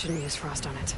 shouldn't use frost on it.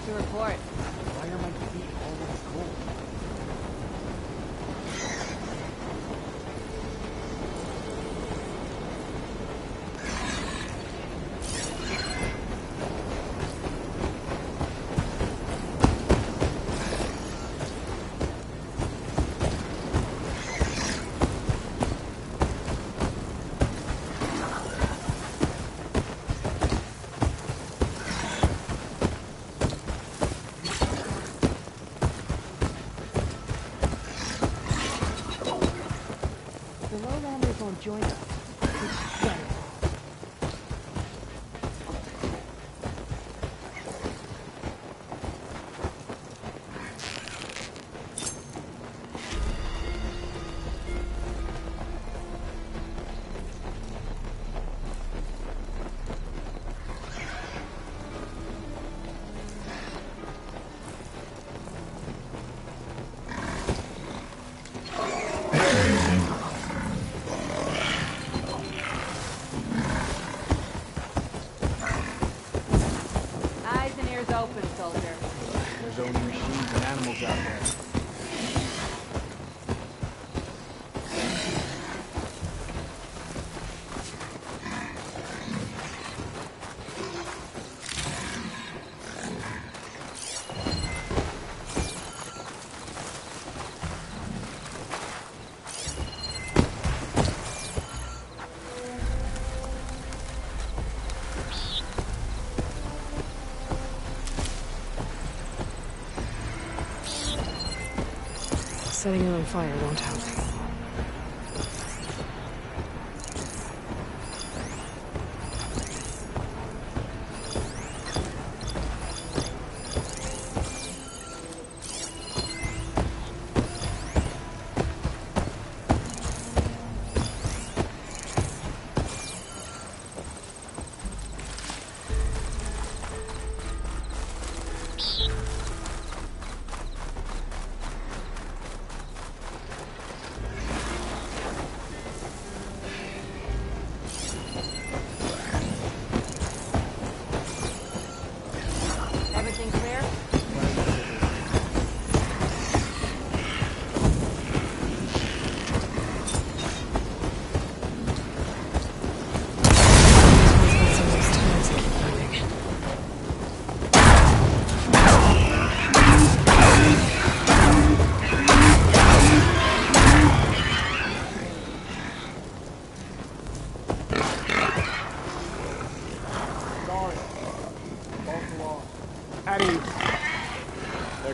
To report. Why are my feet always cold? Join us. It's better. Open, soldier. There's only machines and animals out there. Setting it on fire won't help.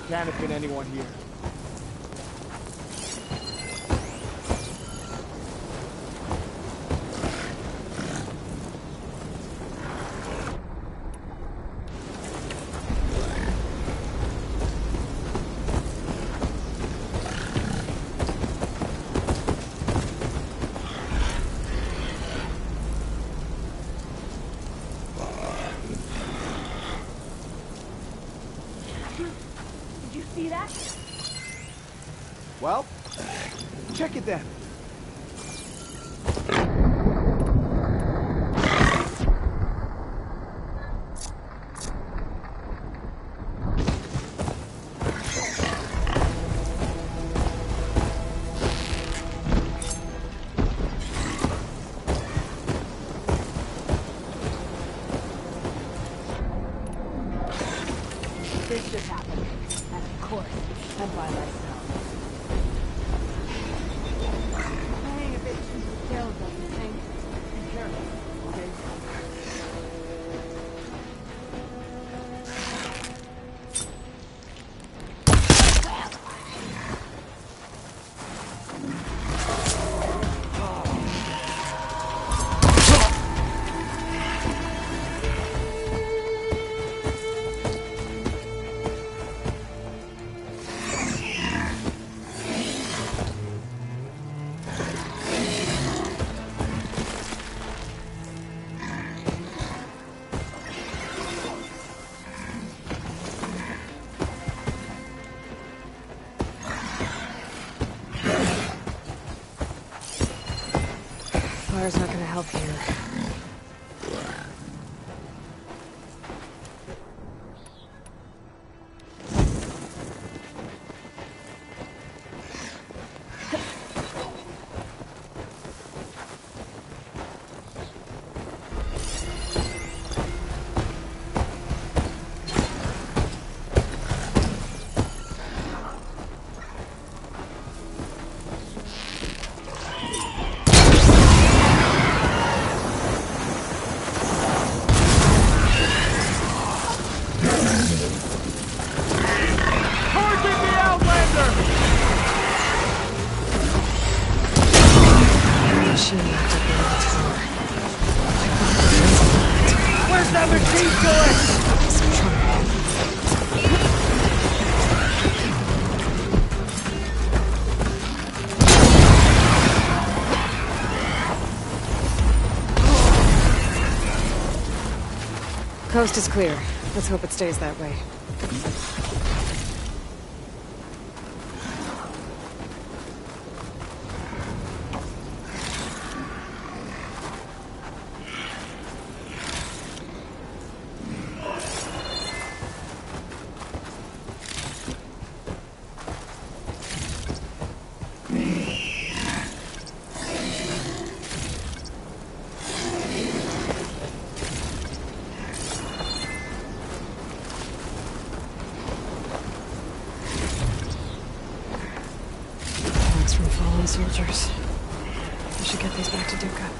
Can't have been anyone here. Did you see that? Well, check it then. This just happened. And of course, I'm by myself. Playing a bit too still, don't you think? Be careful, okay? Fire's not gonna help here. Machine locked up in the tower. Where's that machine going? Some trouble. Coast is clear. Let's hope it stays that way. Thanks from fallen soldiers. I should get these back to Duca.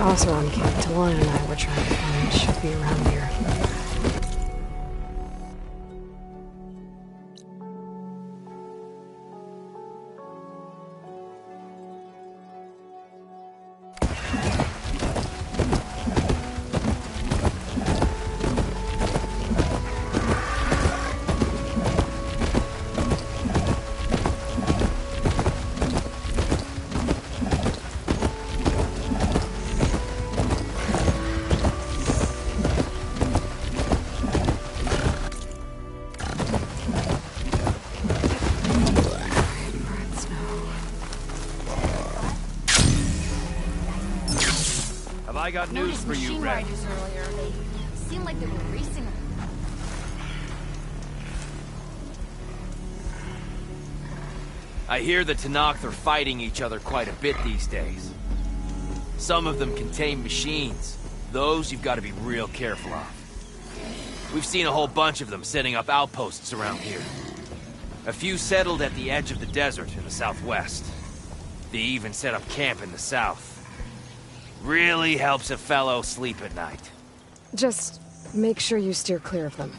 Oseram camp Talon and I were trying to find should be around here. I got news Noticed for you, machine Red. riders earlier. They seemed like they were racing. I hear the Tenakth are fighting each other quite a bit these days. Some of them contain machines. Those you've got to be real careful of. We've seen a whole bunch of them setting up outposts around here. A few settled at the edge of the desert in the southwest. They even set up camp in the south. Really helps a fellow sleep at night. Just make sure you steer clear of them.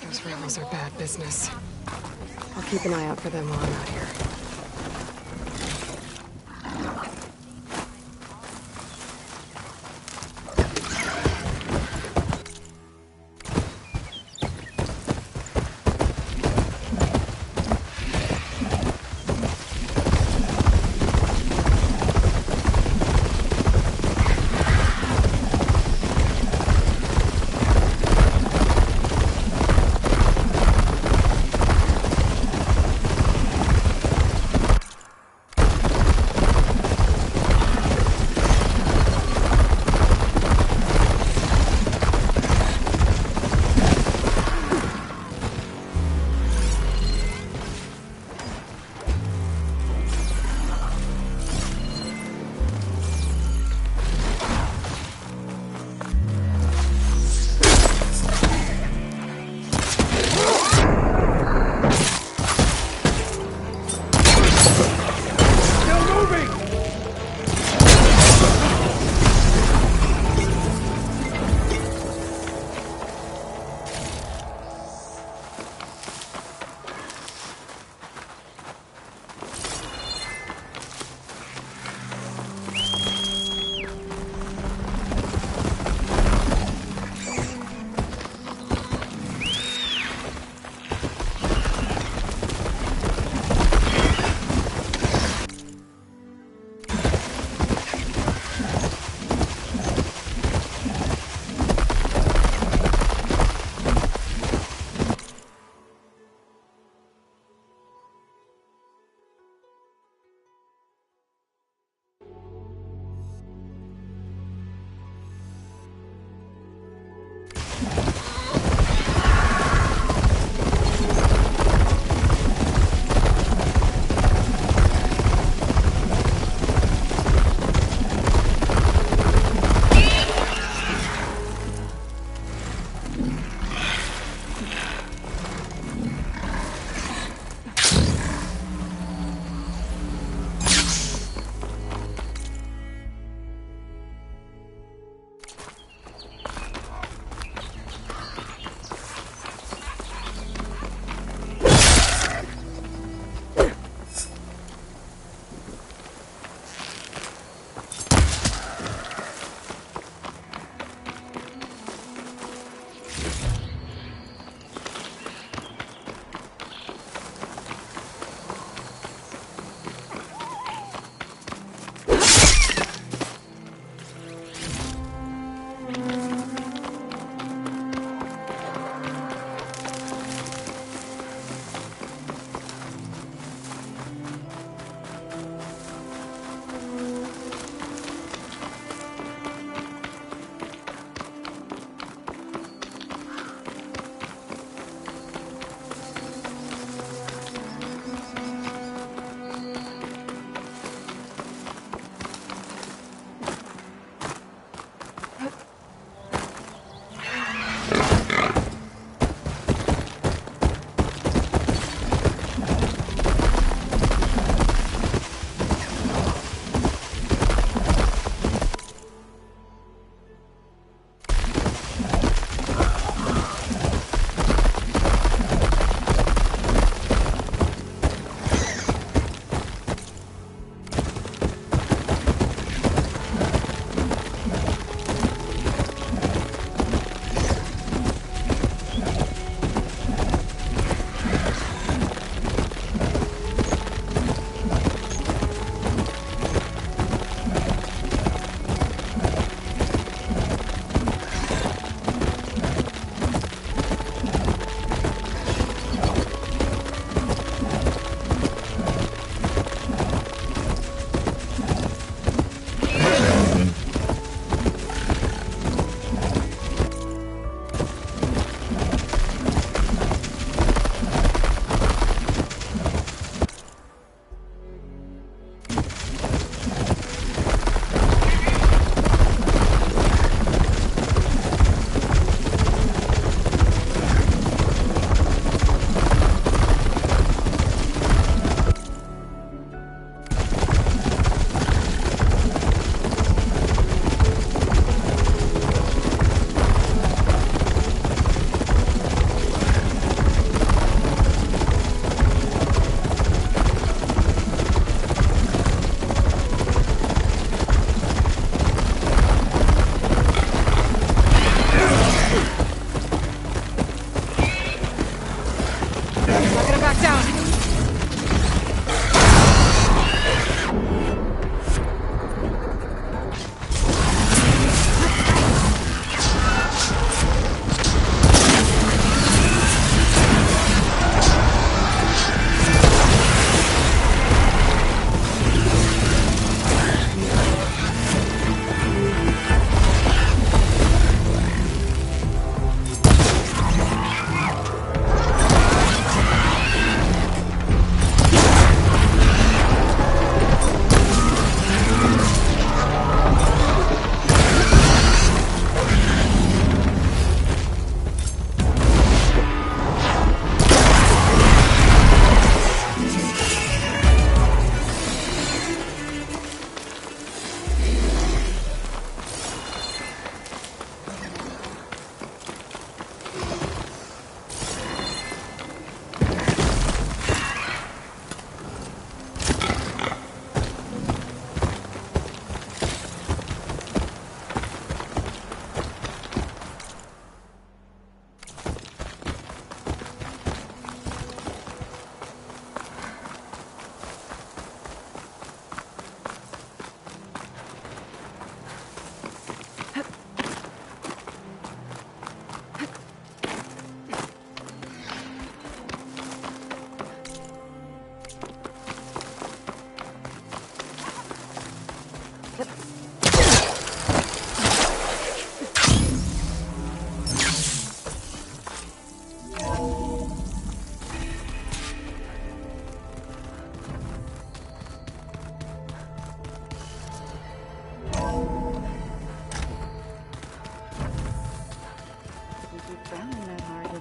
Those rebels are bad business. I'll keep an eye out for them while I'm out here.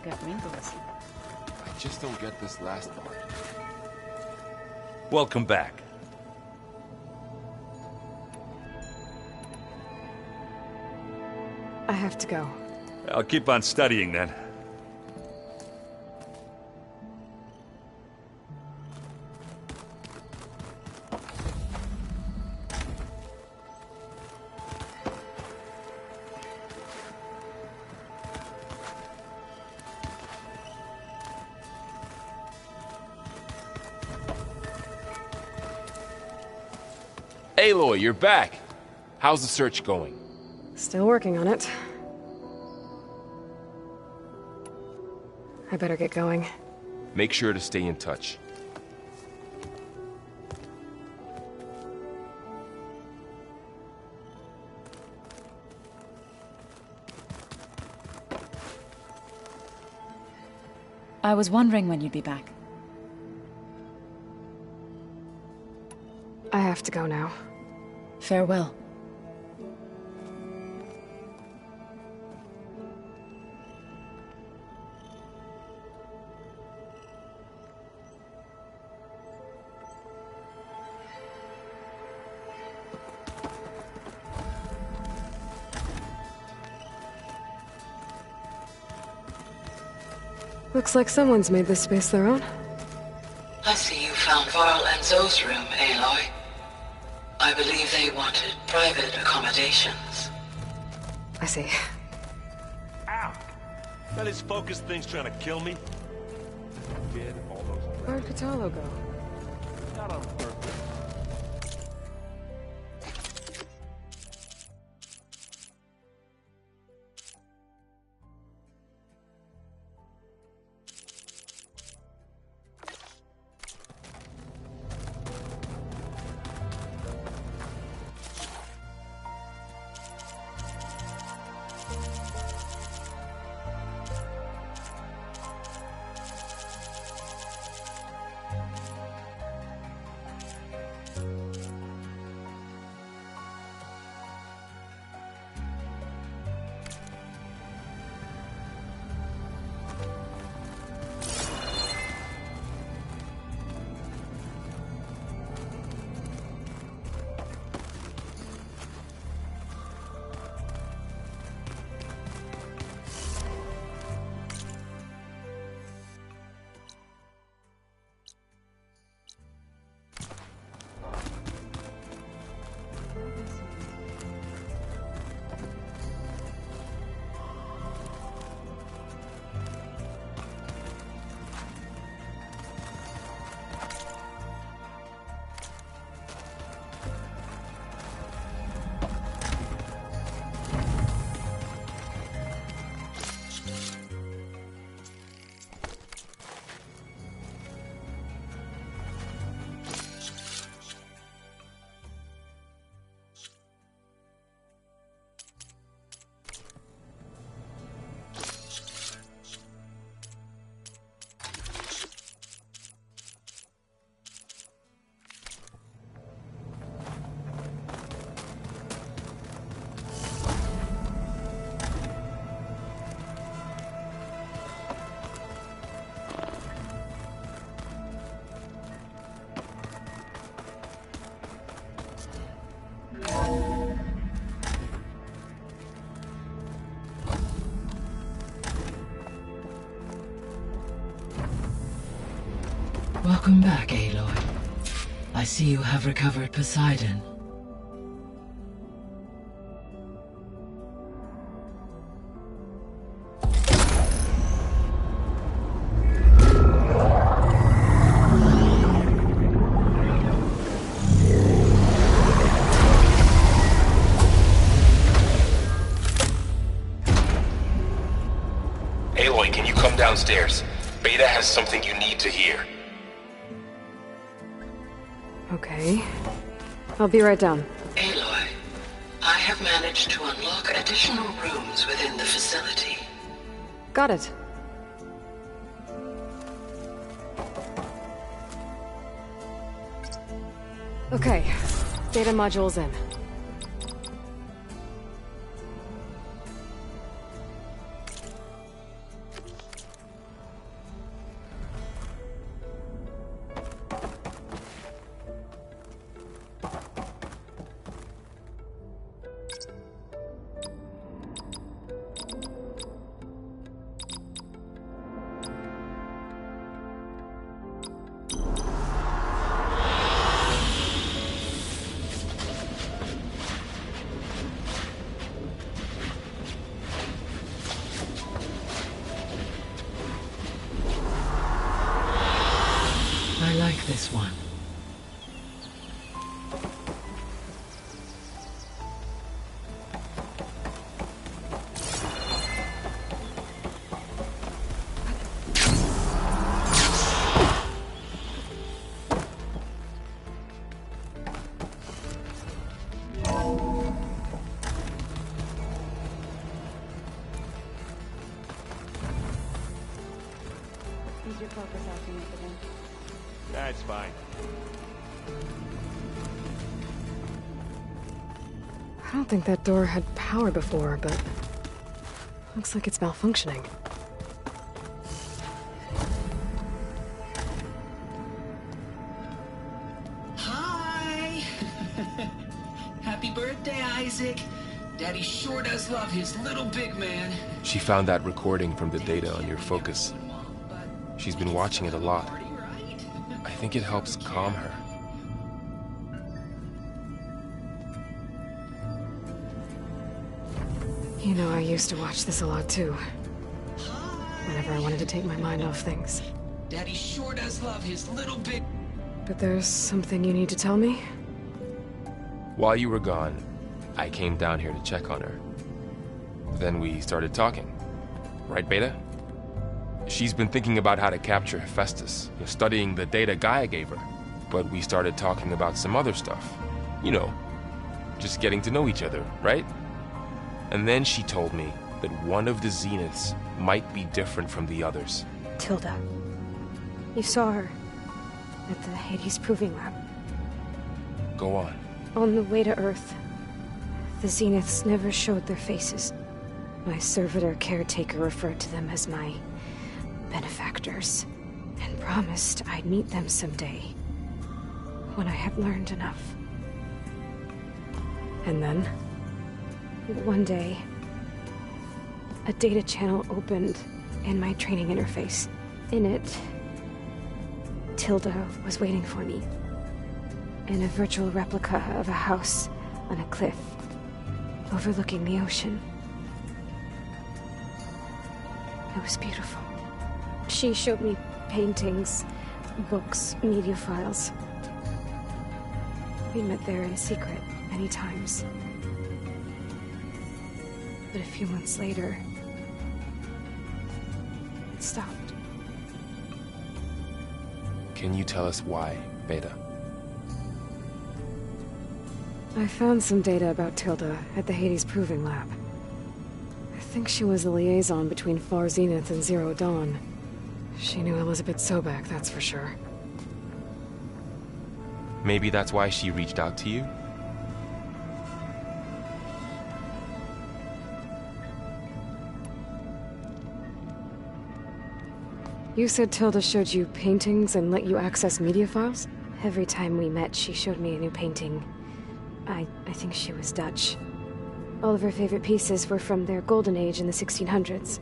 get wrinkles. I just don't get this last part. Welcome back. I have to go. I'll keep on studying then. Aloy, you're back. How's the search going? Still working on it. I better get going. Make sure to stay in touch. I was wondering when you'd be back. I have to go now. Farewell. Looks like someone's made this space their own. I see you found Varl and Zoe's room, Aloy. I believe they wanted private accommodations. I see. Ow! That his focus thing's trying to kill me? Get all those... Where'd Kotallo go? Not on purpose. Welcome back, Aloy. I see you have recovered Poseidon. Aloy, can you come downstairs? Beta has something you need to hear. Okay. I'll be right down. Aloy, I have managed to unlock additional rooms within the facility. Got it. Okay. Data module's in. Use your focus option for them. That's fine. I don't think that door had power before, but looks like it's malfunctioning. Hi! Happy birthday, Isaac. Daddy sure does love his little big man. She found that recording from the data on your focus. She's been watching it a lot. I think it helps calm her. You know, I used to watch this a lot too. Whenever I wanted to take my mind off things. Daddy sure does love his little big... But there's something you need to tell me? While you were gone, I came down here to check on her. Then we started talking. Right, Beta? She's been thinking about how to capture Hephaestus, studying the data Gaia gave her. But we started talking about some other stuff. You know, just getting to know each other, right? And then she told me that one of the Zeniths might be different from the others. Tilda. You saw her at the Hades Proving Lab. Go on. On the way to Earth, the Zeniths never showed their faces. My servitor caretaker referred to them as my benefactors, and promised I'd meet them someday, when I had learned enough. And then? One day, a data channel opened in my training interface. In it, Tilda was waiting for me, in a virtual replica of a house on a cliff, overlooking the ocean. It was beautiful. She showed me paintings, books, media files. We met there in secret many times. But a few months later, it stopped. Can you tell us why, Beta? I found some data about Tilda at the Hades Proving Lab. I think she was a liaison between Far Zenith and Zero Dawn. She knew Elizabeth Sobek, that's for sure. Maybe that's why she reached out to you? You said Tilda showed you paintings and let you access media files? Every time we met, she showed me a new painting. I think she was Dutch. All of her favorite pieces were from their golden age in the 1600s.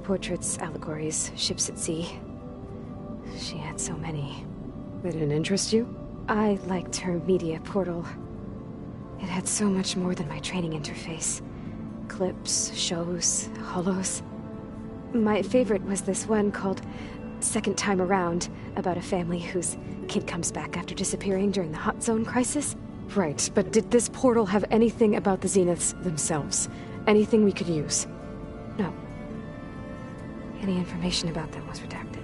Portraits, allegories, ships at sea. She had so many. They didn't interest you? I liked her media portal. It had so much more than my training interface. Clips, shows, holos. My favorite was this one called Second Time Around, about a family whose kid comes back after disappearing during the Hot Zone crisis. Right, but did this portal have anything about the Zeniths themselves? Anything we could use? No. Any information about them was redacted.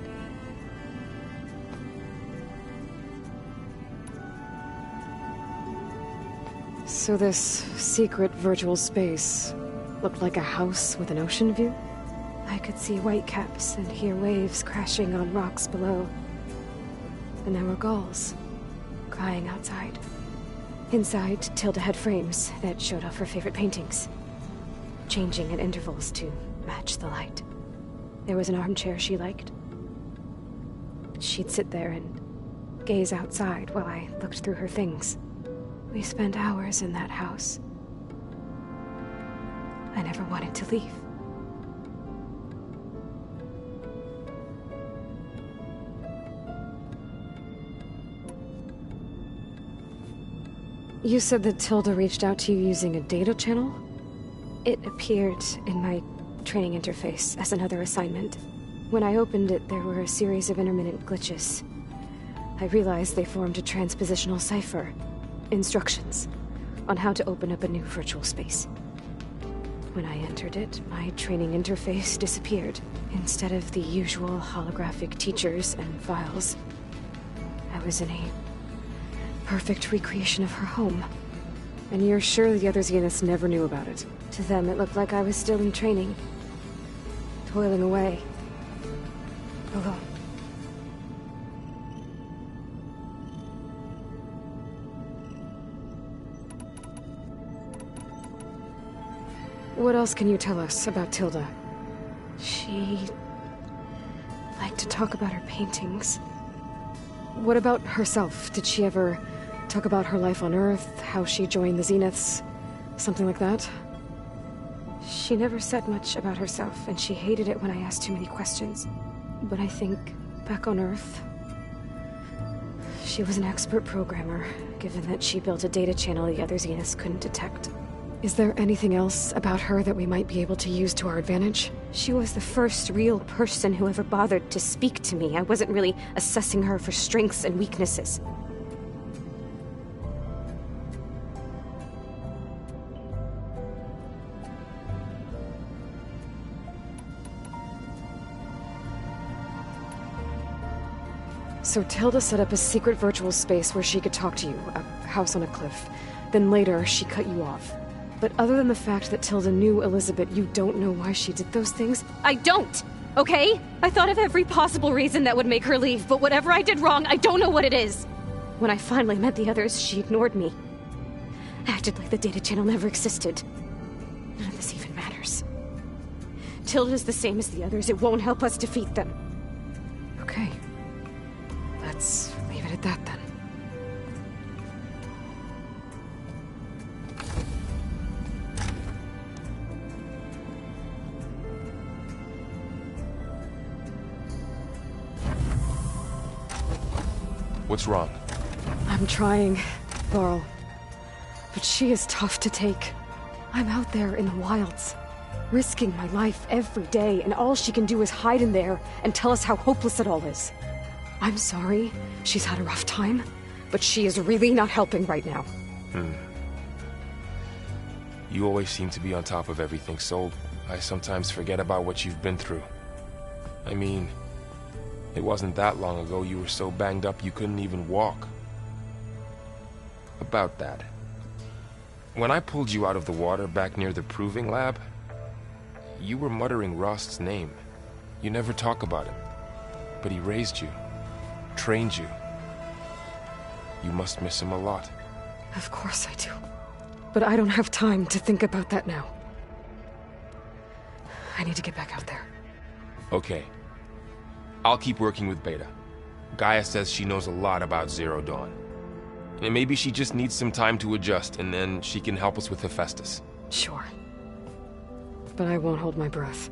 So this secret virtual space looked like a house with an ocean view? I could see whitecaps and hear waves crashing on rocks below. And there were gulls crying outside. Inside, Tilda had frames that showed off her favorite paintings, changing at intervals to match the light. There was an armchair she liked. She'd sit there and gaze outside while I looked through her things. We spent hours in that house. I never wanted to leave. You said that Tilda reached out to you using a data channel? It appeared in my training interface as another assignment. When I opened it, there were a series of intermittent glitches. I realized they formed a transpositional cipher. Instructions on how to open up a new virtual space. When I entered it, my training interface disappeared. Instead of the usual holographic teachers and files, I was in a perfect recreation of her home. And you're sure the other Zeniths never knew about it? To them, it looked like I was still in training. Toiling away. Alone. What else can you tell us about Tilda? She liked to talk about her paintings. What about herself? Did she ever talk about her life on Earth, how she joined the Zeniths? Something like that? She never said much about herself, and she hated it when I asked too many questions. But I think, back on Earth, she was an expert programmer, given that she built a data channel the other Zeniths couldn't detect. Is there anything else about her that we might be able to use to our advantage? She was the first real person who ever bothered to speak to me. I wasn't really assessing her for strengths and weaknesses. So Tilda set up a secret virtual space where she could talk to you, a house on a cliff. Then later, she cut you off. But other than the fact that Tilda knew Elizabeth, you don't know why she did those things? I don't! Okay? I thought of every possible reason that would make her leave, but whatever I did wrong, I don't know what it is! When I finally met the others, she ignored me. Acted like the data channel never existed. None of this even matters. Tilda's the same as the others. It won't help us defeat them. Okay. Let's leave it at that then. What's wrong? I'm trying, Varl. But she is tough to take. I'm out there in the wilds, risking my life every day, and all she can do is hide in there and tell us how hopeless it all is. I'm sorry, she's had a rough time, but she is really not helping right now. You always seem to be on top of everything, Sol. I sometimes forget about what you've been through. I mean, it wasn't that long ago you were so banged up you couldn't even walk. About that. When I pulled you out of the water back near the proving lab, you were muttering Rost's name. You never talk about him. But he raised you, trained you. You must miss him a lot. Of course I do. But I don't have time to think about that now. I need to get back out there. Okay. I'll keep working with Beta. Gaia says she knows a lot about Zero Dawn. And maybe she just needs some time to adjust, and then she can help us with Hephaestus. Sure. But I won't hold my breath.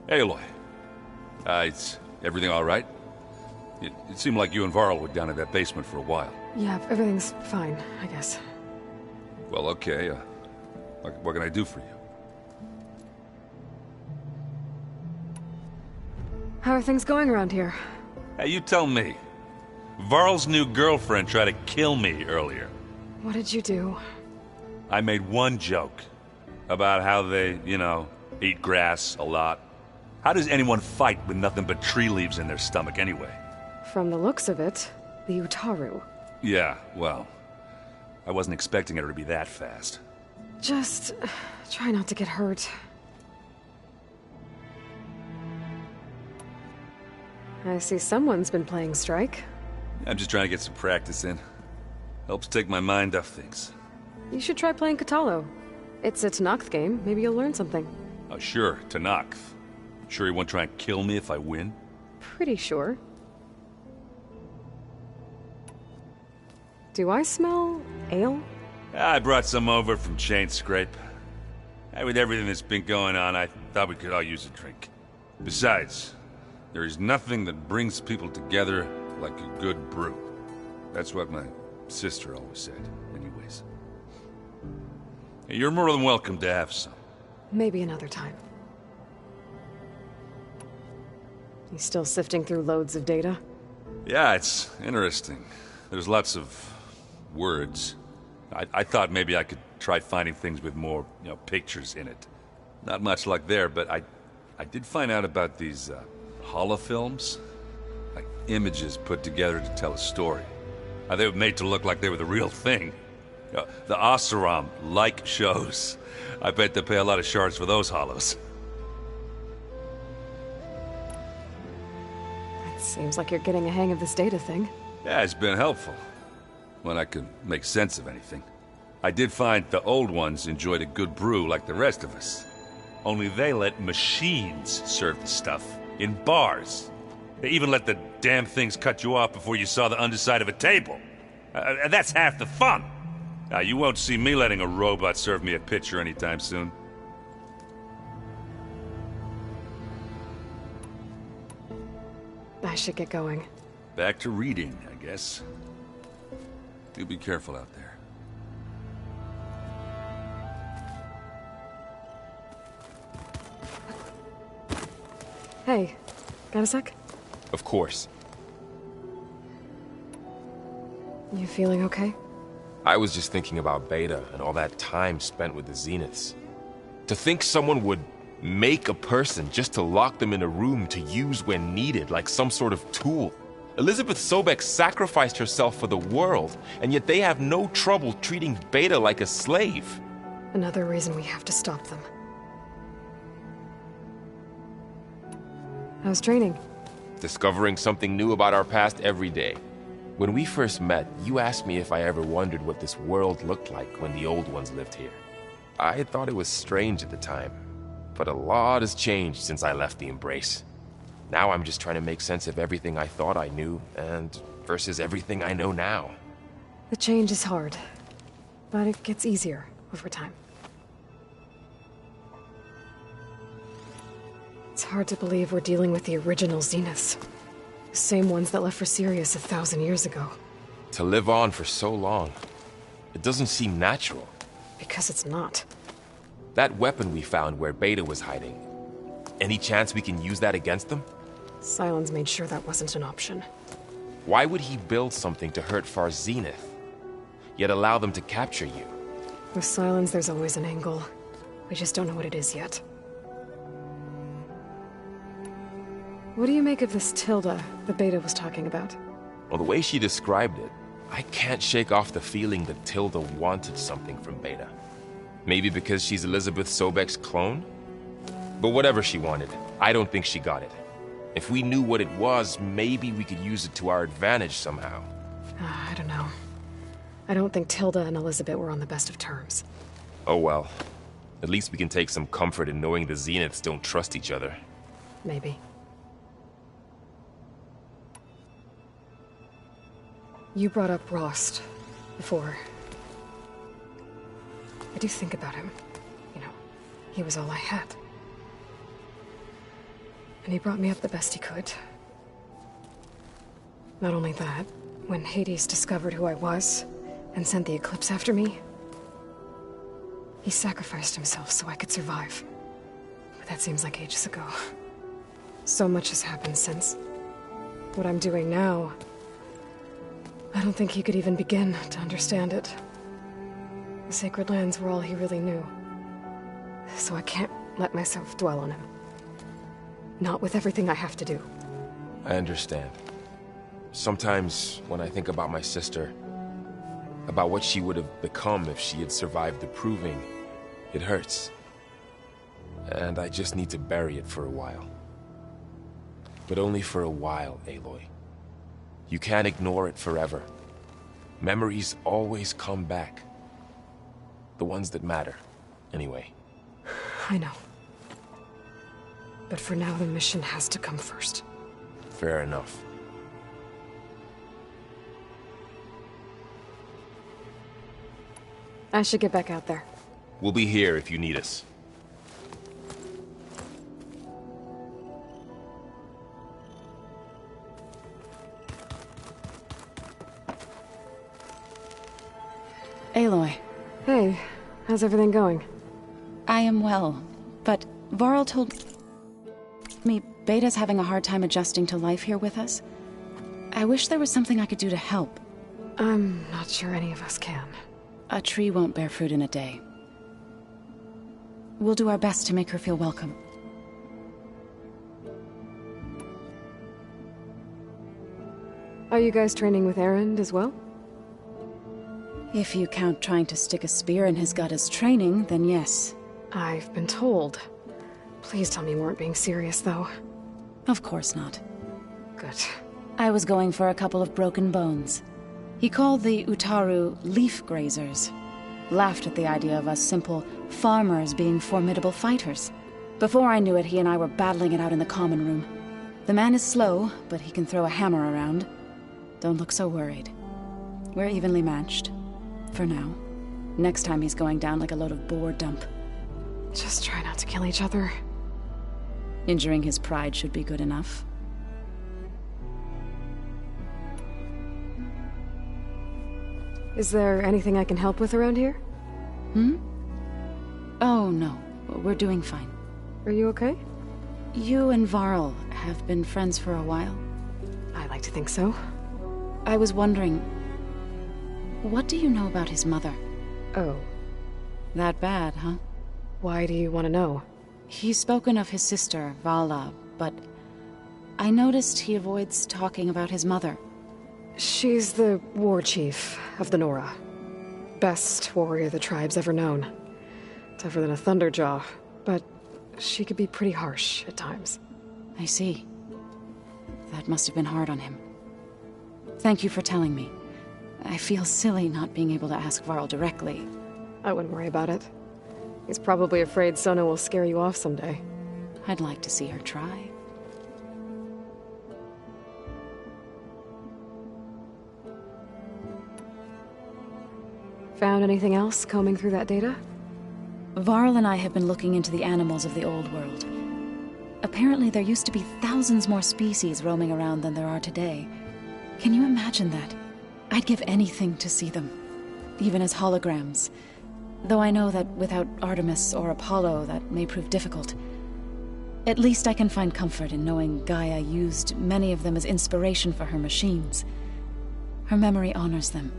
Hey, Aloy. Is everything all right? It seemed like you and Varl were down in that basement for a while. Yeah, everything's fine, I guess. Well, okay. What can I do for you? How are things going around here? Hey, you tell me. Varl's new girlfriend tried to kill me earlier. What did you do? I made one joke about how they, eat grass a lot. How does anyone fight with nothing but tree leaves in their stomach anyway? From the looks of it, the Utaru. Yeah, well, I wasn't expecting her to be that fast. Just try not to get hurt. I see someone's been playing Strike. I'm just trying to get some practice in. Helps take my mind off things. You should try playing Katalo. It's a Tenakth game. Maybe you'll learn something. Oh, sure, Tenakth. Sure he won't try and kill me if I win? Pretty sure. Do I smell ale? I brought some over from Chain Scrape. With everything that's been going on, I thought we could all use a drink. Besides, there is nothing that brings people together like a good brew. That's what my sister always said, anyways. You're more than welcome to have some. Maybe another time. You still sifting through loads of data? Yeah, it's interesting. There's lots of words. I thought maybe I could try finding things with more, pictures in it. Not much luck there, but I did find out about these holofilms. Like images put together to tell a story. They were made to look like they were the real thing. The Oseram like shows. I bet they pay a lot of shards for those hollows. It seems like you're getting a hang of this data thing. Yeah, it's been helpful. When I could make sense of anything. I did find the old ones enjoyed a good brew like the rest of us. Only they let machines serve the stuff. In bars. They even let the damn things cut you off before you saw the underside of a table. And that's half the fun. You won't see me letting a robot serve me a pitcher anytime soon. I should get going. Back to reading, I guess. Do be careful out there. Hey, got a sec? Of course. You feeling okay? I was just thinking about Beta and all that time spent with the Zeniths. To think someone would make a person just to lock them in a room to use when needed, like some sort of tool. Elizabeth Sobek sacrificed herself for the world, and yet they have no trouble treating Beta like a slave. Another reason we have to stop them. How's training? Discovering something new about our past every day. When we first met, you asked me if I ever wondered what this world looked like when the old ones lived here. I thought it was strange at the time, but a lot has changed since I left the Embrace. Now I'm just trying to make sense of everything I thought I knew, and versus everything I know now. The change is hard, but it gets easier over time. It's hard to believe we're dealing with the original Zeniths. The same ones that left for Sirius 1,000 years ago. To live on for so long, it doesn't seem natural. Because it's not. That weapon we found where Beta was hiding, any chance we can use that against them? Sylens made sure that wasn't an option. Why would he build something to hurt Far Zenith, yet allow them to capture you? With Sylens, there's always an angle. We just don't know what it is yet. What do you make of this Tilda the Beta was talking about? Well, the way she described it, I can't shake off the feeling that Tilda wanted something from Beta. Maybe because she's Elizabeth Sobek's clone? But whatever she wanted, I don't think she got it. If we knew what it was, maybe we could use it to our advantage somehow. I don't know. I don't think Tilda and Elizabeth were on the best of terms. Oh well. At least we can take some comfort in knowing the Zeniths don't trust each other. Maybe. You brought up Rost before. I do think about him. You know, he was all I had. And he brought me up the best he could. Not only that, when Hades discovered who I was and sent the Eclipse after me, he sacrificed himself so I could survive. But that seems like ages ago. So much has happened since. What I'm doing now, I don't think he could even begin to understand it. The Sacred Lands were all he really knew. So I can't let myself dwell on him. Not with everything I have to do. I understand. Sometimes, when I think about my sister, about what she would have become if she had survived the Proving, it hurts. And I just need to bury it for a while. But only for a while, Aloy. You can't ignore it forever. Memories always come back. The ones that matter, anyway. I know. But for now, the mission has to come first. Fair enough. I should get back out there. We'll be here if you need us. Aloy. Hey, how's everything going? I am well, but Varl told me Beta's having a hard time adjusting to life here with us. I wish there was something I could do to help. I'm not sure any of us can. A tree won't bear fruit in a day. We'll do our best to make her feel welcome. Are you guys training with Erend as well? If you count trying to stick a spear in his gut as training, then yes. I've been told. Please tell me you weren't being serious, though. Of course not. Good. I was going for a couple of broken bones. He called the Utaru leaf grazers. Laughed at the idea of us simple farmers being formidable fighters. Before I knew it, he and I were battling it out in the common room. The man is slow, but he can throw a hammer around. Don't look so worried. We're evenly matched. For now. Next time he's going down like a load of boar dump. Just try not to kill each other. Injuring his pride should be good enough. Is there anything I can help with around here? Oh, no. We're doing fine. Are you okay? You and Varl have been friends for a while. I like to think so. I was wondering, what do you know about his mother? Oh. That bad, huh? Why do you want to know? He's spoken of his sister, Vala, but I noticed he avoids talking about his mother. She's the war chief of the Nora. Best warrior the tribe's ever known. Tougher than a Thunderjaw, but she could be pretty harsh at times. I see. That must have been hard on him. Thank you for telling me. I feel silly not being able to ask Varl directly. I wouldn't worry about it. He's probably afraid Sona will scare you off someday. I'd like to see her try. Found anything else combing through that data? Varl and I have been looking into the animals of the old world. Apparently there used to be thousands more species roaming around than there are today. Can you imagine that? I'd give anything to see them, even as holograms. Though I know that without Artemis or Apollo, that may prove difficult. At least I can find comfort in knowing Gaia used many of them as inspiration for her machines. Her memory honors them.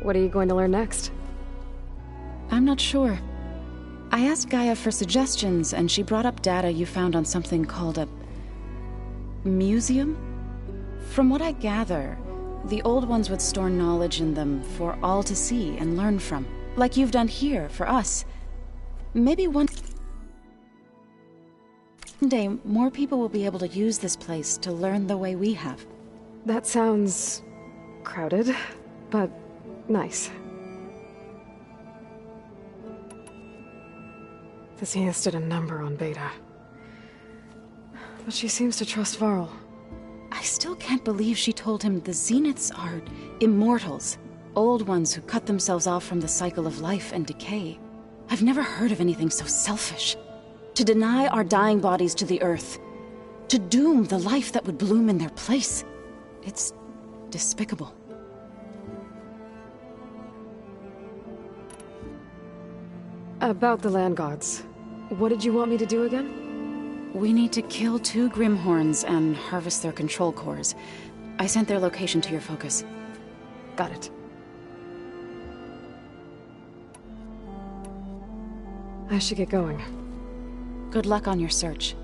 What are you going to learn next? I'm not sure. I asked Gaia for suggestions, and she brought up data you found on something called a museum? From what I gather, the old ones would store knowledge in them for all to see and learn from. Like you've done here, for us. Maybe one day, more people will be able to use this place to learn the way we have. That sounds crowded, but nice. The Zeniths did a number on Beta. But she seems to trust Varl. I still can't believe she told him the Zeniths are immortals. Old ones who cut themselves off from the cycle of life and decay. I've never heard of anything so selfish. To deny our dying bodies to the earth. To doom the life that would bloom in their place. It's despicable. About the land gods. What did you want me to do again? We need to kill 2 Grimhorns and harvest their control cores. I sent their location to your focus. Got it. I should get going. Good luck on your search.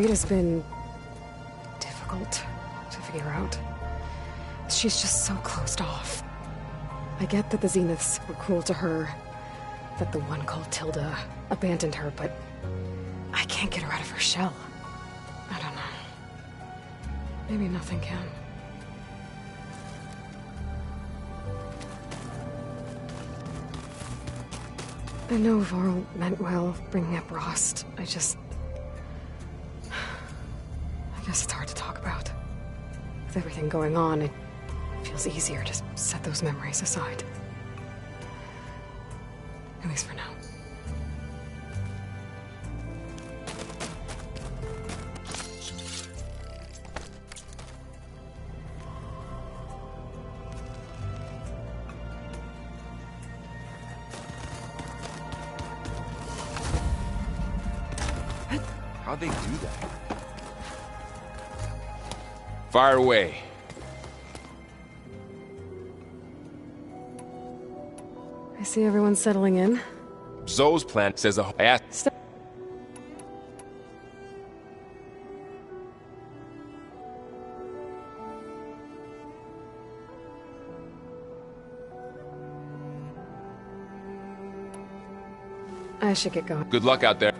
fate has been difficult to figure out. She's just so closed off. I get that the Zeniths were cruel to her, that the one called Tilda abandoned her, but I can't get her out of her shell. I don't know. Maybe nothing can. I know Varl meant well, bringing up Rost. I guess it's hard to talk about. With everything going on, it feels easier to set those memories aside. At least for now. How'd they do that? Fire away. I see everyone settling in. Zoe's plan says I asked. I should get going. Good luck out there.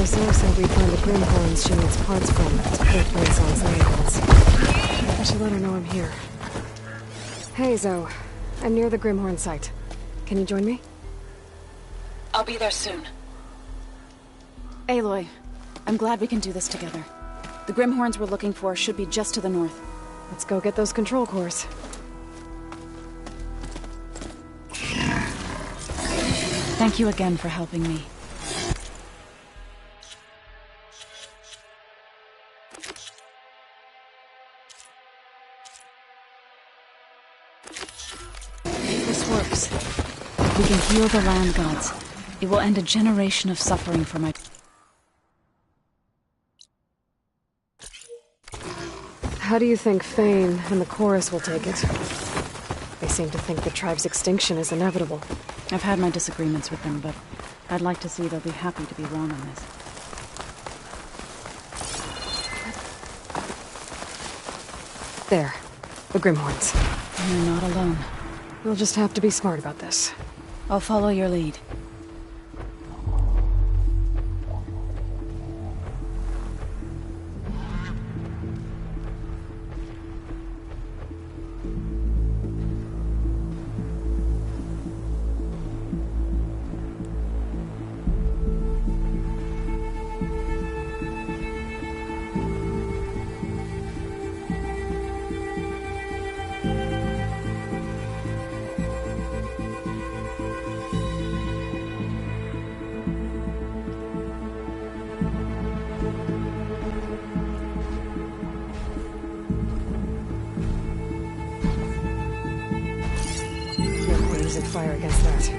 Zoe said we'd find the Grimhorns she needs parts from to put Liaison's landings. I should let her know I'm here. Hey, Zoe. I'm near the Grimhorn site. Can you join me? I'll be there soon. Aloy, I'm glad we can do this together. The Grimhorns we're looking for should be just to the north. Let's go get those control cores. Thank you again for helping me. This works. We can heal the land gods. It will end a generation of suffering for my... How do you think Fane and the Chorus will take it? They seem to think the tribe's extinction is inevitable. I've had my disagreements with them, but I'd like to see they'll be happy to be wrong on this. There. The Grimhorns. You're not alone. We'll just have to be smart about this. I'll follow your lead. Fire against that.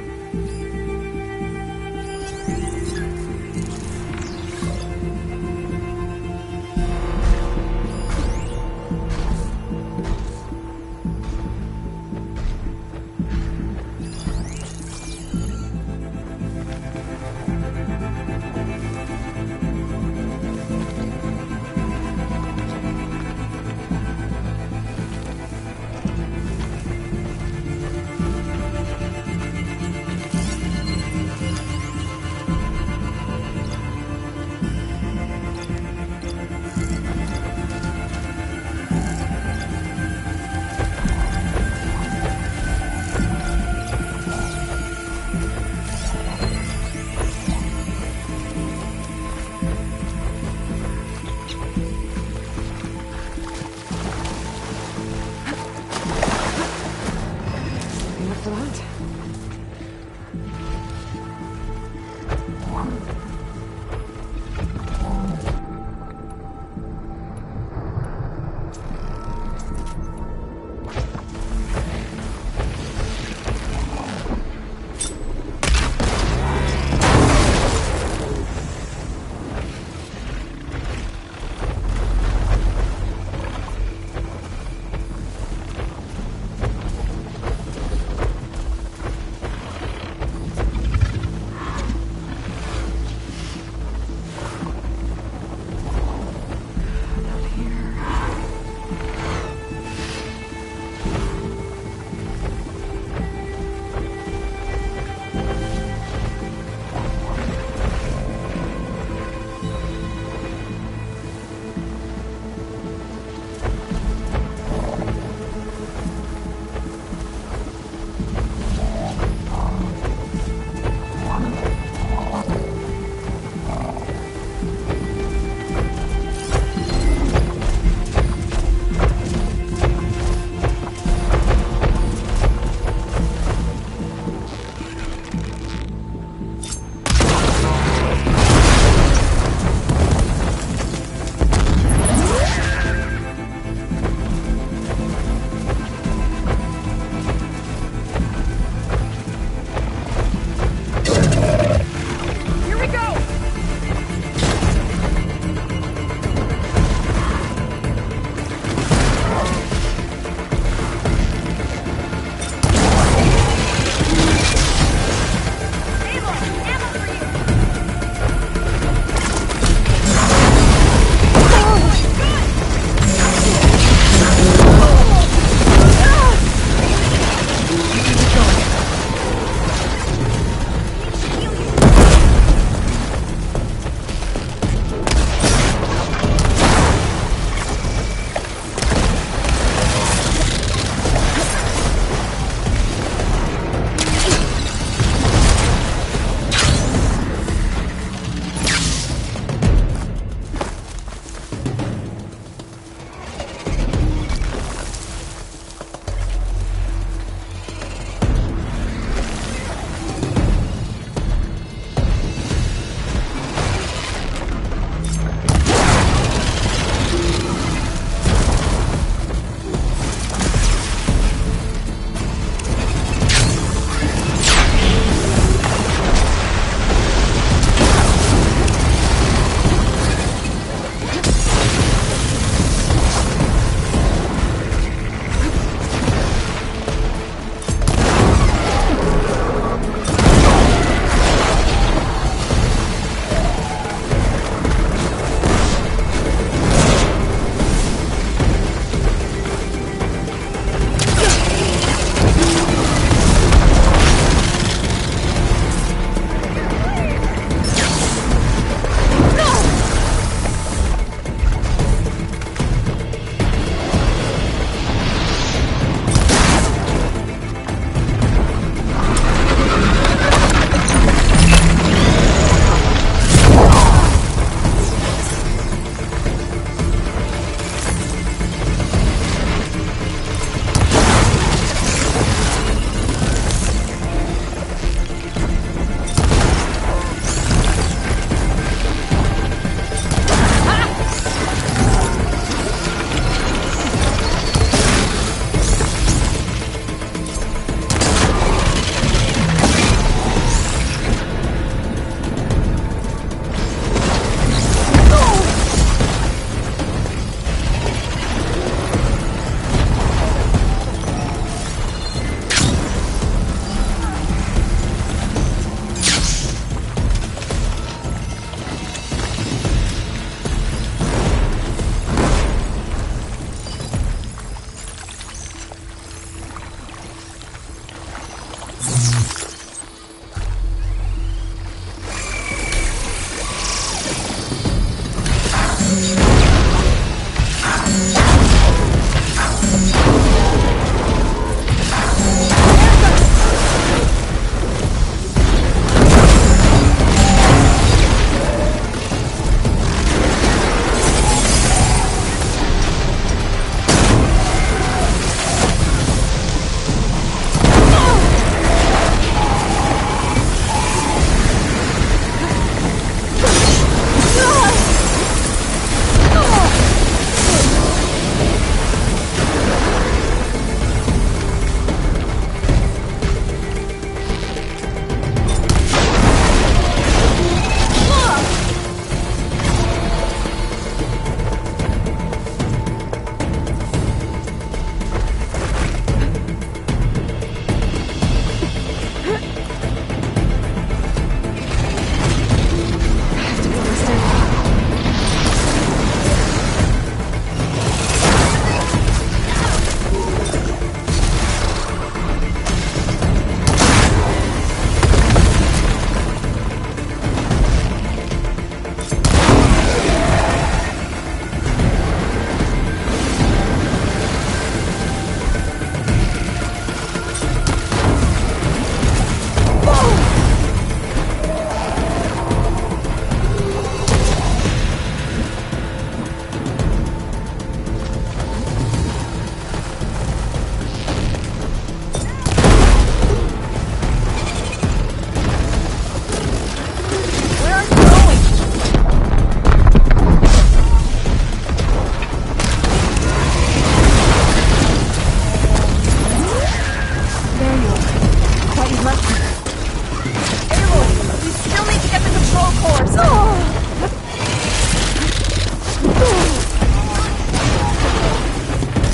control cores!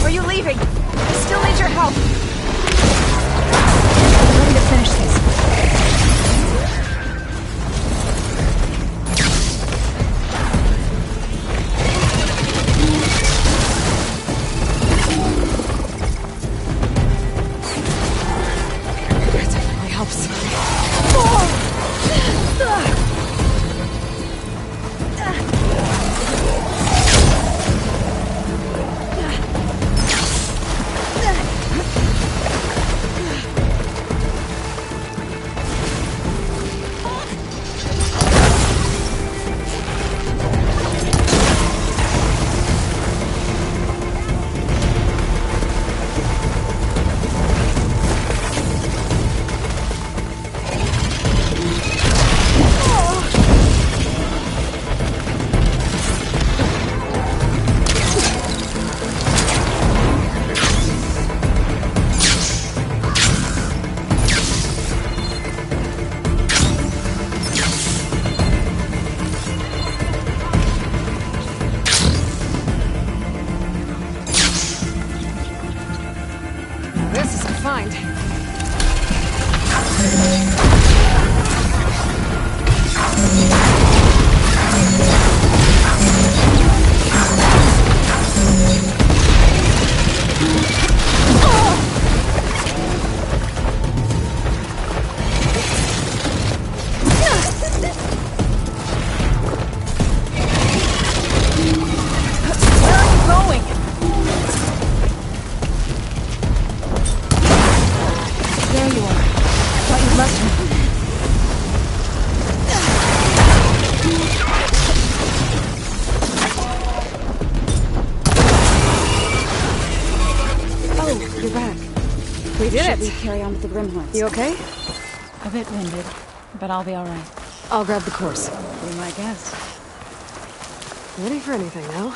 Are you leaving? I still need your help. I'm ready to finish this. That definitely helps. This is a find. Where are you going? There you are. Thought you'd left me. Oh, you're back. We did Should it. we carry on with the Grimhorns? You okay? A bit winded, but I'll be all right. I'll grab the course. Be my guest. Ready for anything now?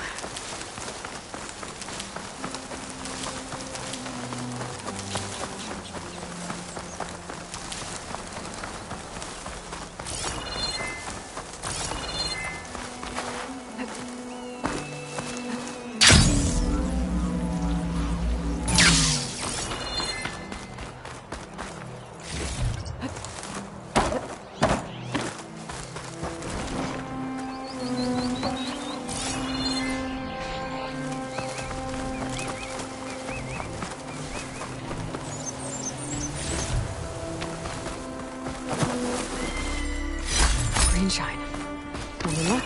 Green shine. Only luck.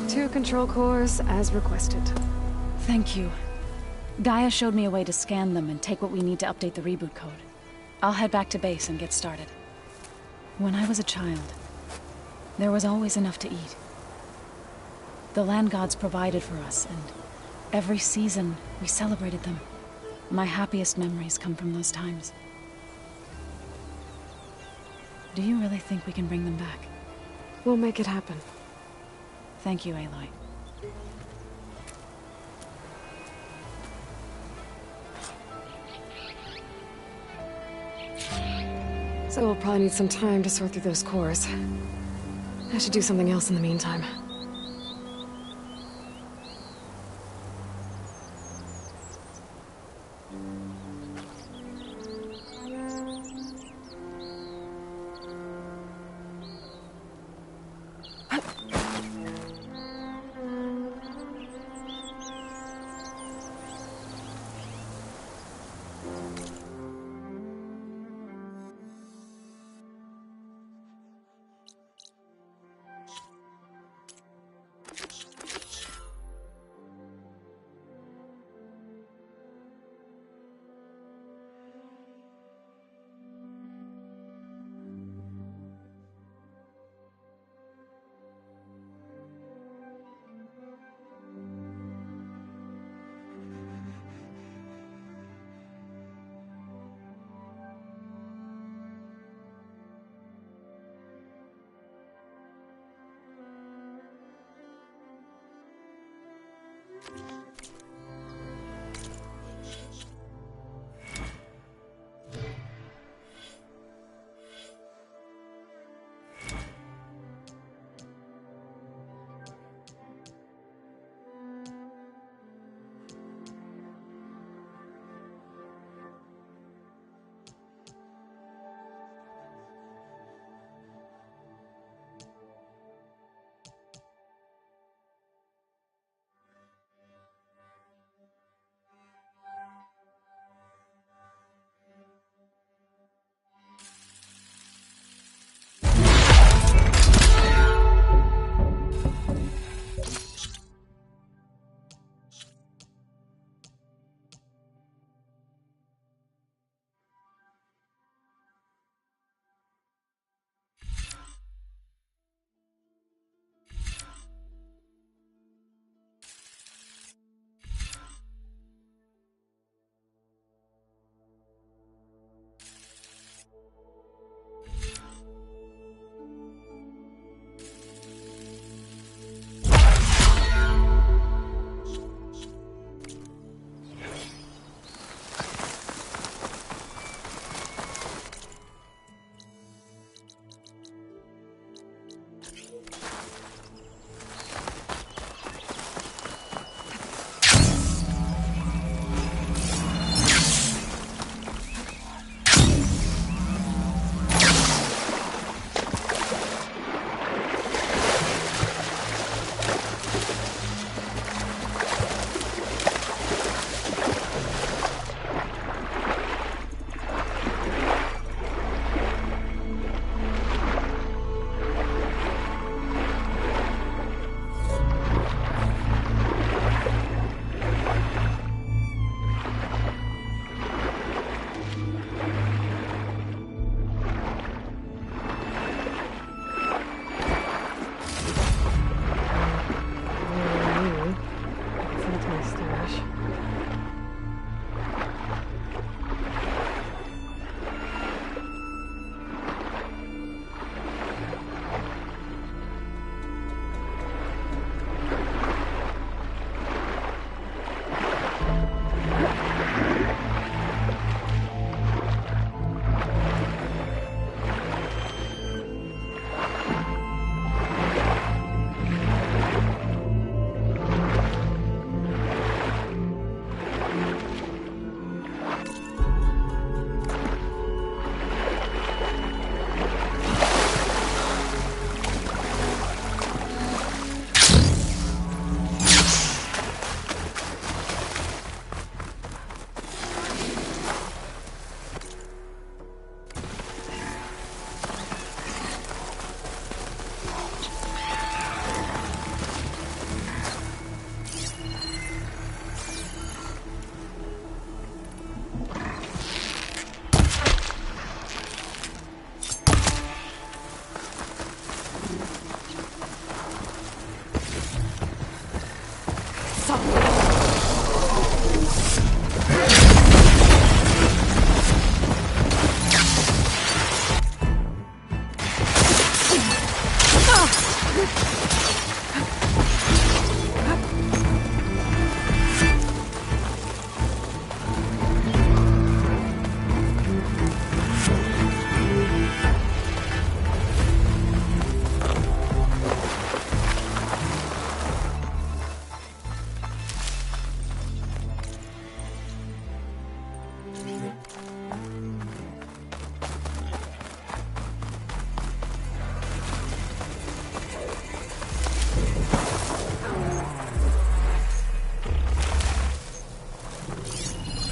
Two control cores as requested. Thank you. Gaia showed me a way to scan them and take what we need to update the reboot code. I'll head back to base and get started. When I was a child, there was always enough to eat. The land gods provided for us, and every season we celebrated them. My happiest memories come from those times. Do you really think we can bring them back? We'll make it happen. Thank you, Aloy. So we'll probably need some time to sort through those cores. I should do something else in the meantime.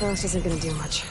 Frost isn't gonna do much.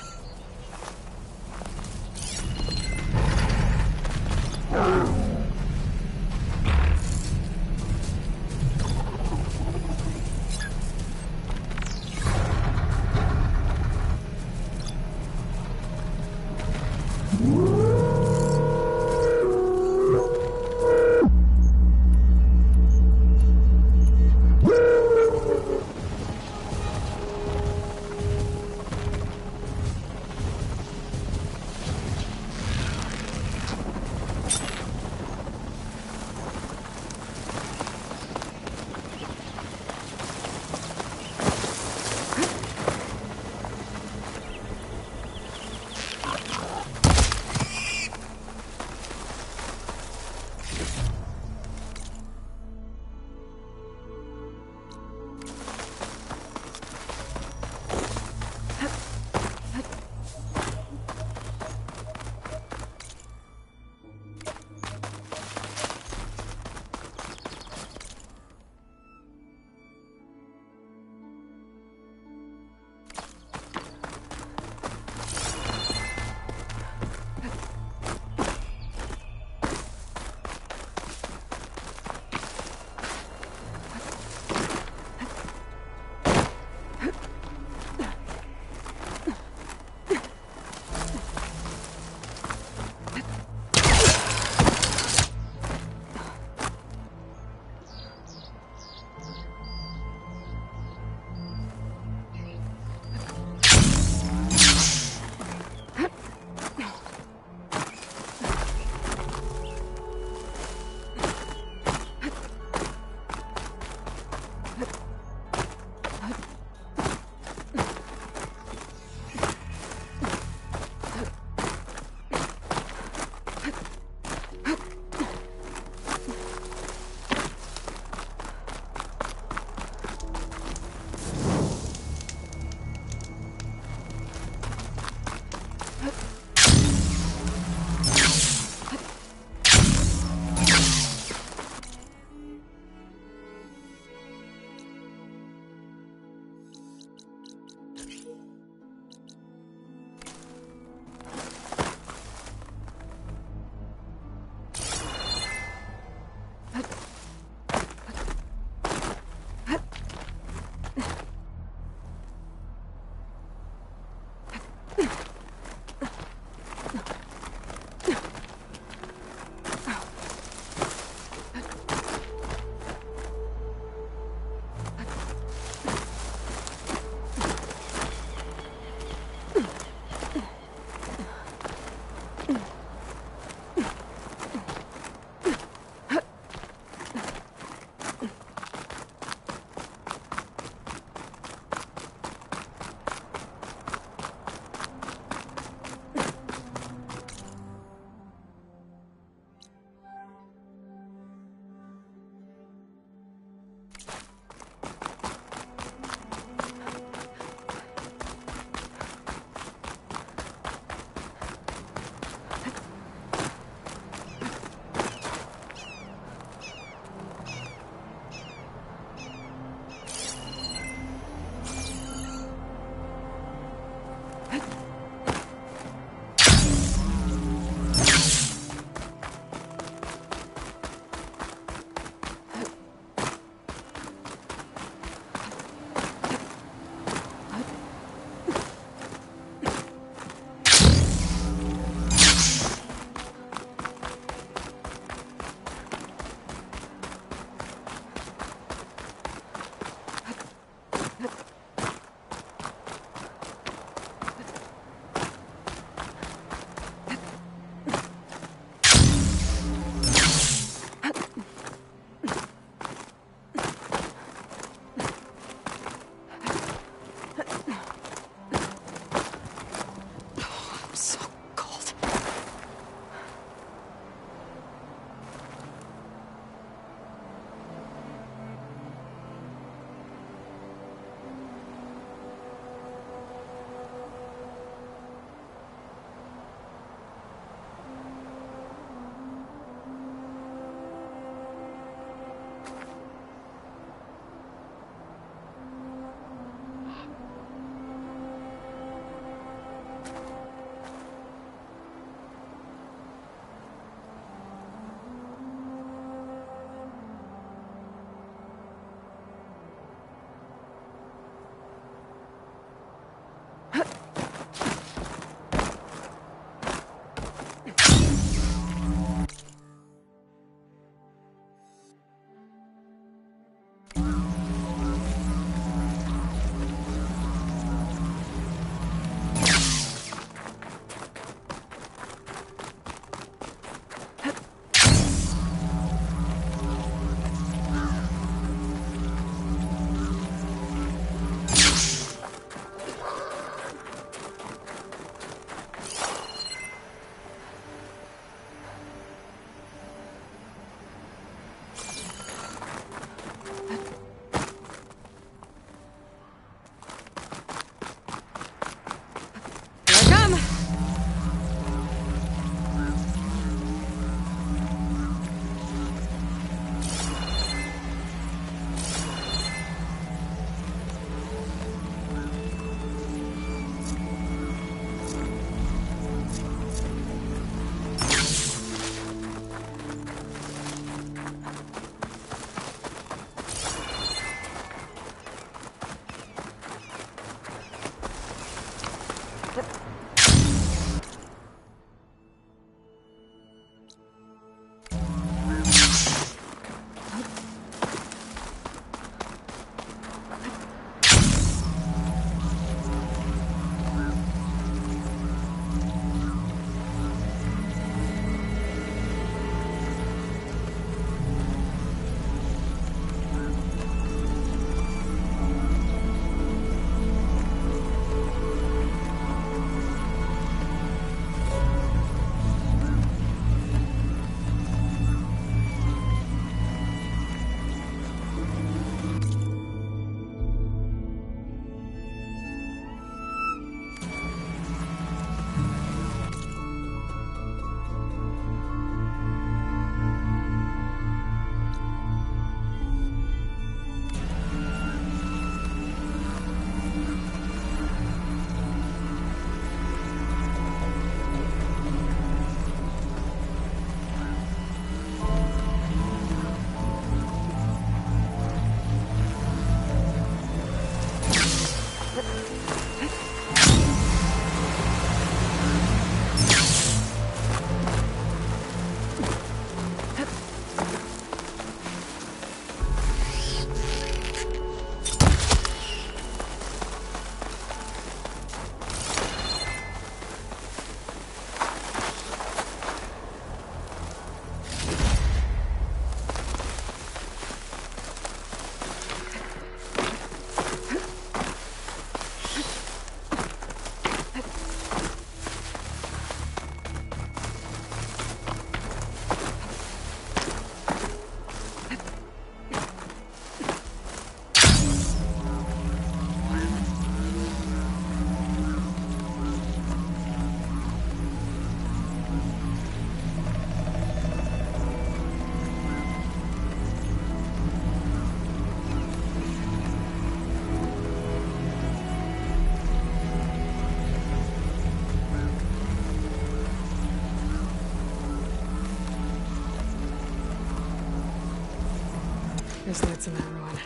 There's lights in that ruin.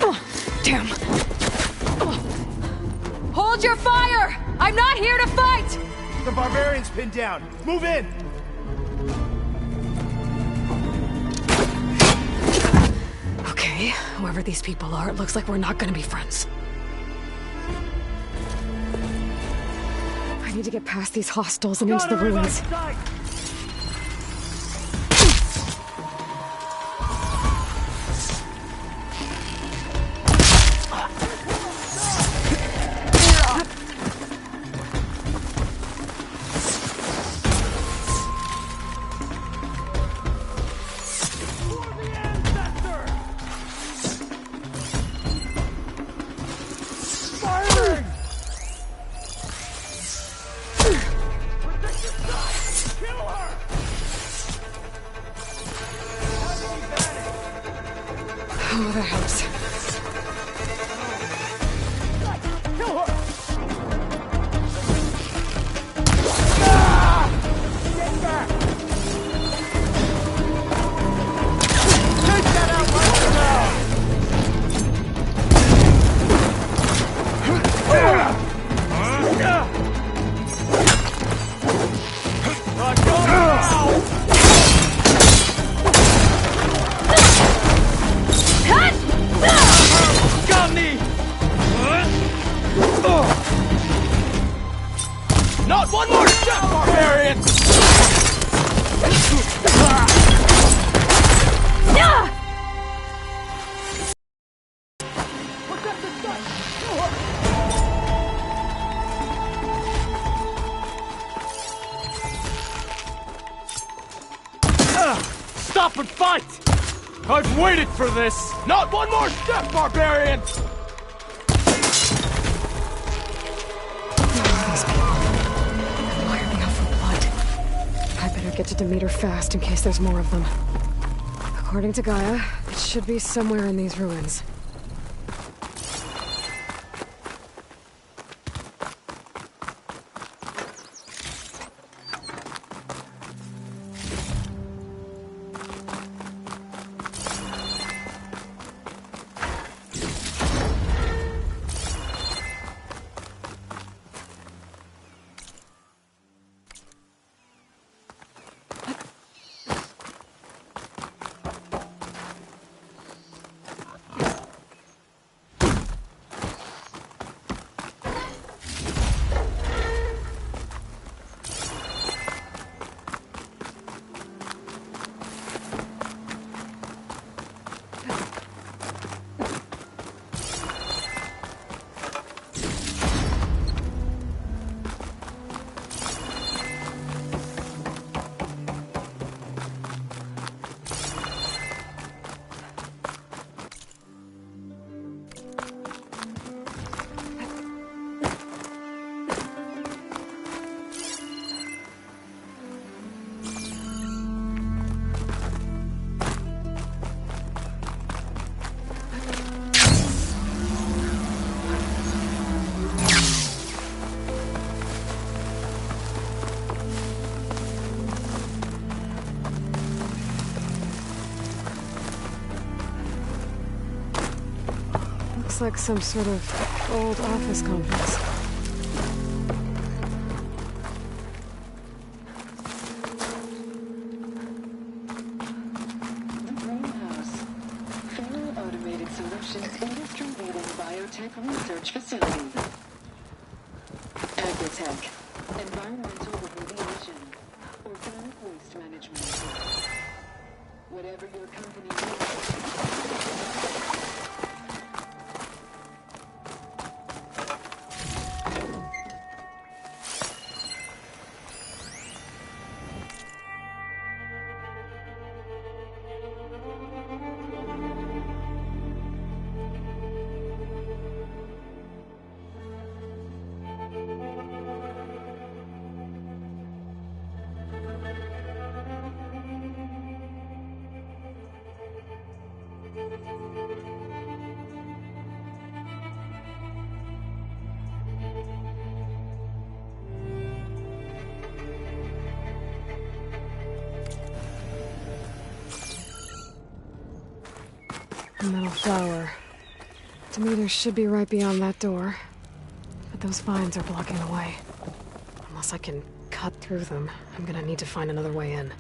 Oh, damn! Hold your fire! I'm not here to fight! The barbarian's pinned down. Move in! Okay, whoever these people are, it looks like we're not gonna be friends. I need to get past these hostels and into the ruins. Oh, that helps. Not one more step, barbarian! Stop and fight! I've waited for this! Not one more step, barbarian! I better get to Demeter fast in case there's more of them. According to Gaia, it should be somewhere in these ruins. Looks like some sort of old office complex. The Greenhouse. Fully automated solutions industry-leading biotech research facility. Agrotech. Environmental remediation. Organic waste management. Whatever your company needs. Metal flower. Demeters should be right beyond that door. But those vines are blocking the way. Unless I can cut through them, I'm gonna need to find another way in.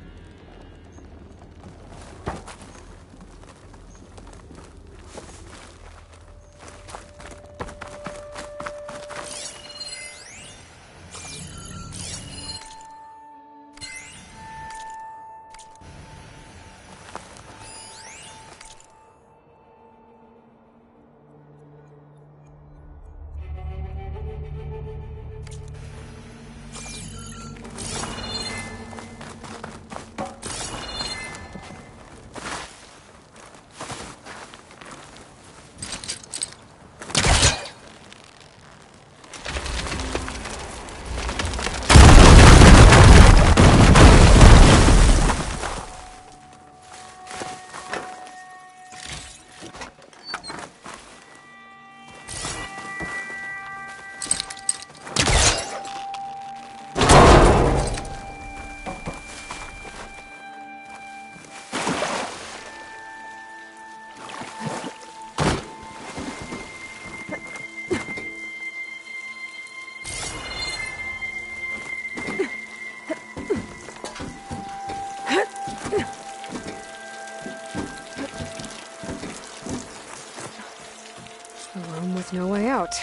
No way out.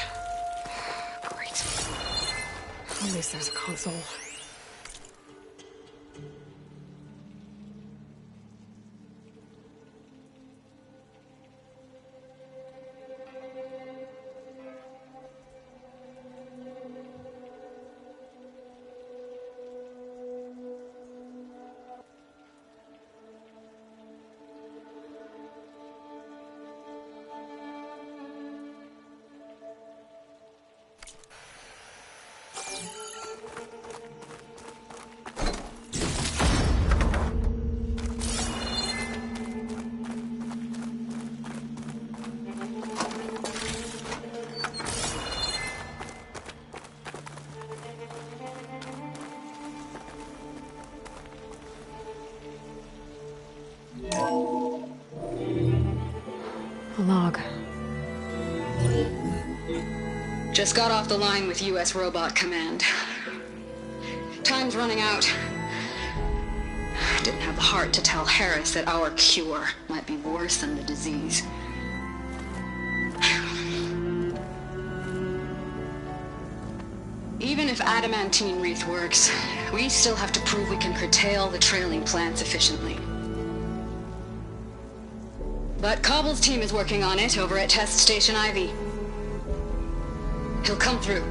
Great. At least there's a console. A log. Just got off the line with U.S. Robot Command. Time's running out. Didn't have the heart to tell Harris that our cure might be worse than the disease. Even if adamantine wreath works, we still have to prove we can curtail the trailing plants efficiently. But Cobble's team is working on it over at Test Station Ivy. He'll come through.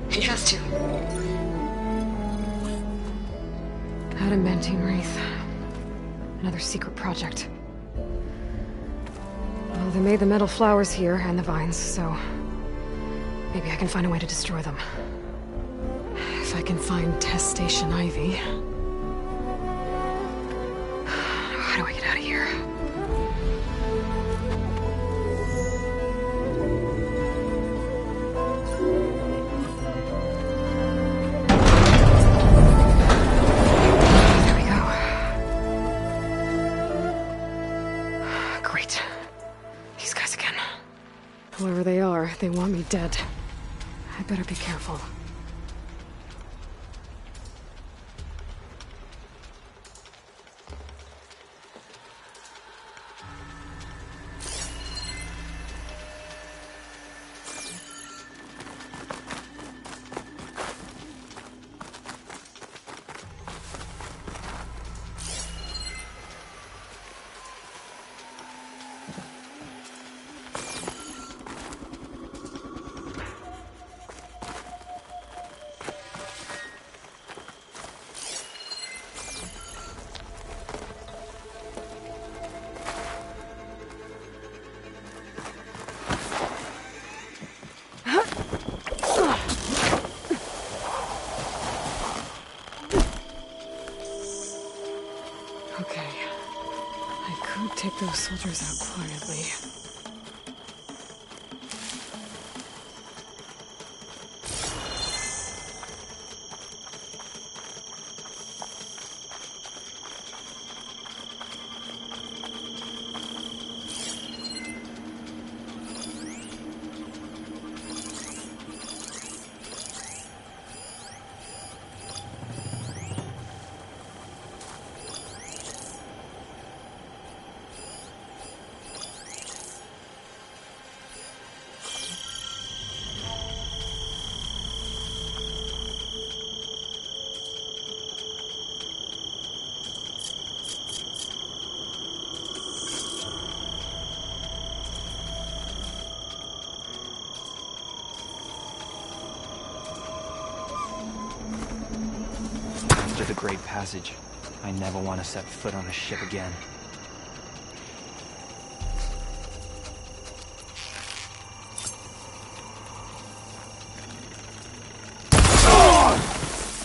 He has to. Adamantine wreath. Another secret project. Well, they made the metal flowers here and the vines, so maybe I can find a way to destroy them. If I can find Test Station Ivy. How do I get out of here? There we go. Great. These guys again. Whoever they are, they want me dead. I better be careful. Take those soldiers out quietly. Great Passage. I never want to set foot on a ship again.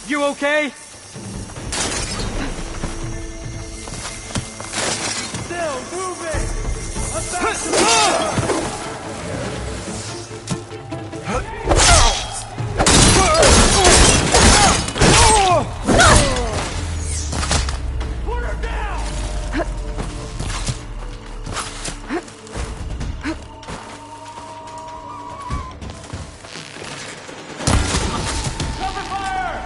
You okay? Still moving! About to put her down! Cover fire!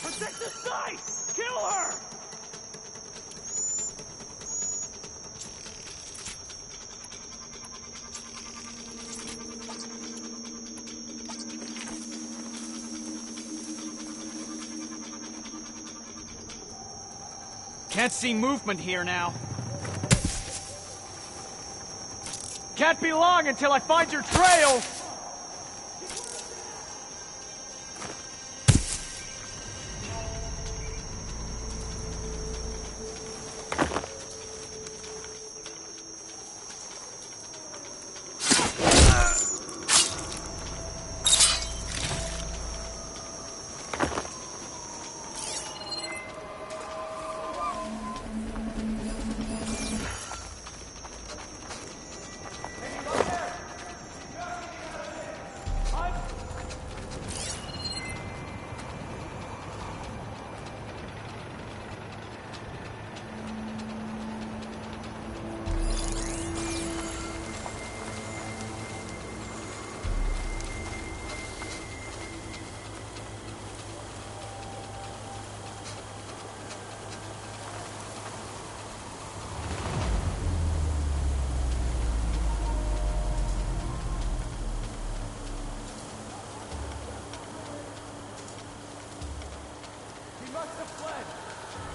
Protect the site! Kill her! Can't see movement here now. Can't be long until I find your trail!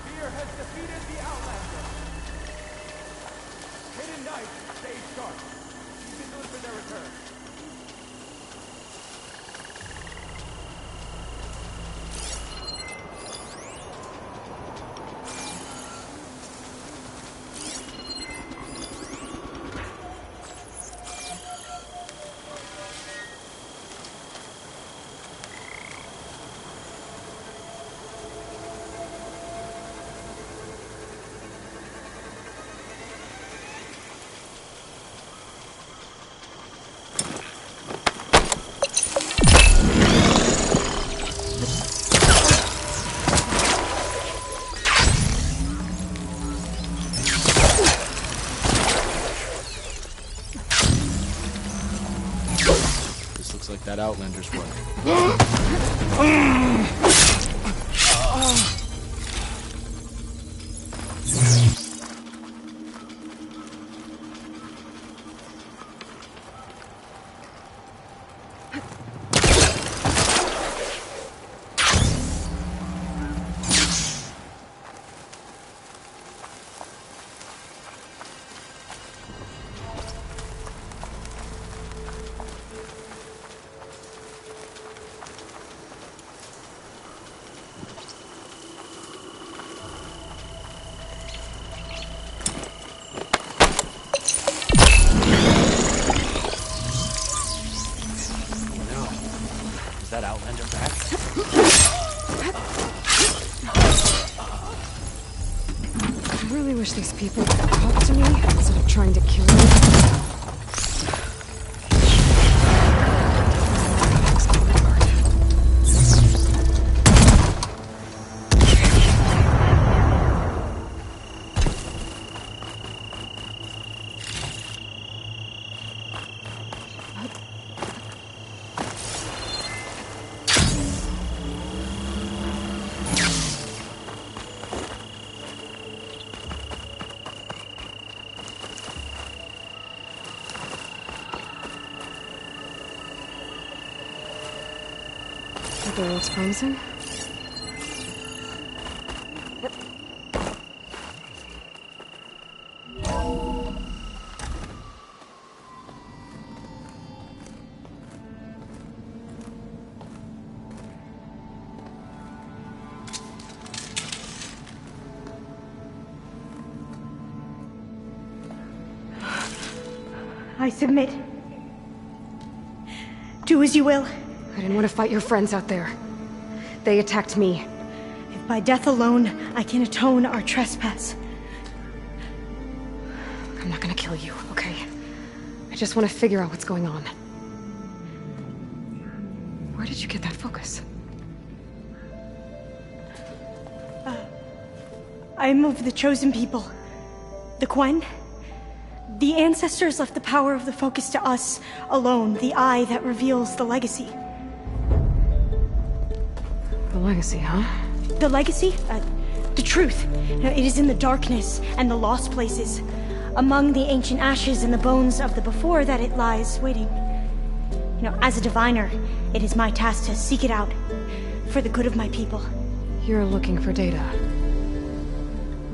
Fear has defeated the Outlander. Hidden Knight, stay sharp. Keep it good for their return. Looks like that Outlander's work. That Outlander back? I really wish these people would talk to me instead of trying to kill me. Still looks promising. I submit. Do as you will. I didn't want to fight your friends out there. They attacked me. If by death alone I can atone our trespass. I'm not gonna kill you, okay? I just want to figure out what's going on. Where did you get that focus? I am of the chosen people. The Quen. The ancestors left the power of the focus to us alone, the eye that reveals the legacy. The legacy, huh? The legacy? The truth. It is in the darkness and the lost places. Among the ancient ashes and the bones of the before that it lies waiting. As a diviner, it is my task to seek it out. For the good of my people. You're looking for data.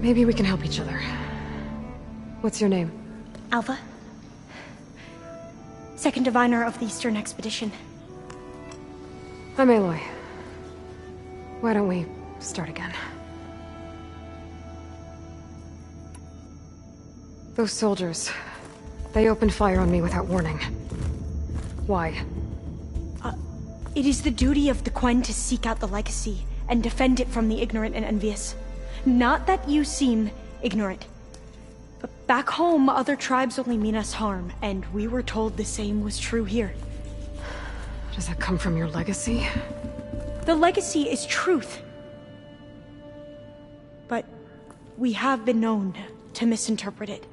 Maybe we can help each other. What's your name? Alva. Second diviner of the Eastern Expedition. I'm Aloy. Why don't we start again? Those soldiers, they opened fire on me without warning. Why? It is the duty of the Quen to seek out the legacy and defend it from the ignorant and envious. Not that you seem ignorant. But back home, other tribes only mean us harm, and we were told the same was true here. Does that come from your legacy? The legacy is truth. But we have been known to misinterpret it.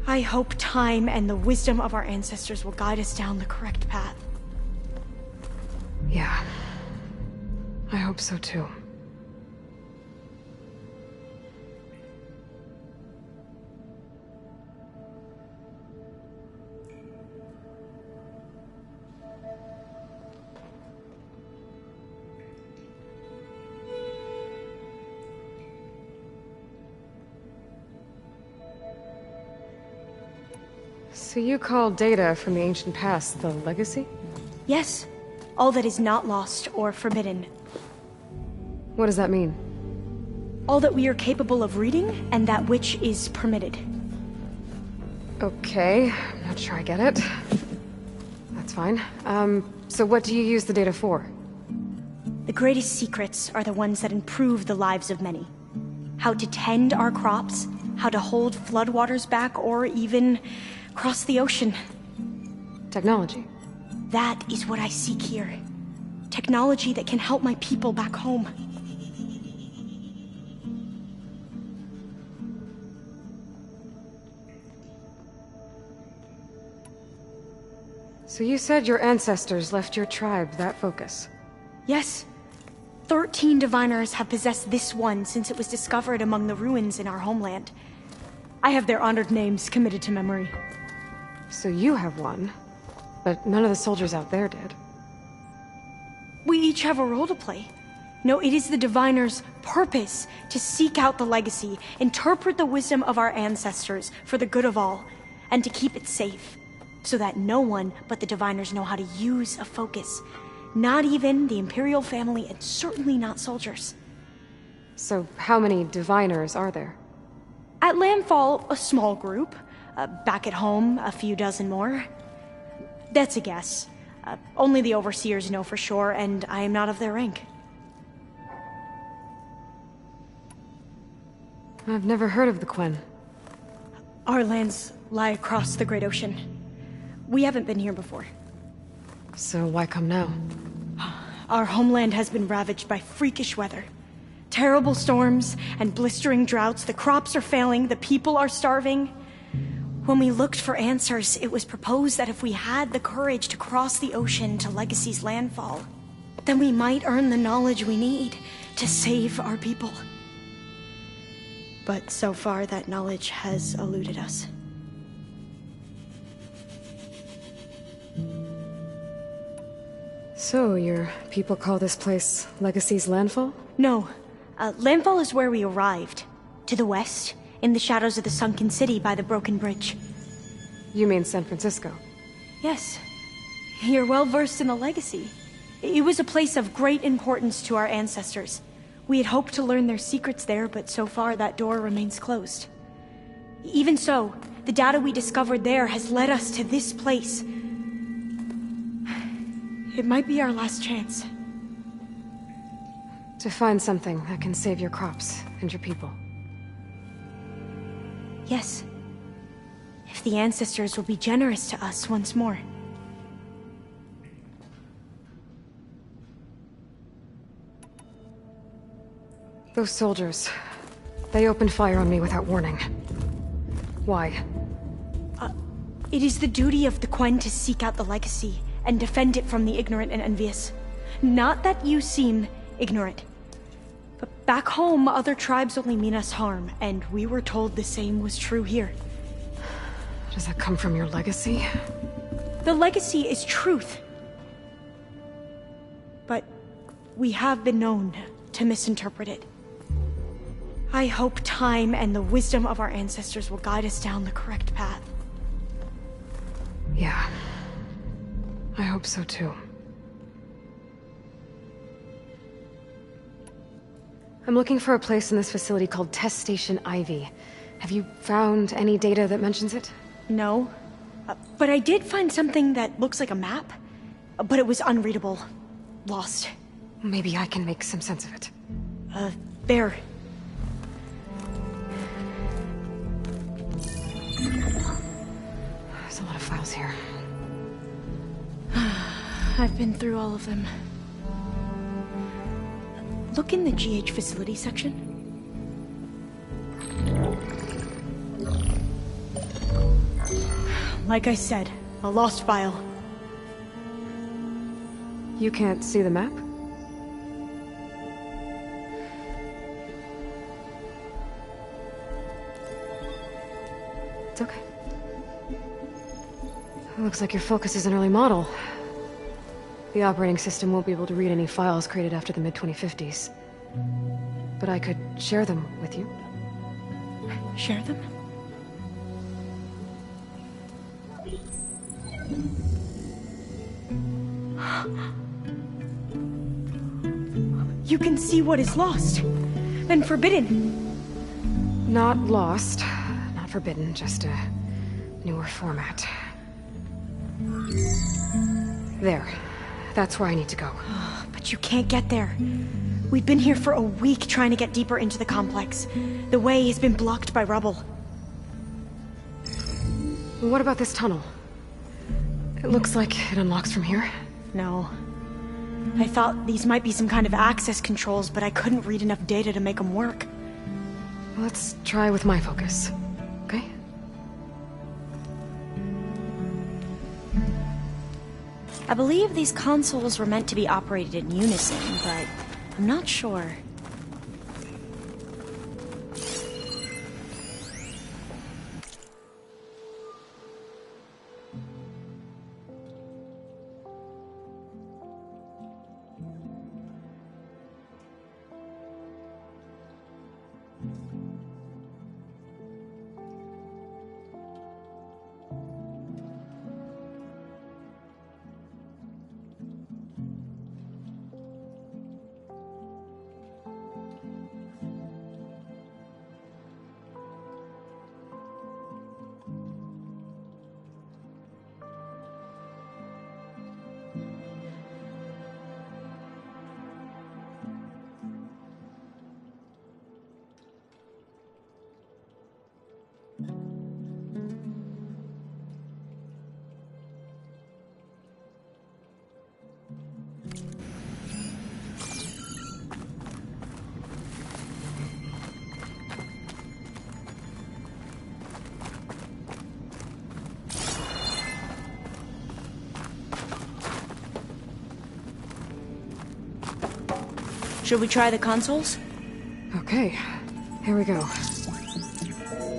I hope time and the wisdom of our ancestors will guide us down the correct path. Yeah. I hope so too. So you call data from the ancient past the legacy? Yes. All that is not lost or forbidden. What does that mean? All that we are capable of reading, and that which is permitted. Okay, I'm not sure I get it. That's fine. So what do you use the data for? The greatest secrets are the ones that improve the lives of many. How to tend our crops, how to hold floodwaters back, or even cross the ocean. Technology. That is what I seek here. Technology that can help my people back home. So you said your ancestors left your tribe that focus? Yes. 13 diviners have possessed this one since it was discovered among the ruins in our homeland. I have their honored names committed to memory. So you have one, but none of the soldiers out there did. We each have a role to play. No, it is the diviner's purpose to seek out the legacy, interpret the wisdom of our ancestors for the good of all, and to keep it safe, so that no one but the diviners know how to use a focus. Not even the Imperial family, and certainly not soldiers. So how many diviners are there? At Landfall, a small group. Back at home, a few dozen more. That's a guess. Only the overseers know for sure, and I am not of their rank. I've never heard of the Quen. Our lands lie across the Great Ocean. We haven't been here before. So why come now? Our homeland has been ravaged by freakish weather. Terrible storms and blistering droughts. The crops are failing, the people are starving. When we looked for answers, it was proposed that if we had the courage to cross the ocean to Legacy's landfall, then we might earn the knowledge we need to save our people. But so far, that knowledge has eluded us. So So, your people call this place Legacy's Landfall? No. Landfall is where we arrived. To the west, in the shadows of the sunken city by the broken bridge. You mean San Francisco? Yes. You're well versed in the Legacy. It was a place of great importance to our ancestors. We had hoped to learn their secrets there, but so far that door remains closed. Even so, the data we discovered there has led us to this place. It might be our last chance. To find something that can save your crops and your people. Yes. If the ancestors will be generous to us once more. Those soldiers, they opened fire on me without warning. Why? It is the duty of the Quen to seek out the Legacy and defend it from the ignorant and envious. Not that you seem ignorant. But back home, other tribes only mean us harm, and we were told the same was true here. Does that come from your legacy? The Legacy is truth. But we have been known to misinterpret it. I hope time and the wisdom of our ancestors will guide us down the correct path. Yeah. I hope so too. I'm looking for a place in this facility called Test Station Ivy. Have you found any data that mentions it? No. But I did find something that looks like a map. But it was unreadable. Lost. Maybe I can make some sense of it. There. There's a lot of files here. I've been through all of them. Look in the GH facility section. Like I said, a lost file. You can't see the map? It's okay. It looks like your focus is an early model. The operating system won't be able to read any files created after the mid-2050s. But I could share them with you. Share them? You can see what is lost. Then forbidden. Not lost. Not forbidden, just a newer format. There. That's where I need to go. But you can't get there. We've been here for a week trying to get deeper into the complex. The way has been blocked by rubble. What about this tunnel? It looks like it unlocks from here. No. I thought these might be some kind of access controls, but I couldn't read enough data to make them work. Let's try with my focus, okay? I believe these consoles were meant to be operated in unison, but I'm not sure. Should we try the consoles? Okay, here we go.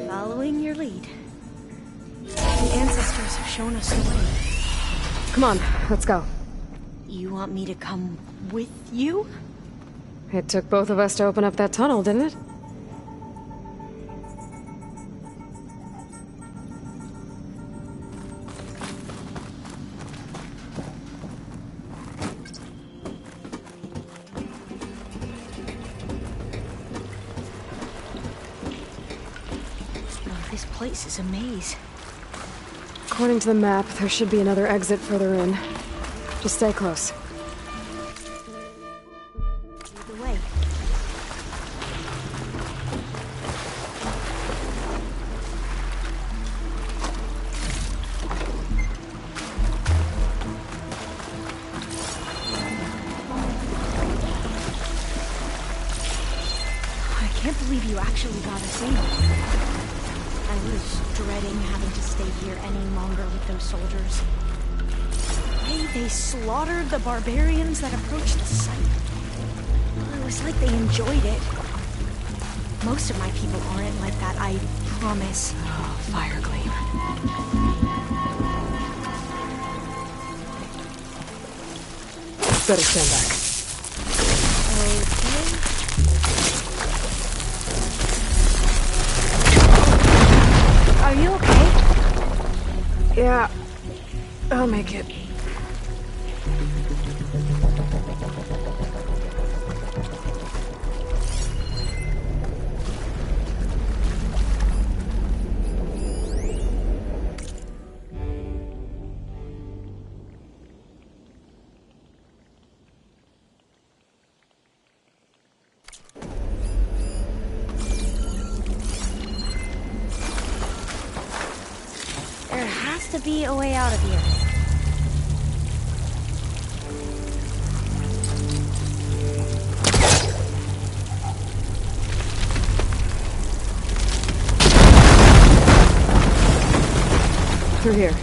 Following your lead. The ancestors have shown us the way. Come on, let's go. You want me to come with you? It took both of us to open up that tunnel, didn't it? This place is a maze. According to the map, there should be another exit further in. Just stay close. Either way. I can't believe you actually got us in. I was dreading having to stay here any longer with those soldiers. The way they slaughtered the barbarians that approached the site. It was like they enjoyed it. Most of my people aren't like that, I promise. Oh, fire gleam. Better stand back. Okay. Are you okay? Yeah, I'll make it. There has to be a way out of here. Through here.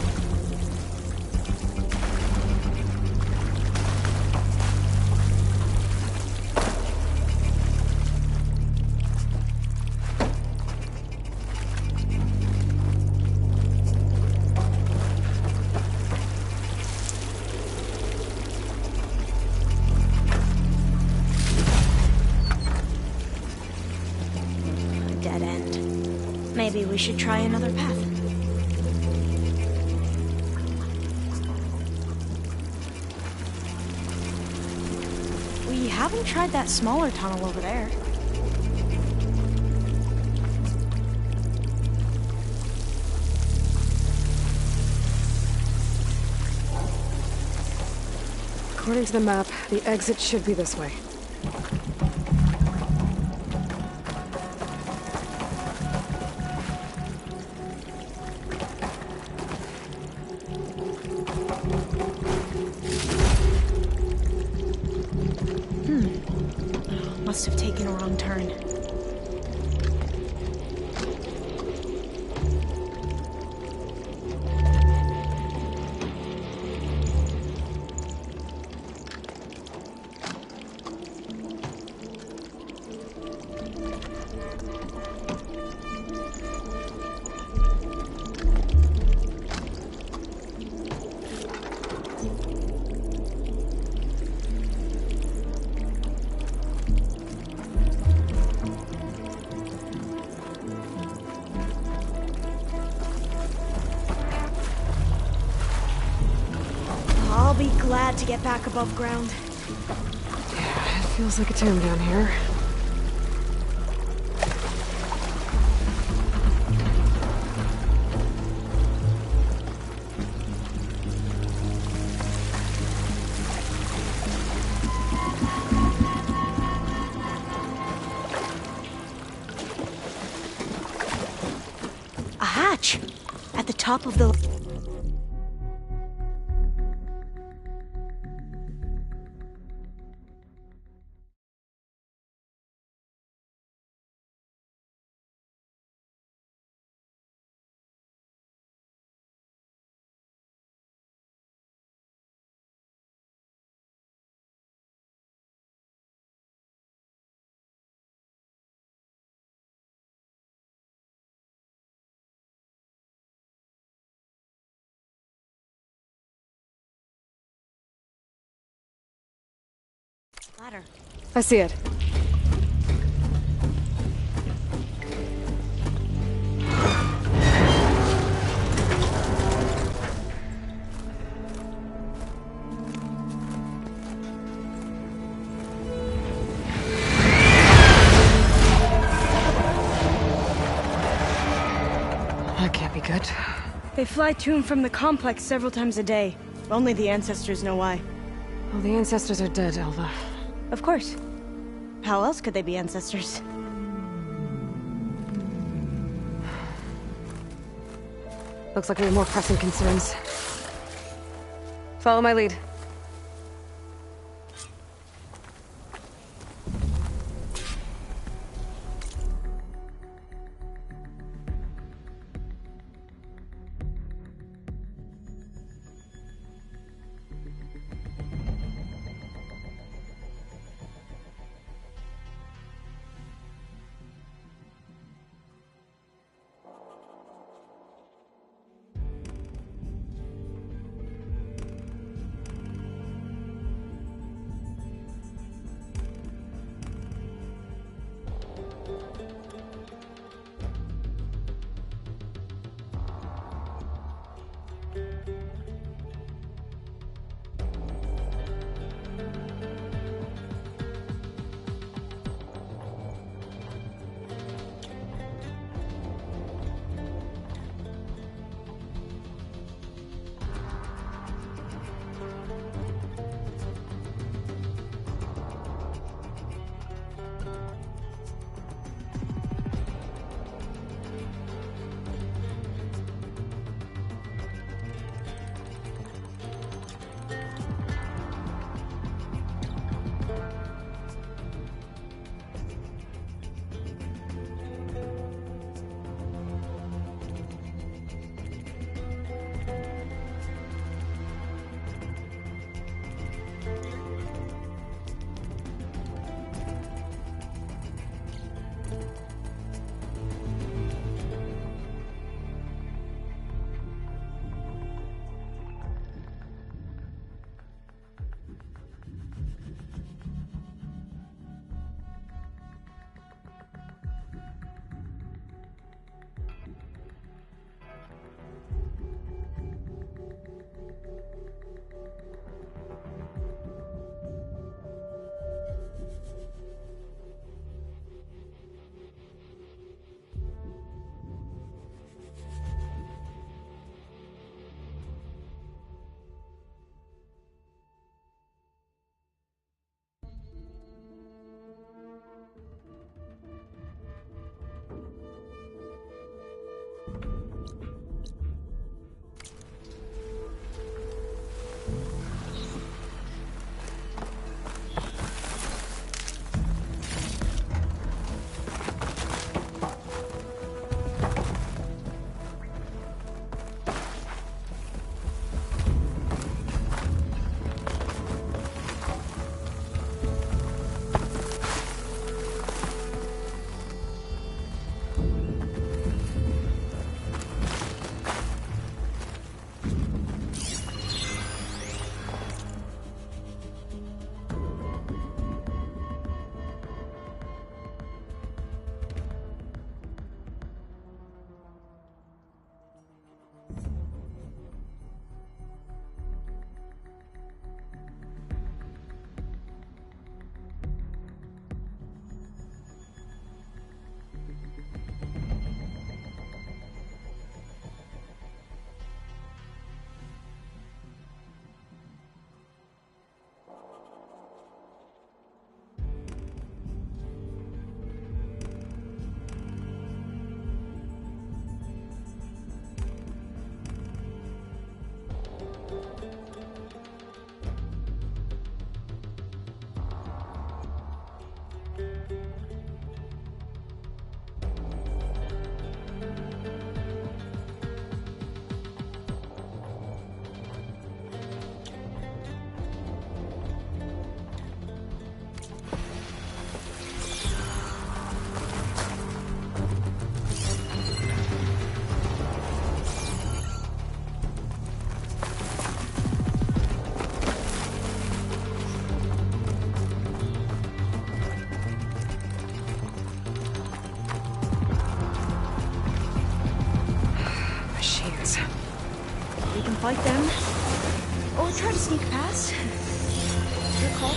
Dead end. Maybe we should try another path. We haven't tried that smaller tunnel over there. According to the map, the exit should be this way. Must have taken a wrong turn. I'll be glad to get back above ground. Yeah, it feels like a tomb down here. A hatch! At the top of the... Ladder. I see it. That can't be good. They fly to and from the complex several times a day. Only the ancestors know why. Well, the ancestors are dead, Elva. Of course. How else could they be ancestors? Looks like we have more pressing concerns. Follow my lead. fight them. Or try to sneak past. Your call.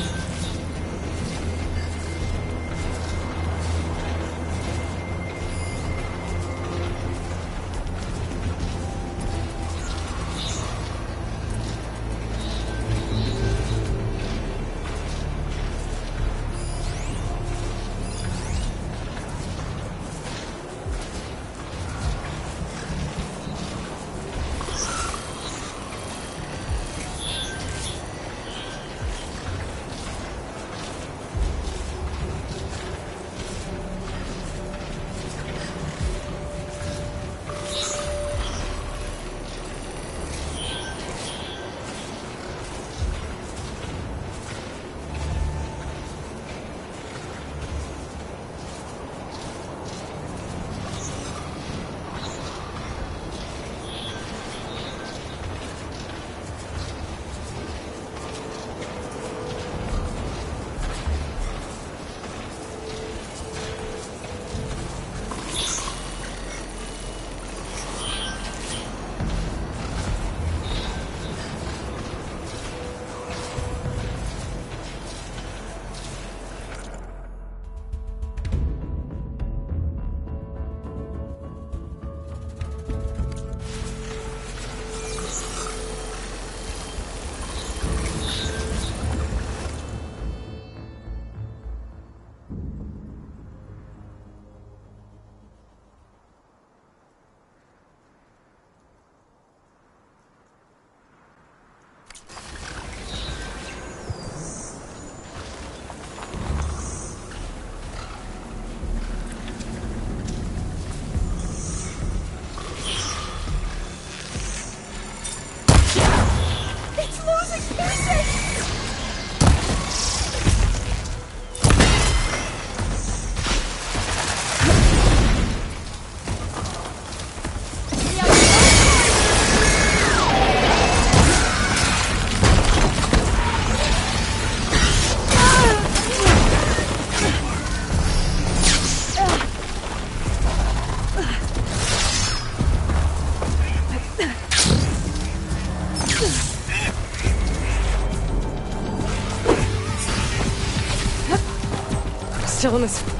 Still in this.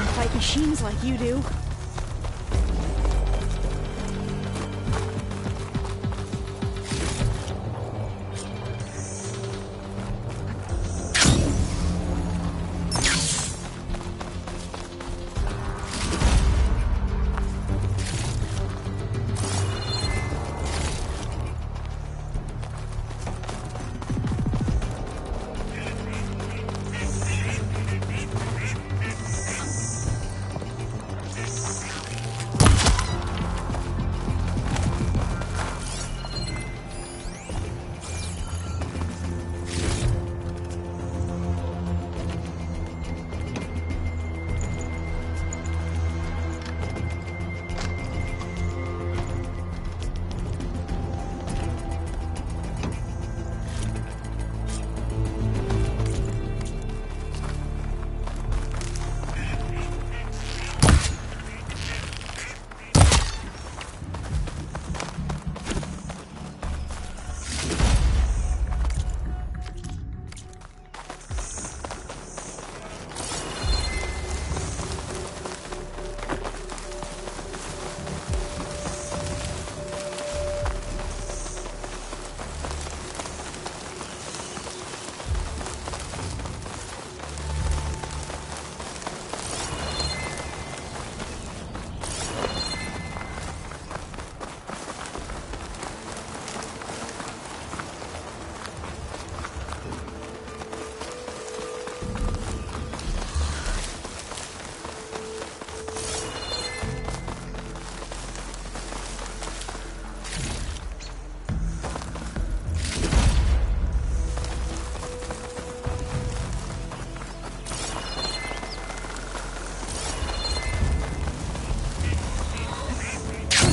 can fight machines like you do.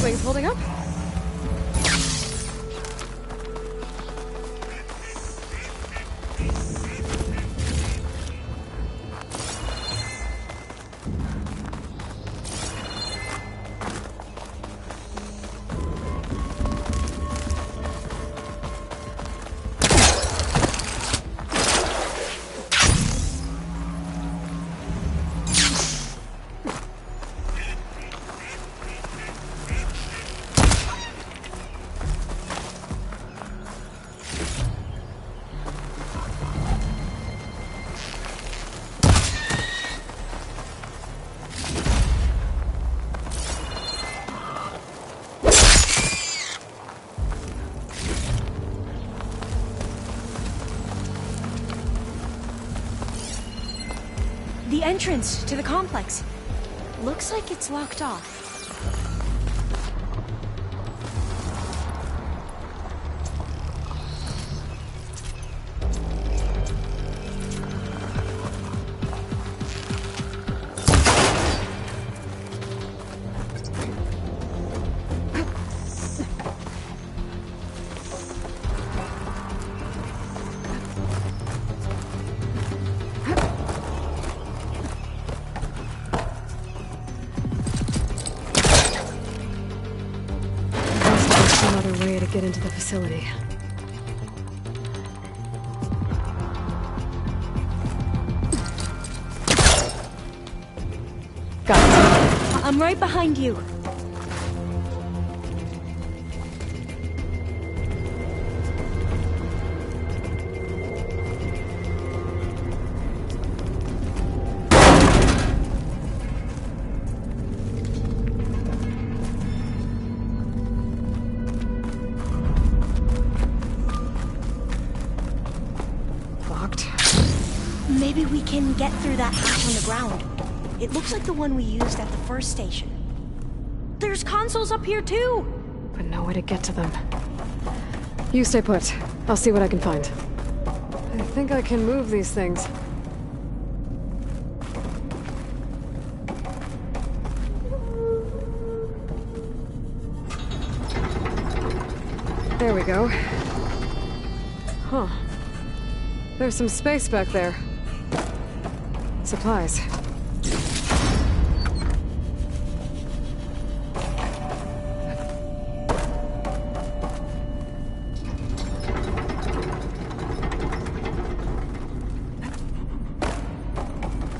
Wings holding up? The entrance to the complex. Looks like it's locked off. Way to get into the facility. Got it. I'm right behind you. Maybe we can get through that hatch on the ground. It looks like the one we used at the first station. There's consoles up here too! But no way to get to them. You stay put. I'll see what I can find. I think I can move these things. There we go. Huh. There's some space back there. Supplies.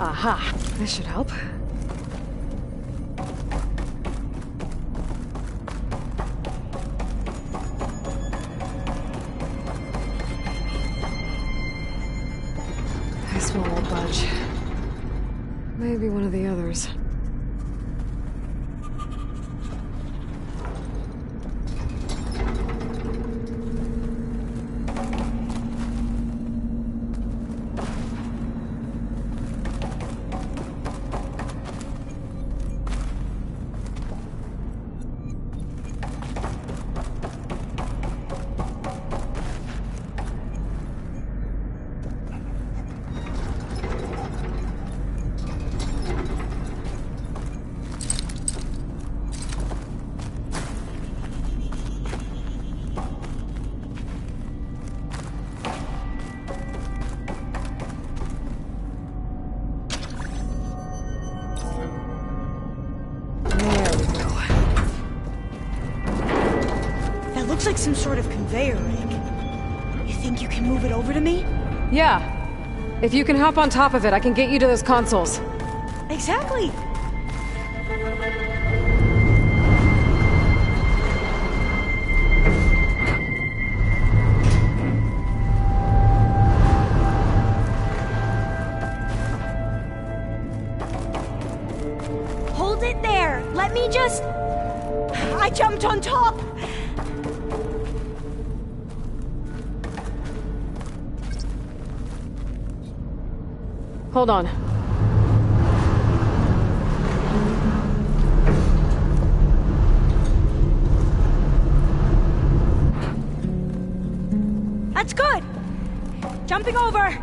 Aha! This should help. looks like some sort of conveyor rig. You think you can move it over to me? Yeah. If you can hop on top of it, I can get you to those consoles. Exactly. Hold it there. Let me just... I jumped on top. Hold on. That's good. Jumping over.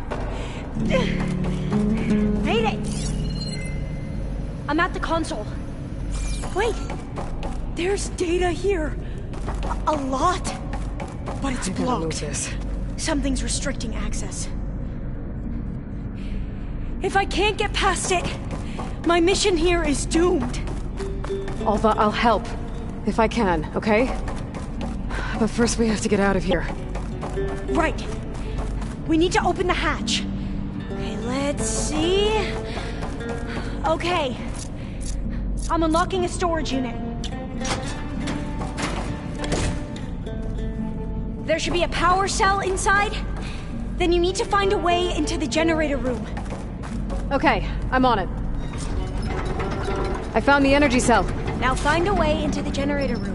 Made it. I'm at the console. Wait. There's data here. A lot. But it's blocked. Something's restricting access. If I can't get past it, my mission here is doomed. Alva, I'll help. If I can, okay? But first we have to get out of here. Right. We need to open the hatch. Okay, let's see... Okay. I'm unlocking a storage unit. There should be a power cell inside. Then you need to find a way into the generator room. Okay, I'm on it. I found the energy cell. Now find a way into the generator room.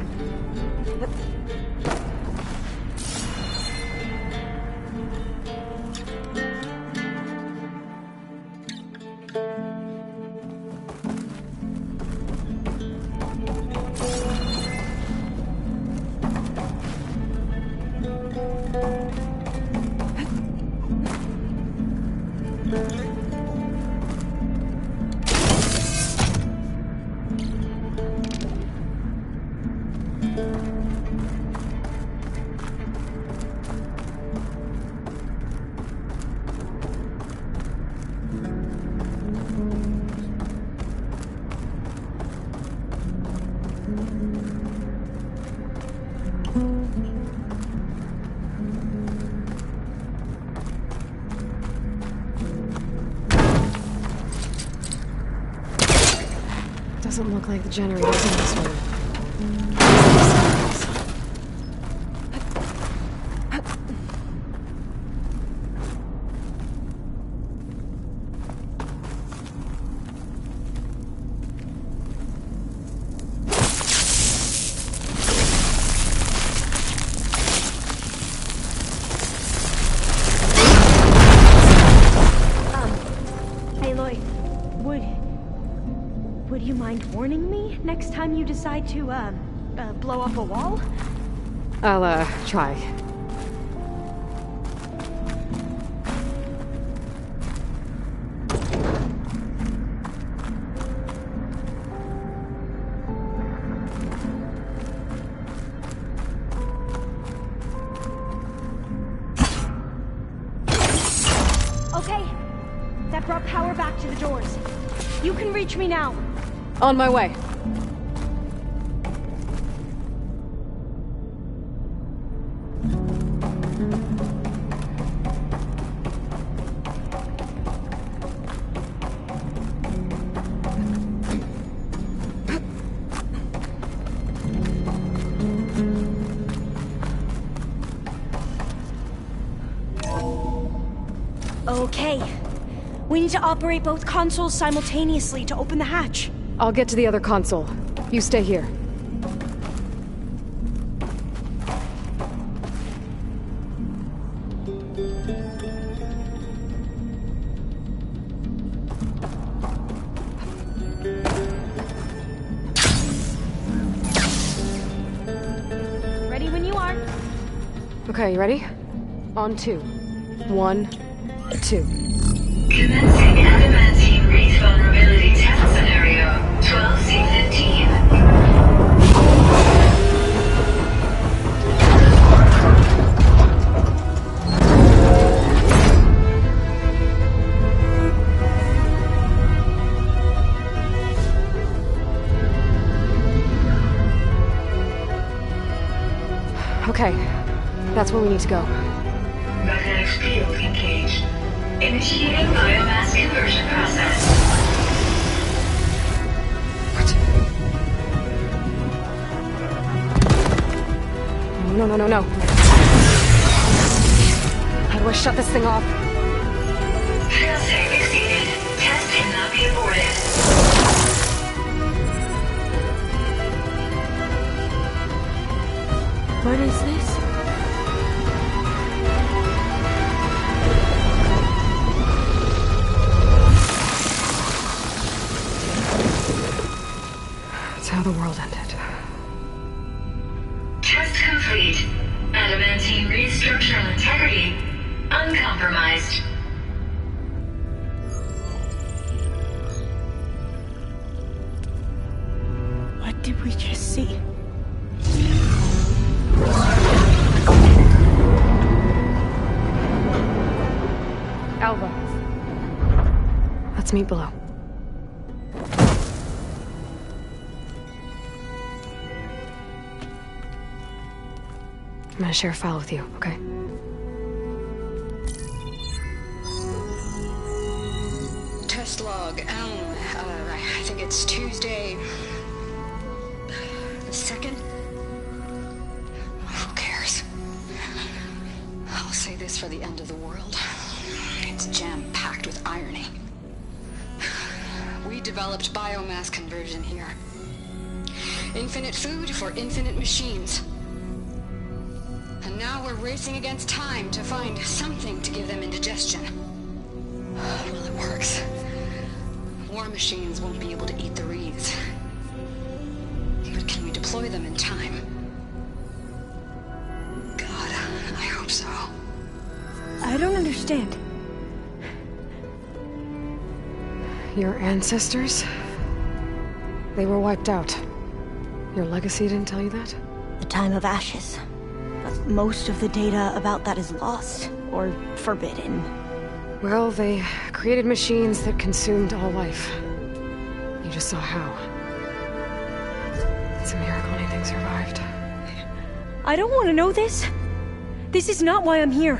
Doesn't look like the generator's in this room. Would you mind warning me next time you decide to, blow up a wall? I'll, try. Okay. That brought power back to the doors. You can reach me now. On my way. Okay. We need to operate both consoles simultaneously to open the hatch. I'll get to the other console. You stay here. Ready when you are. Okay, you ready? On 2. 1, 2. Commencing adamantine wreath vulnerability test scenario 12C15. Okay, that's where we need to go. Magnetic field engaged. Initiating biomass conversion process. No. How do I shut this thing off? Failsafe exceeded. Test cannot be aborted. What is this? It's how the world ended. Test complete. Adamantine read structural integrity uncompromised. What did we just see? Alva. Let's meet below. I'm gonna share a file with you, okay? Test log, Elm. I think it's Tuesday the 2nd? Who cares? I'll say this for the end of the world. It's jam-packed with irony. We developed biomass conversion here. Infinite food for infinite machines. And now we're racing against time to find something to give them indigestion. Well, it works. War machines won't be able to eat the reeds. But can we deploy them in time? God, I hope so. I don't understand. Your ancestors? They were wiped out. Your legacy didn't tell you that? The time of ashes. But most of the data about that is lost, or forbidden. Well, they created machines that consumed all life. You just saw how. It's a miracle anything survived. I don't want to know this. This is not why I'm here.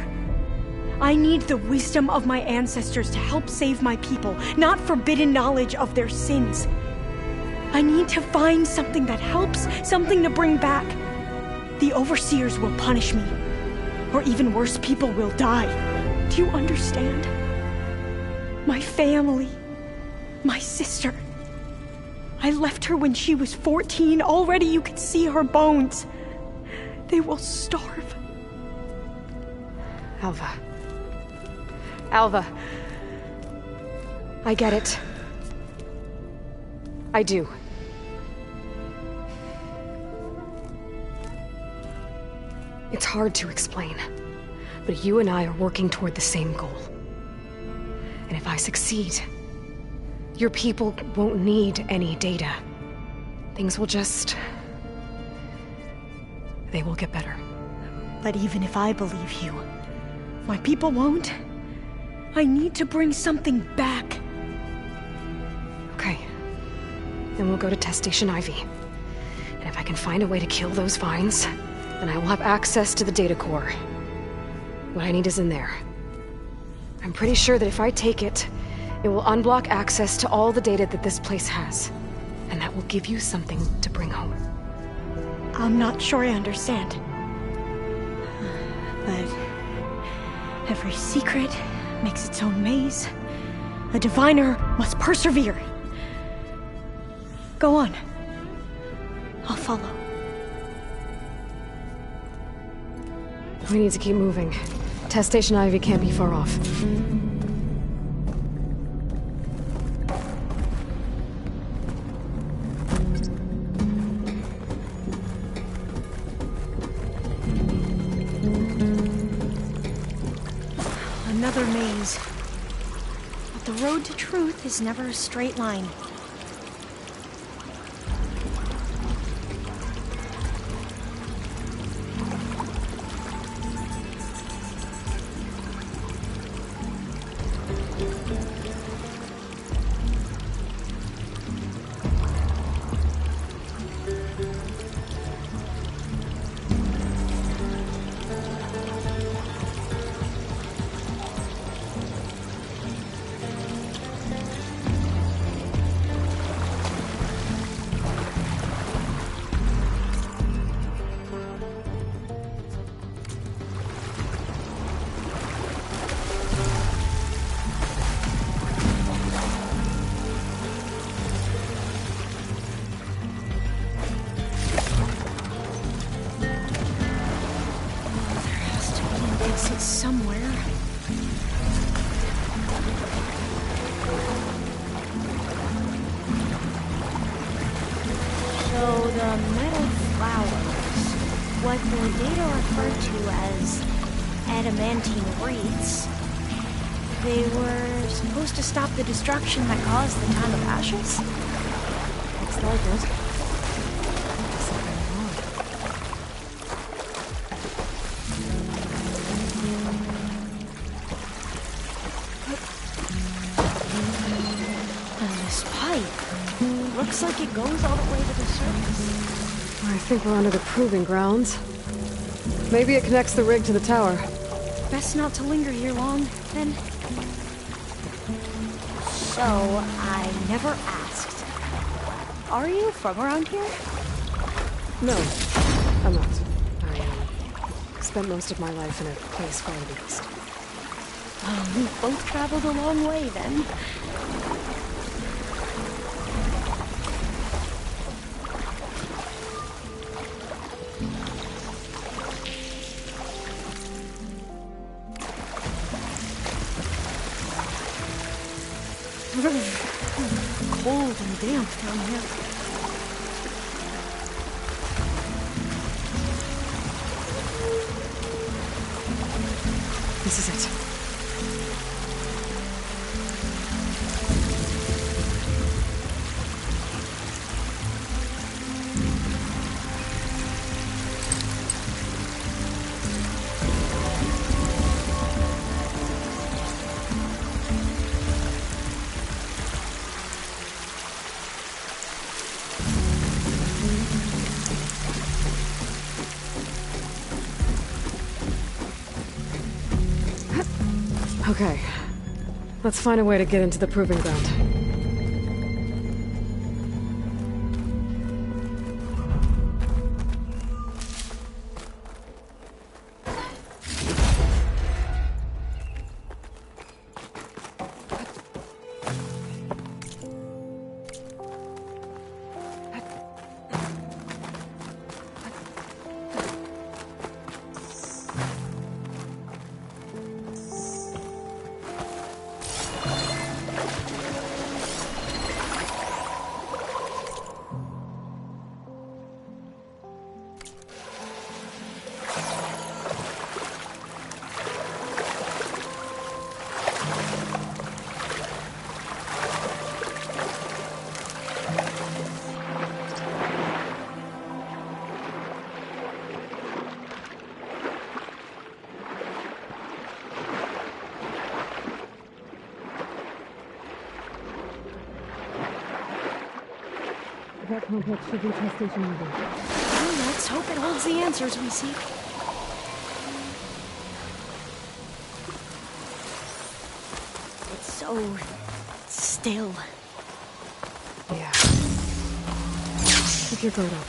I need the wisdom of my ancestors to help save my people, not forbidden knowledge of their sins. I need to find something that helps, something to bring back. The overseers will punish me. Or even worse, people will die. Do you understand? My family. My sister. I left her when she was 14. Already you could see her bones. They will starve. Alva. Alva. I get it. I do. It's hard to explain, but you and I are working toward the same goal. And if I succeed, your people won't need any data. Things will just... they will get better. But even if I believe you, my people won't. I need to bring something back. Okay. Then we'll go to Test Station Ivy. And if I can find a way to kill those vines, then I will have access to the data core. What I need is in there. I'm pretty sure that if I take it, it will unblock access to all the data that this place has. And that will give you something to bring home. I'm not sure I understand. But every secret makes its own maze. A diviner must persevere. Go on. I'll follow. We need to keep moving. Test Station Ivy can't be far off. Another maze. But the road to truth is never a straight line. somewhere. So the metal flowers, what the data referred to as adamantine wreaths, they were supposed to stop the destruction that caused the Time of Ashes? Looks like it. Looks like it goes all the way to the surface. I think we're under the proving grounds. Maybe it connects the rig to the tower. Best not to linger here long, then. So, I never asked. Are you from around here? No, I'm not. I spent most of my life in a place far to the east. Oh, we've both traveled a long way, then. Cold and damp down here. This is it. Okay. Let's find a way to get into the proving ground. That complex should be test station number. Well, let's hope it holds the answers we seek. It's so still. Yeah. Keep your guard up.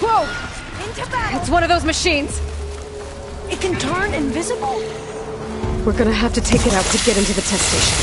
Whoa! Into battle! It's one of those machines! It can turn invisible? We're gonna have to take it out to get into the test station.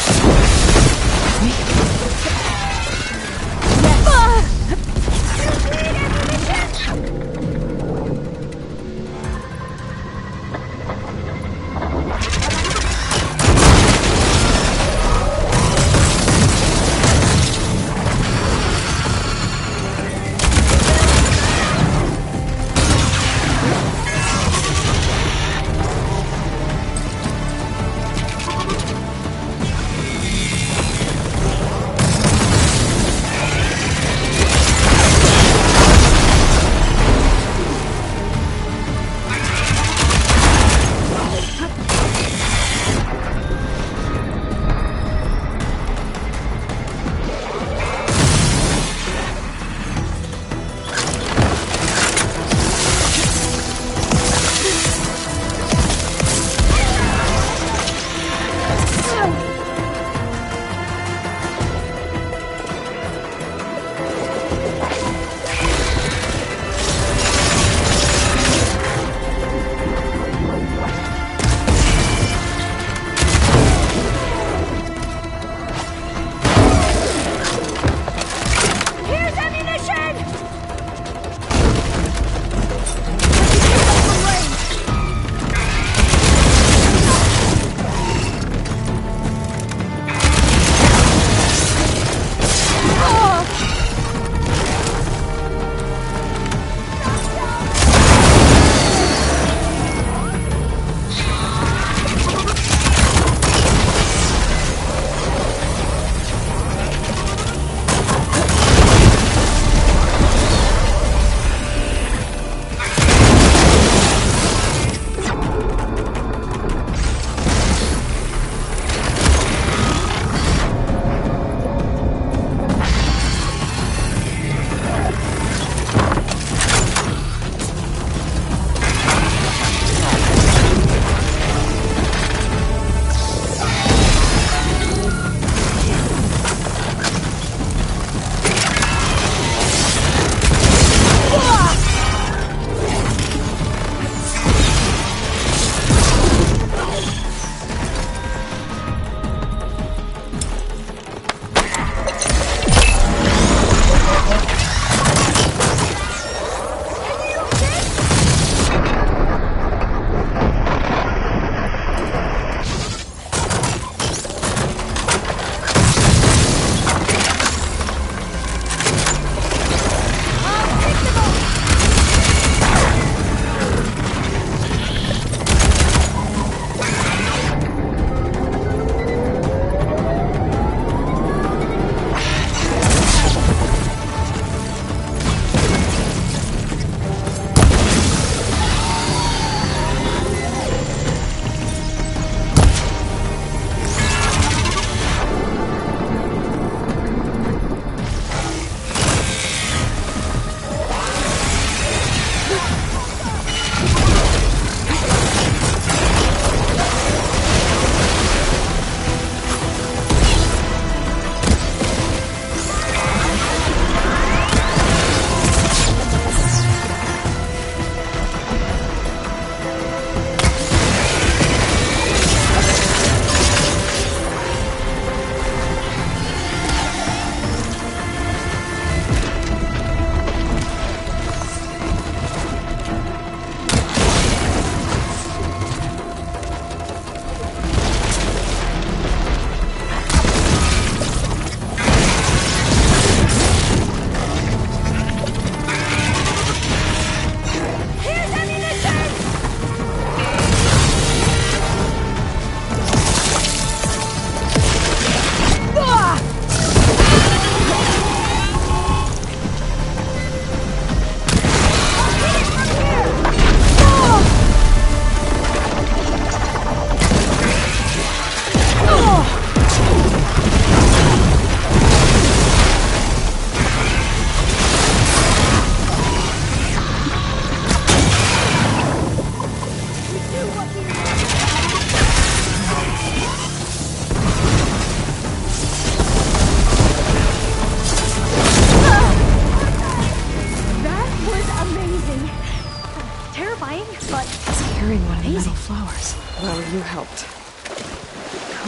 terrifying, but It's carrying one of the amazing. metal flowers. Well, you helped.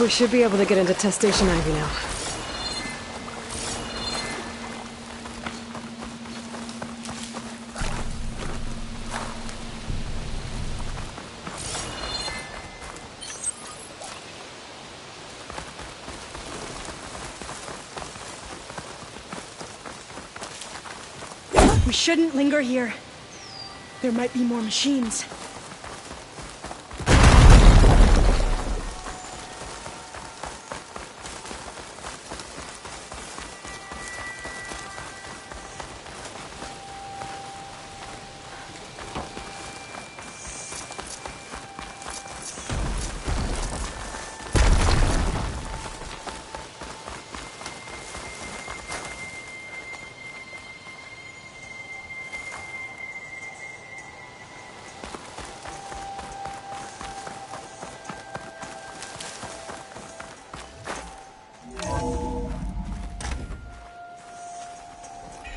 We should be able to get into Test Station Ivy now. We shouldn't linger here. There might be more machines.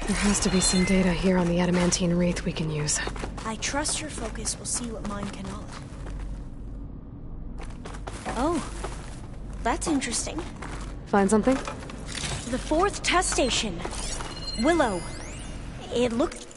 There has to be some data here on the adamantine wreath we can use. I trust your focus will see what mine cannot. Oh, that's interesting. Find something? The 4th test station. Willow. It looked...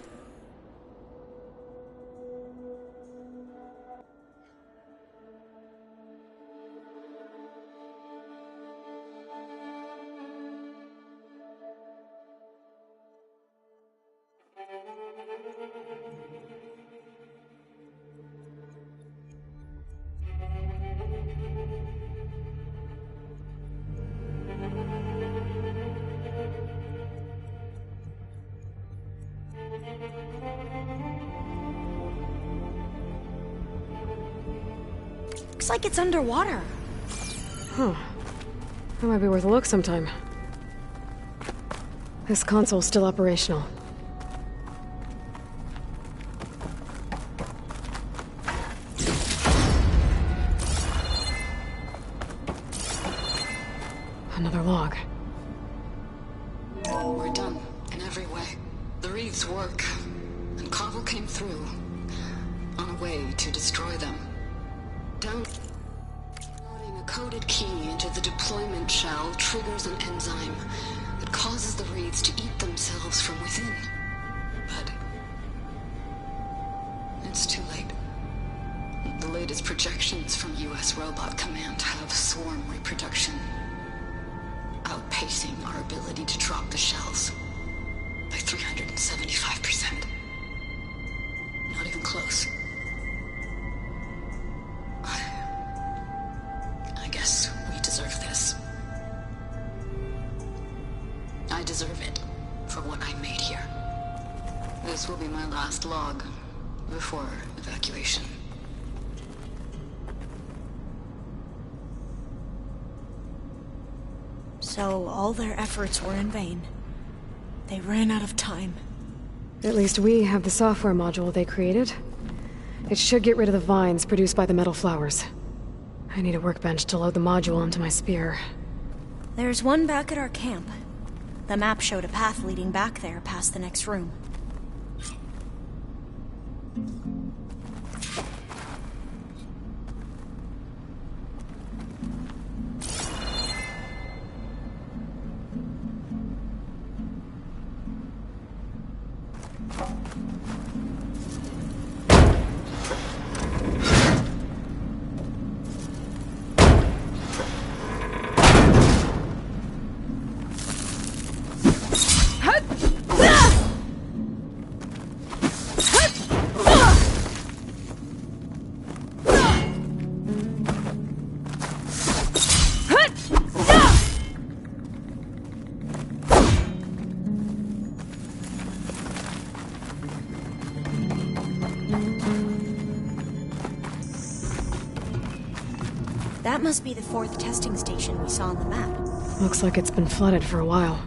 Looks like it's underwater. Huh. That might be worth a look sometime. This console's still operational. Another log. We're done, in every way. The wreaths work, and Carvel came through, on a way to destroy them. Downloading a coded key into the deployment shell triggers an enzyme that causes the wreaths to eat themselves from within. But it's too late. The latest projections from U.S. Robot Command have swarm reproduction, outpacing our ability to drop the shells by 375%. Not even close. I guess we deserve this. I deserve it for what I made here. This will be my last log before evacuation. So all their efforts were in vain. They ran out of time. At least we have the software module they created. It should get rid of the vines produced by the metal flowers. I need a workbench to load the module onto my spear. There's one back at our camp. The map showed a path leading back there past the next room. That must be the 4th testing station we saw on the map. Looks like it's been flooded for a while.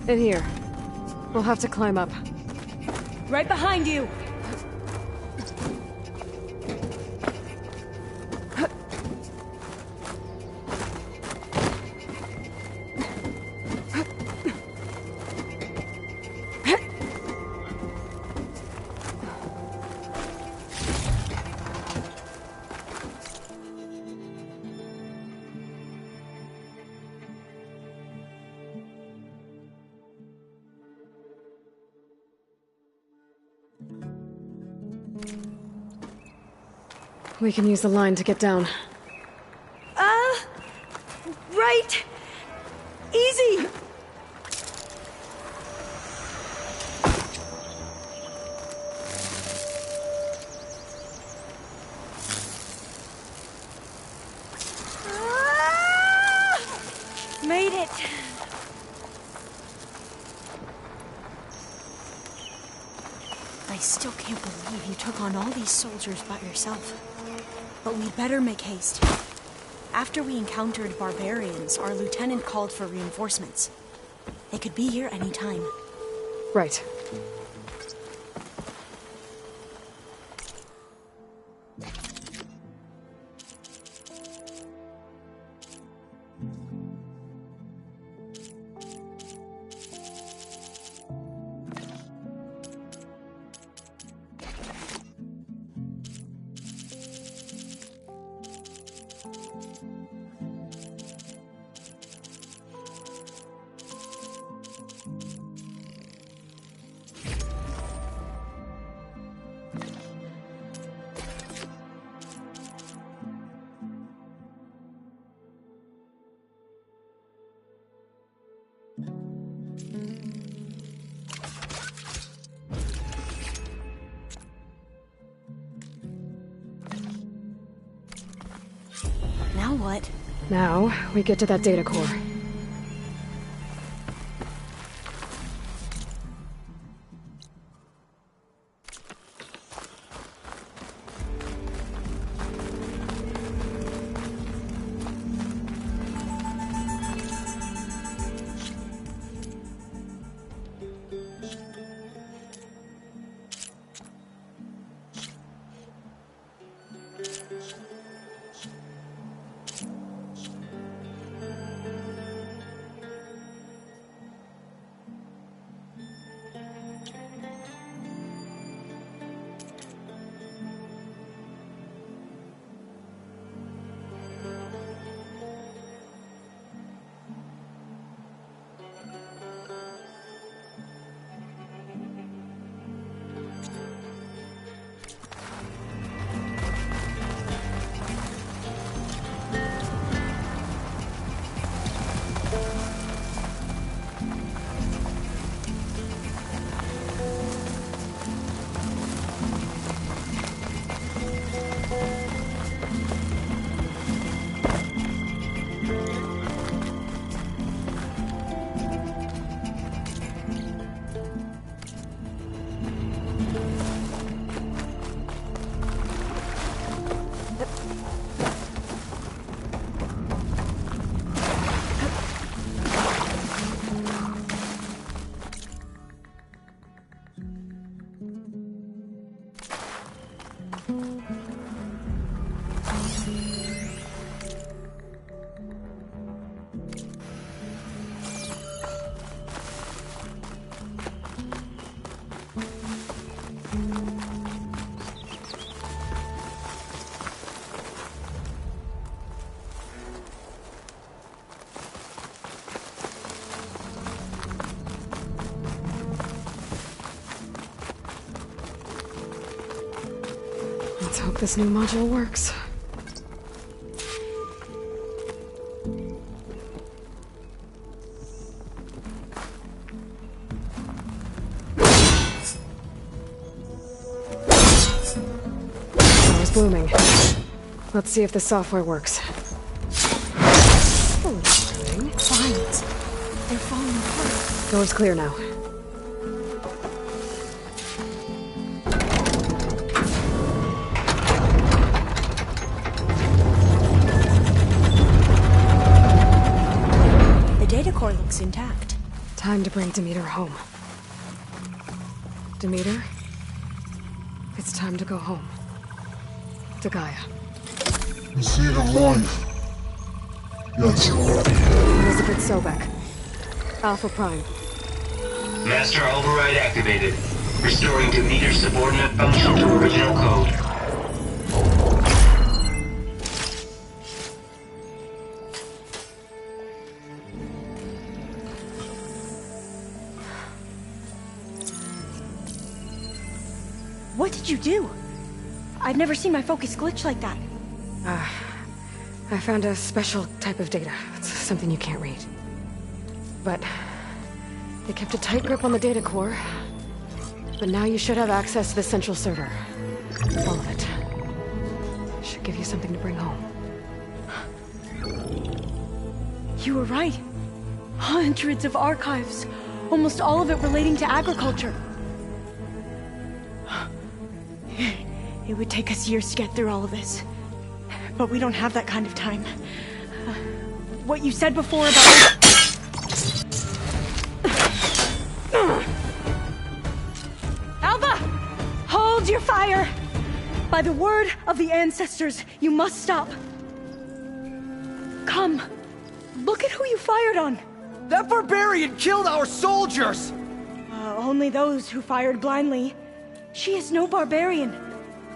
In here. We'll have to climb up. Right behind you! We can use the line to get down. Right! Easy! Made it! I still can't believe you took on all these soldiers by yourself. But we'd better make haste. After we encountered barbarians, our lieutenant called for reinforcements. They could be here any time. Right. Now what? Now, we get to that data core. Let's hope this new module works. Power's blooming. Let's see if the software works. Vines. They're falling apart. Door's clear now. The data core looks intact. Time to bring Demeter home. Demeter? It's time to go home. To Gaia. The seed of life. Yes. Elizabeth Sobek. Alpha Prime. Master override activated. Restoring Demeter's subordinate function to original code. What did you do? I've never seen my focus glitch like that. I found a special type of data. It's something you can't read. But they kept a tight grip on the data core. But now you should have access to the central server. All of it. Should give you something to bring home. You were right. Hundreds of archives. Almost all of it relating to agriculture. It would take us years to get through all of this. But we don't have that kind of time. What you said before about... Alva! Hold your fire! By the word of the ancestors, you must stop. Come. Look at who you fired on. That barbarian killed our soldiers! Only those who fired blindly. She is no barbarian.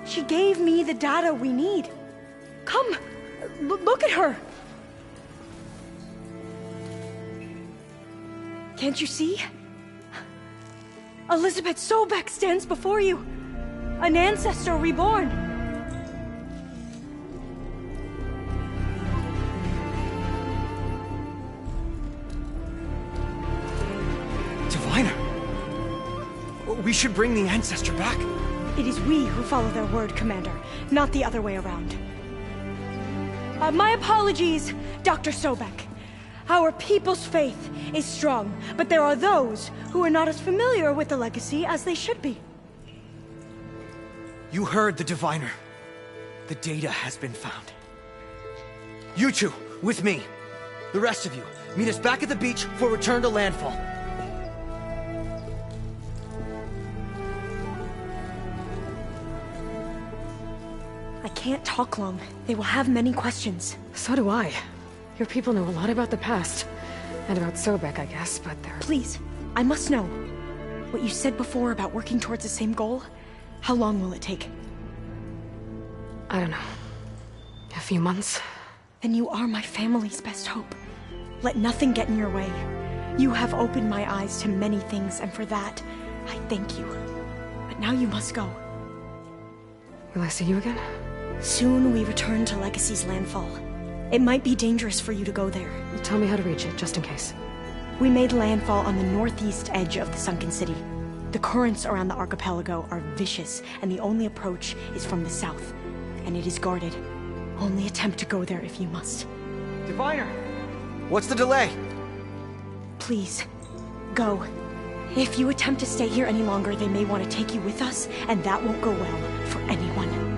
She gave me the data we need. Come, look at her. Can't you see? Elizabeth Sobek stands before you. An ancestor reborn. Diviner! We should bring the ancestor back. It is we who follow their word, Commander, not the other way around. My apologies, Dr. Sobek. Our people's faith is strong, but there are those who are not as familiar with the legacy as they should be. You heard the Diviner. The data has been found. You two, with me. The rest of you, meet us back at the beach for return to landfall. I can't talk long. They will have many questions. So do I. Your people know a lot about the past. And about Sobek, I guess, but they're... Please, I must know. What you said before about working towards the same goal, how long will it take? I don't know. A few months? Then you are my family's best hope. Let nothing get in your way. You have opened my eyes to many things, and for that, I thank you. But now you must go. Will I see you again? Soon we return to Legacy's landfall. It might be dangerous for you to go there. Tell me how to reach it, just in case. We made landfall on the northeast edge of the sunken city. The currents around the archipelago are vicious, and the only approach is from the south. And it is guarded. Only attempt to go there if you must. Diviner! What's the delay? Please, go. If you attempt to stay here any longer, they may want to take you with us, and that won't go well for anyone.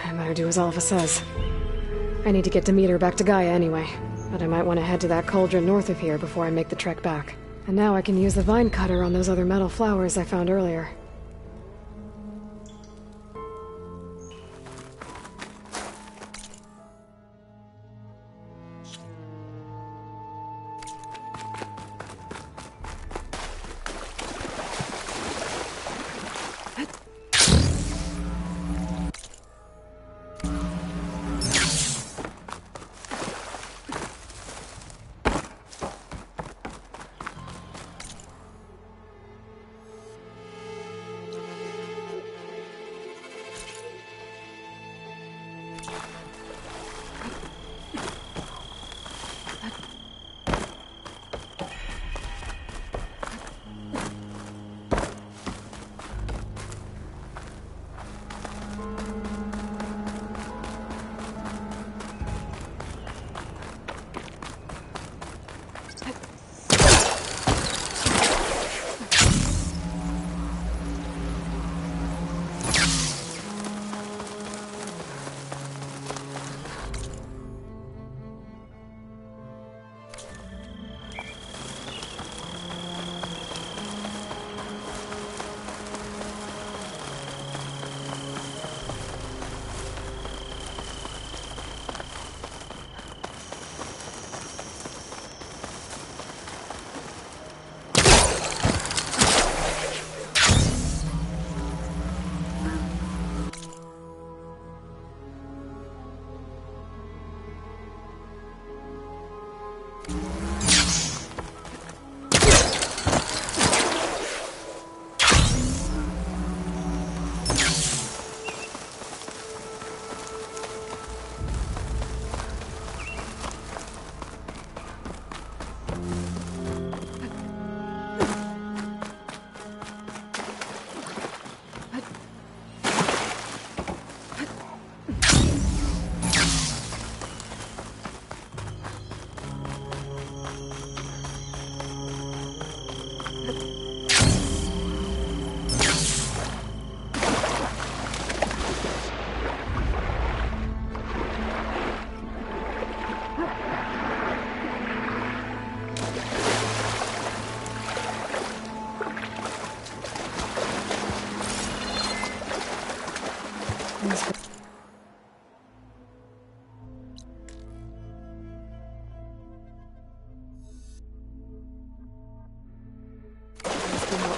I better do as Alpha says. I need to get Demeter back to Gaia anyway, but I might want to head to that cauldron north of here before I make the trek back. And now I can use the vine cutter on those other metal flowers I found earlier.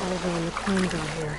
Over on the corridor here.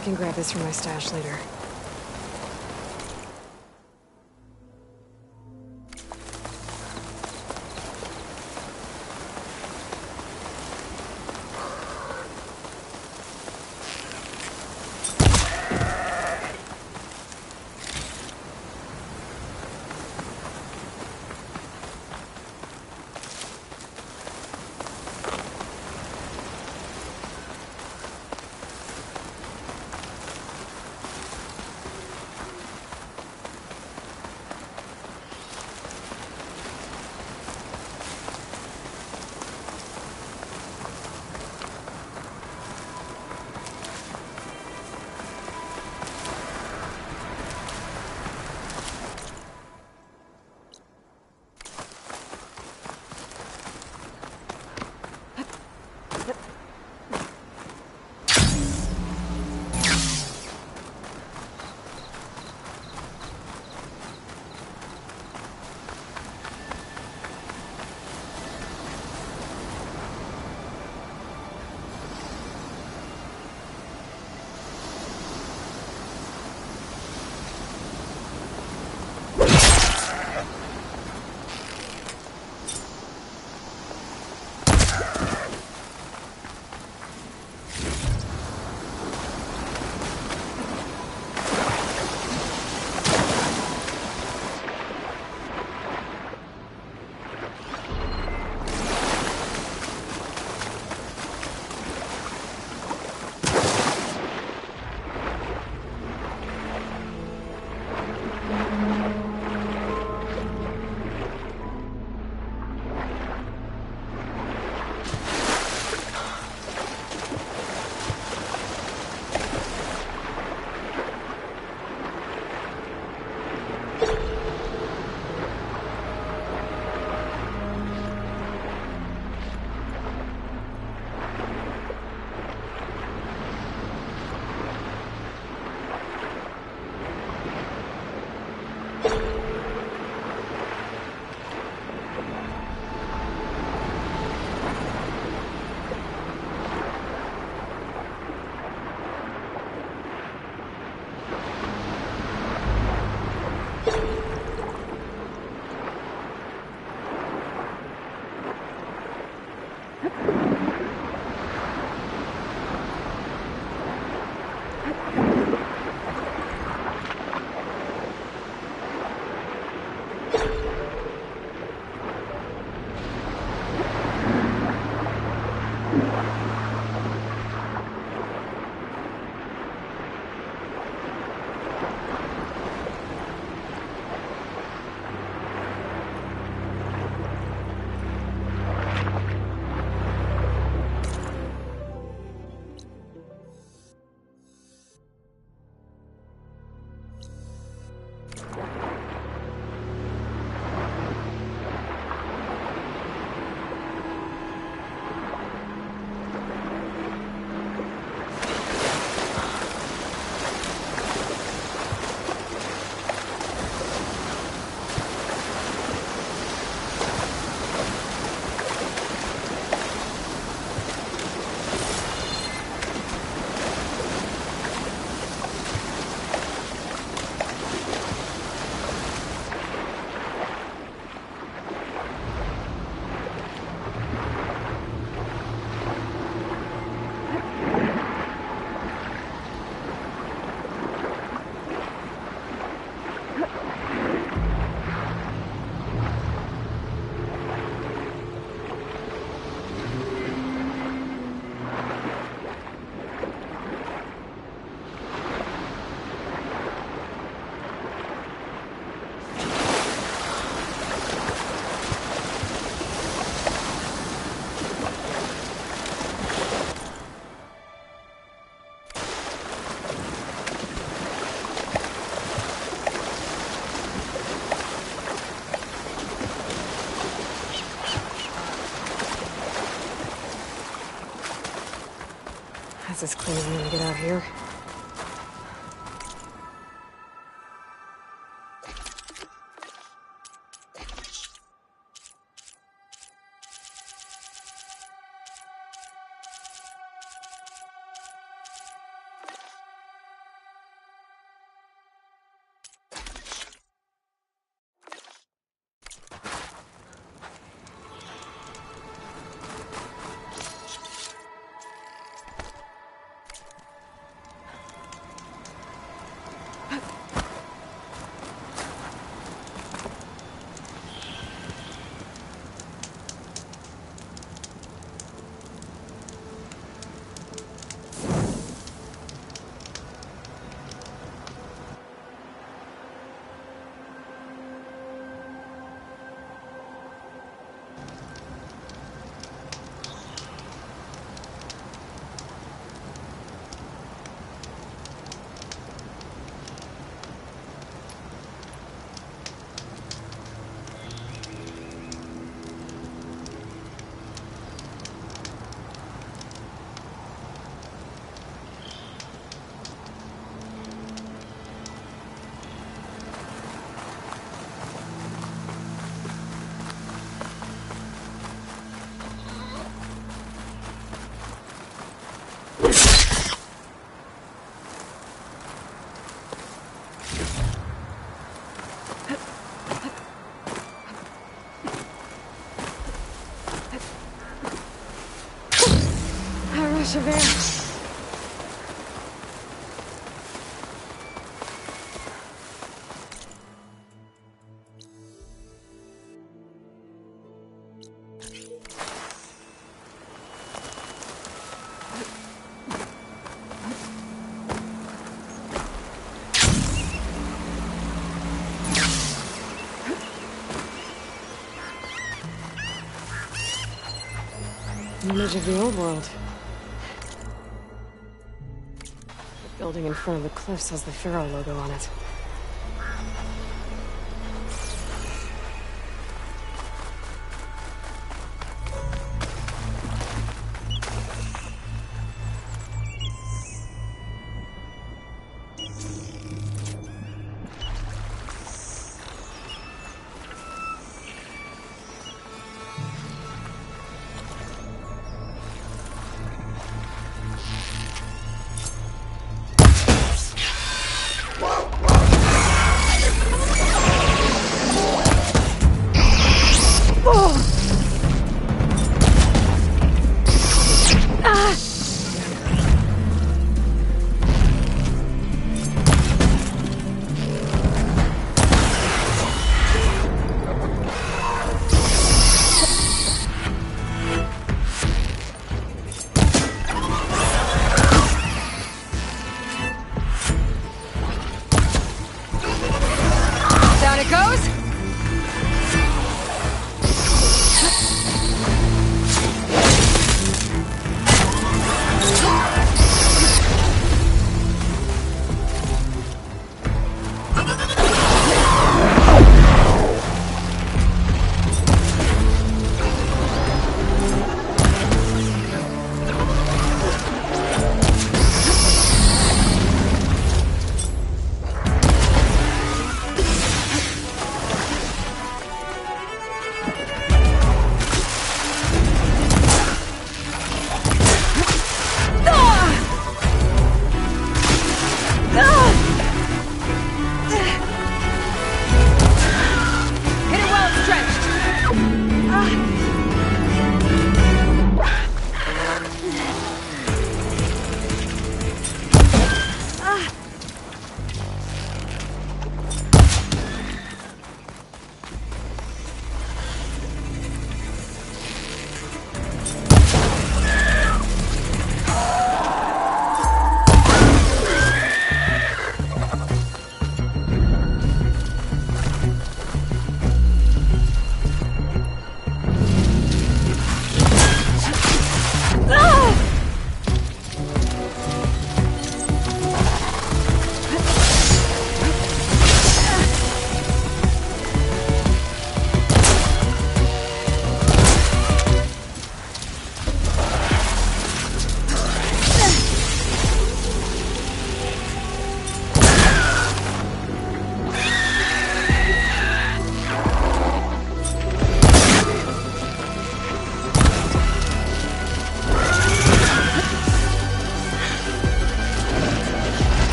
I can grab this from my stash later. That's as clean as I'm gonna get out here. Javert. Image of the old world. The building in front of the cliffs has the Pharaoh logo on it.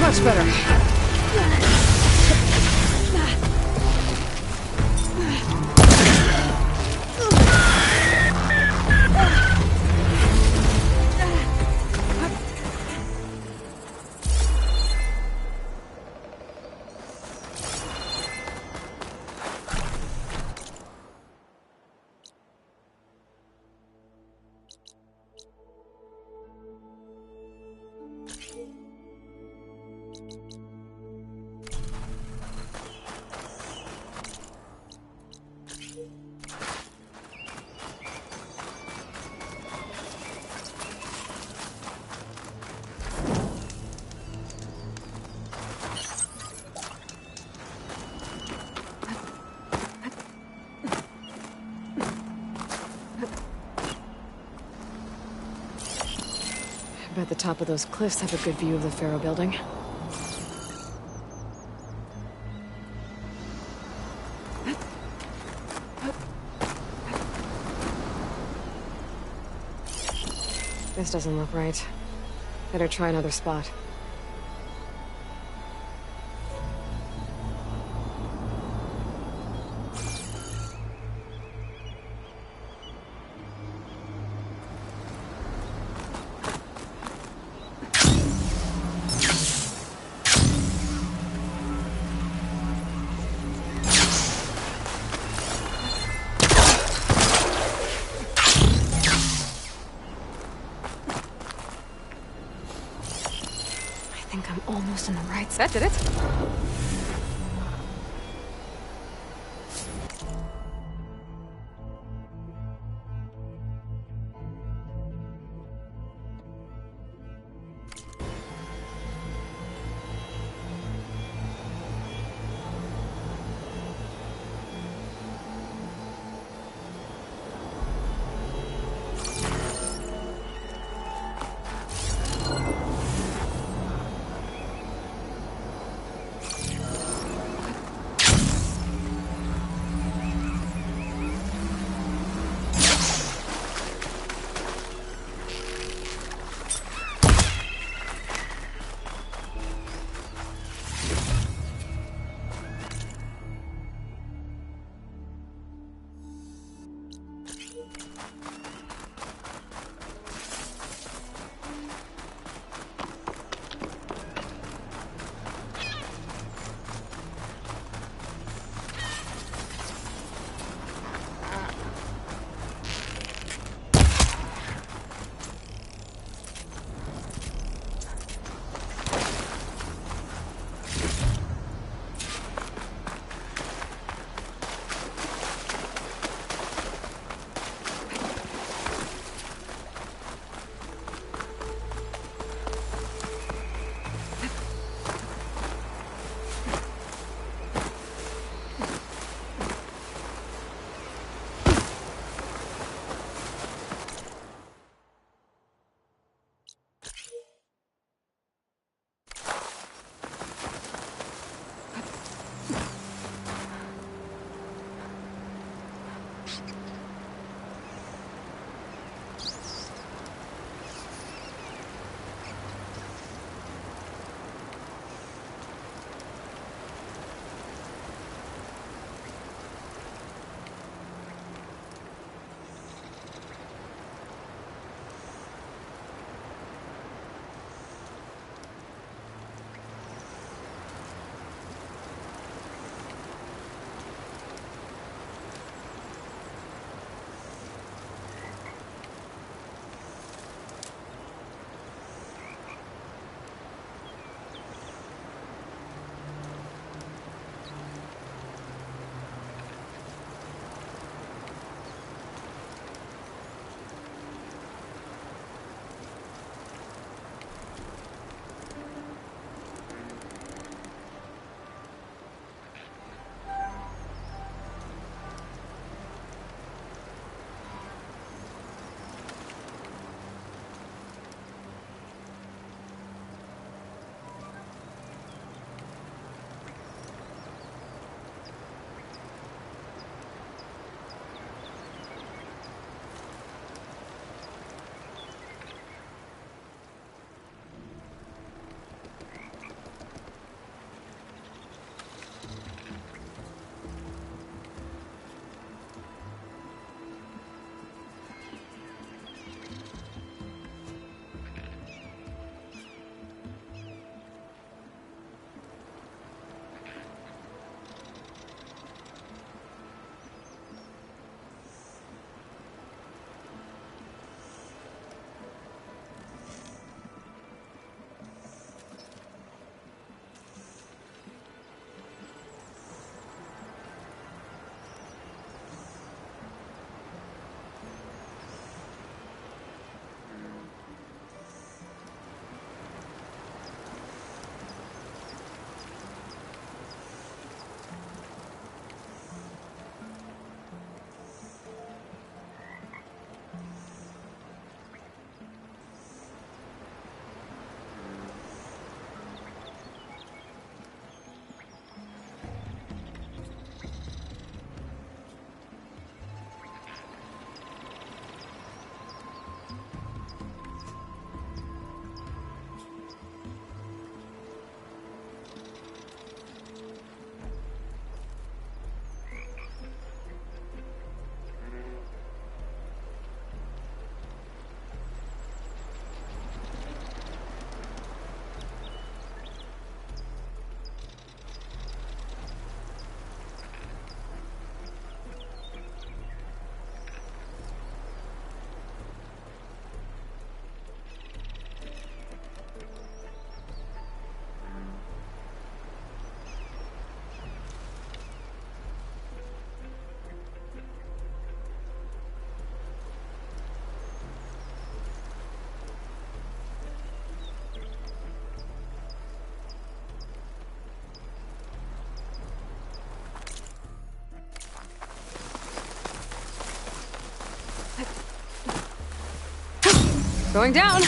Much better. the top of those cliffs have a good view of the Pharaoh building. This doesn't look right. Better try another spot. Almost in the right That did it. Going down.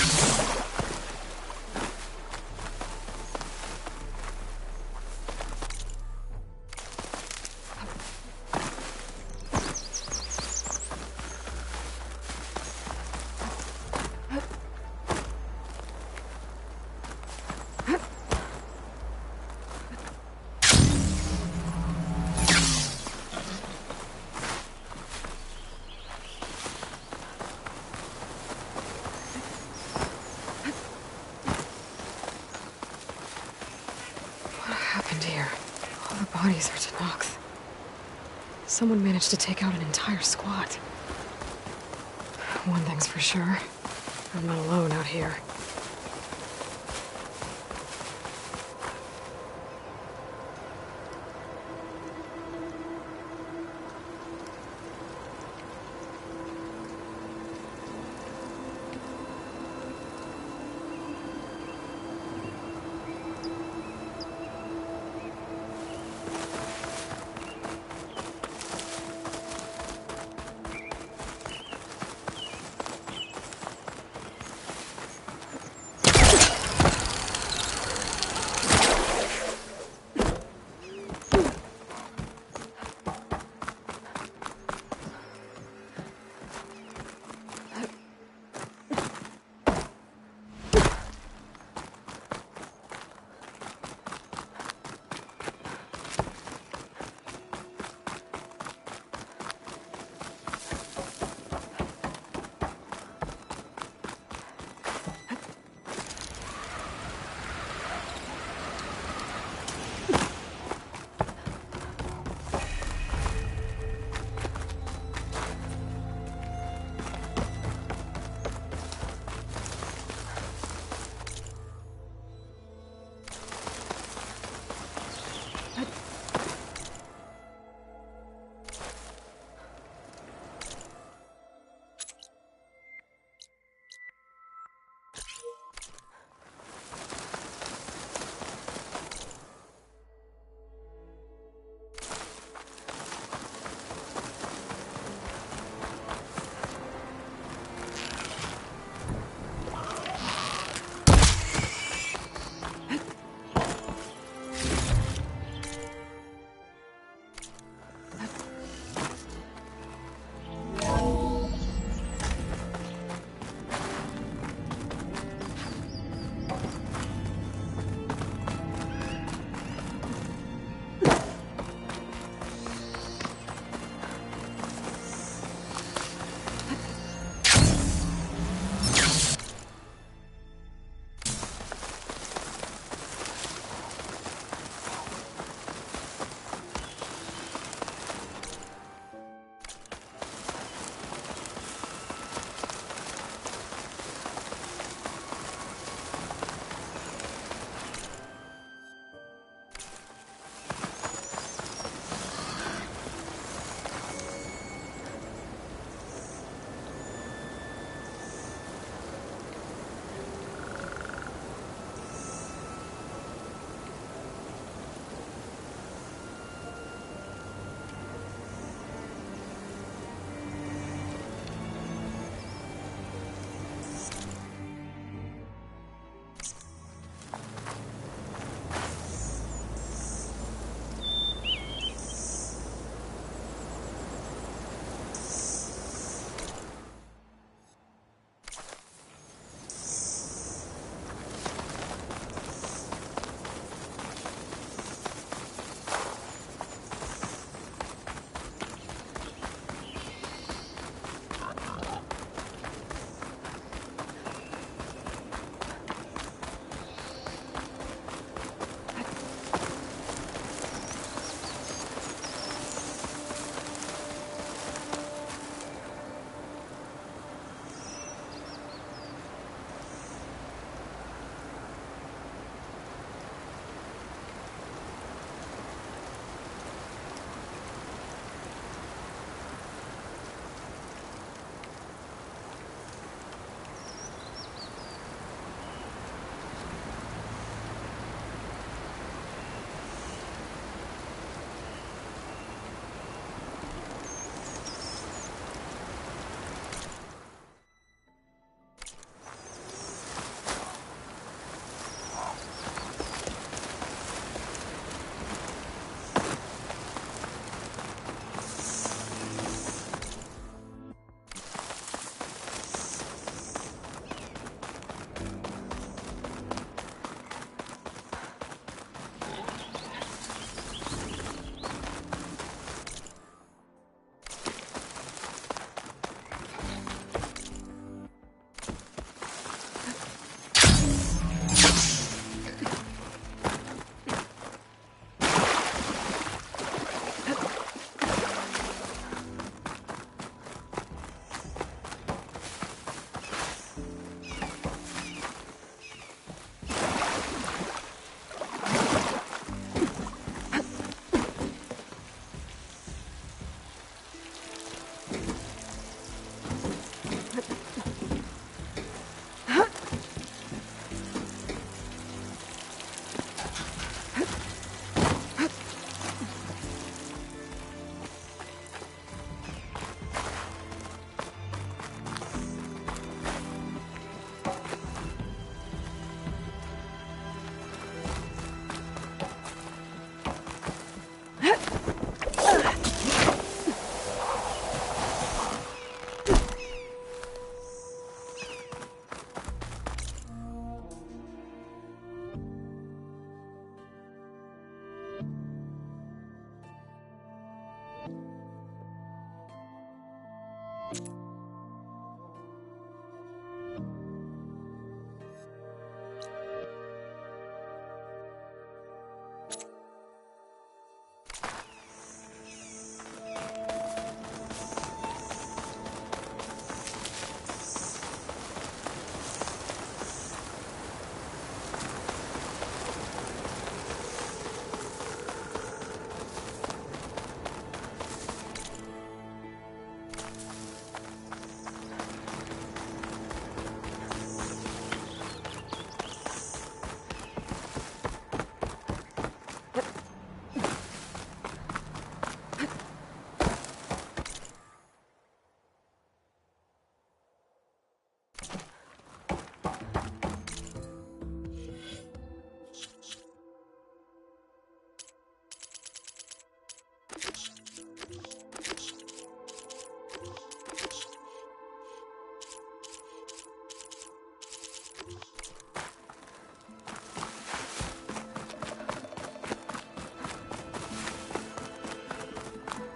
Bodies are Tenakth. Someone managed to take out an entire squad. One thing's for sure, I'm not alone out here.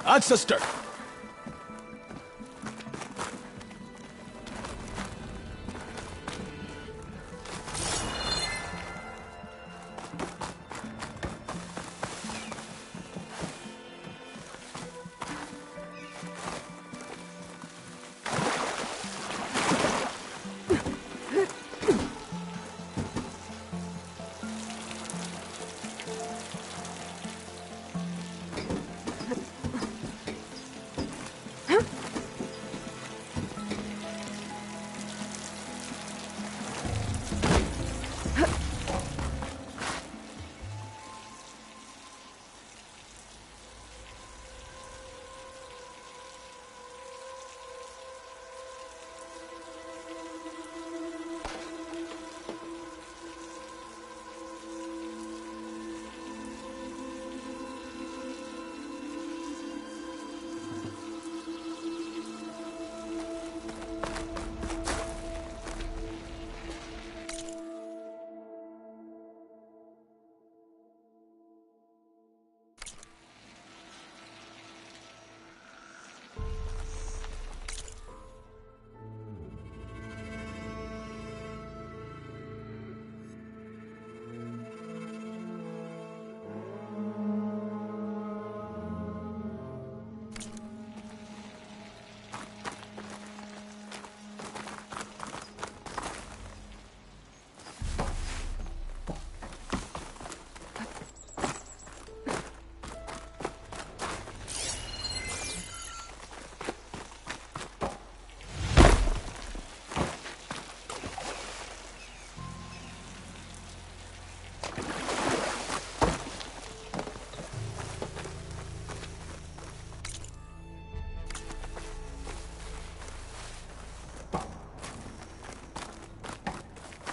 Ancestor!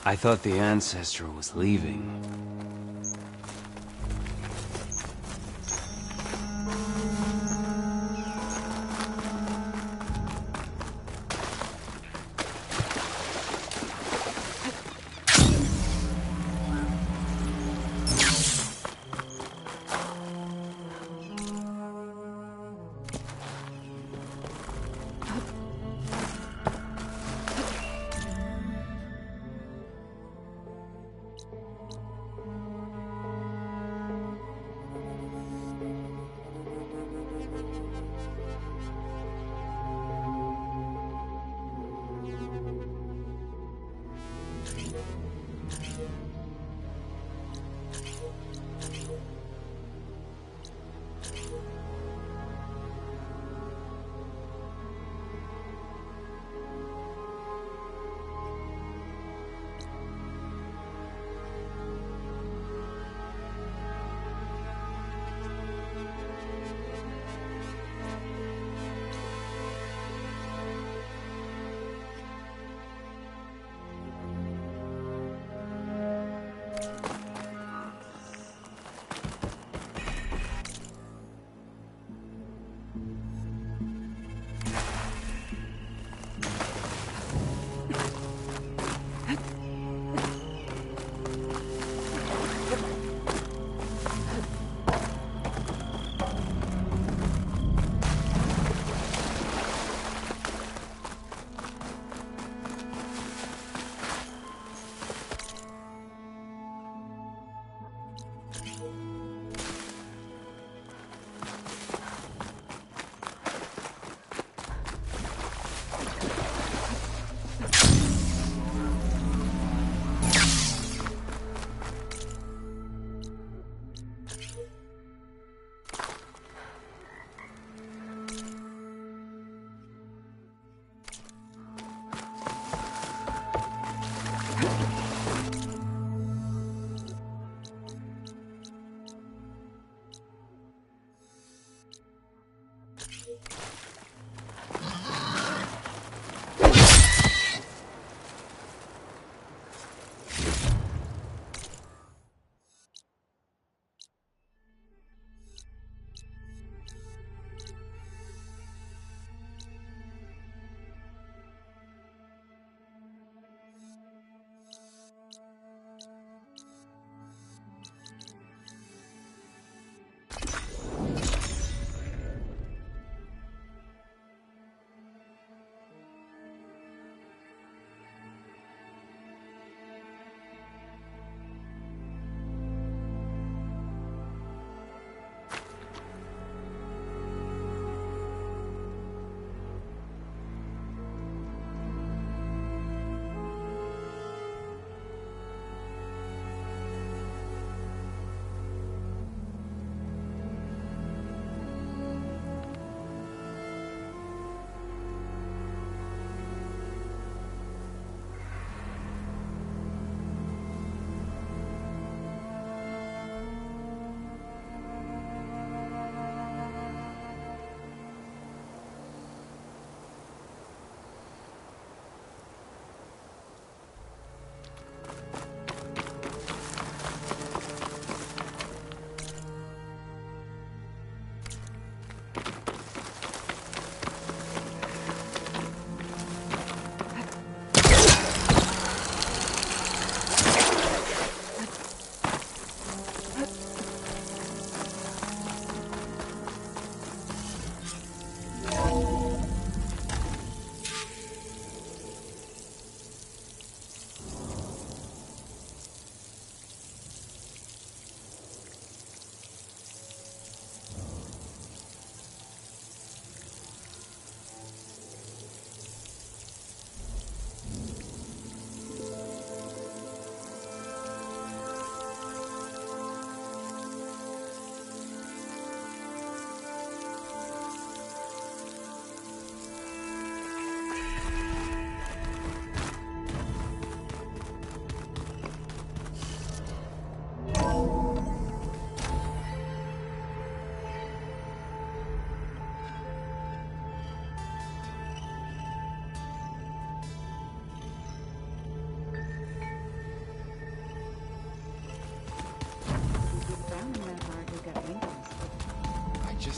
I thought the Ancestor was leaving.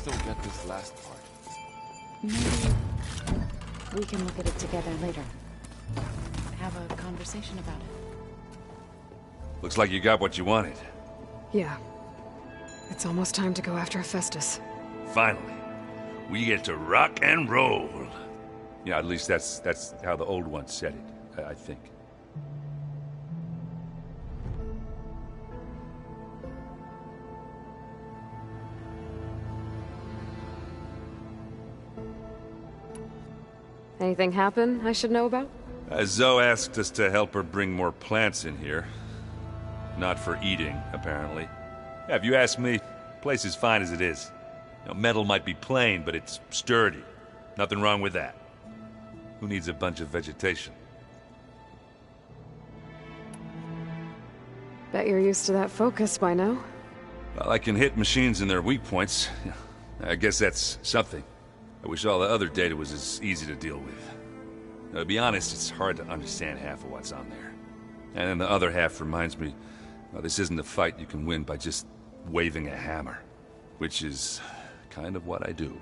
just don't get this last part. Maybe we can look at it together later. Have a conversation about it. Looks like you got what you wanted. Yeah. It's almost time to go after Hephaestus. Finally. We get to rock and roll. Yeah, at least that's how the old one said it, I think. Anything happen I should know about? Zoe asked us to help her bring more plants in here. Not for eating, apparently. Yeah, if you ask me, the place is fine as it is. You know, metal might be plain, but it's sturdy. Nothing wrong with that. Who needs a bunch of vegetation? Bet you're used to that focus by now. Well, I can hit machines in their weak points. I guess that's something. I wish all the other data was as easy to deal with. Now, to be honest, it's hard to understand half of what's on there. And then the other half reminds me, well, this isn't a fight you can win by just waving a hammer. Which is kind of what I do.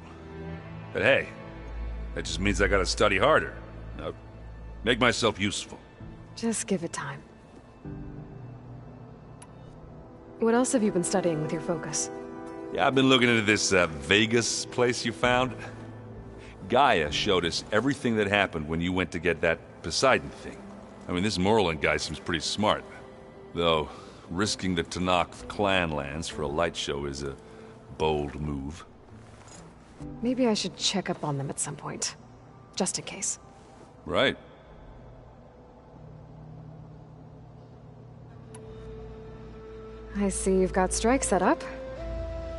But hey, that just means I gotta study harder. Now, make myself useful. Just give it time. What else have you been studying with your focus? Yeah, I've been looking into this Vegas place you found. Gaia showed us everything that happened when you went to get that Poseidon thing. I mean, this Morlund guy seems pretty smart. Though, risking the Tenakth clan lands for a light show is a bold move. Maybe I should check up on them at some point. Just in case. Right. I see you've got Strike set up.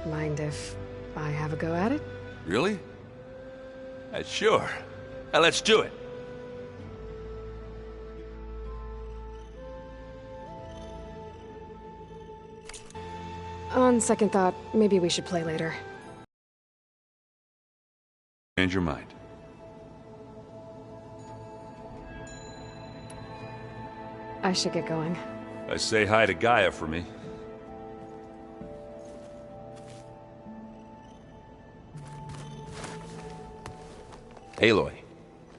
Mind if I have a go at it? Really? Sure. Now let's do it. On second thought, maybe we should play later. Change your mind. I should get going. Say hi to Gaia for me. Aloy,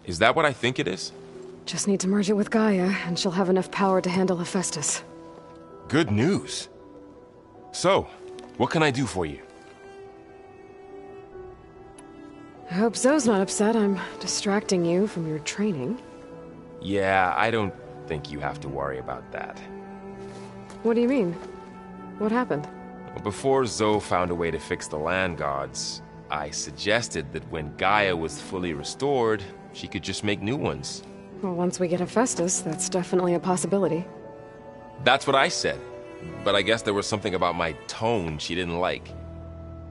is that what I think it is? Just need to merge it with Gaia, and she'll have enough power to handle Hephaestus. Good news. So, what can I do for you? I hope Zoe's not upset I'm distracting you from your training. Yeah, I don't think you have to worry about that. What do you mean? What happened? Well, before Zoe found a way to fix the land gods, I suggested that when Gaia was fully restored, she could just make new ones. Well, once we get Hephaestus, that's definitely a possibility. That's what I said. But I guess there was something about my tone she didn't like.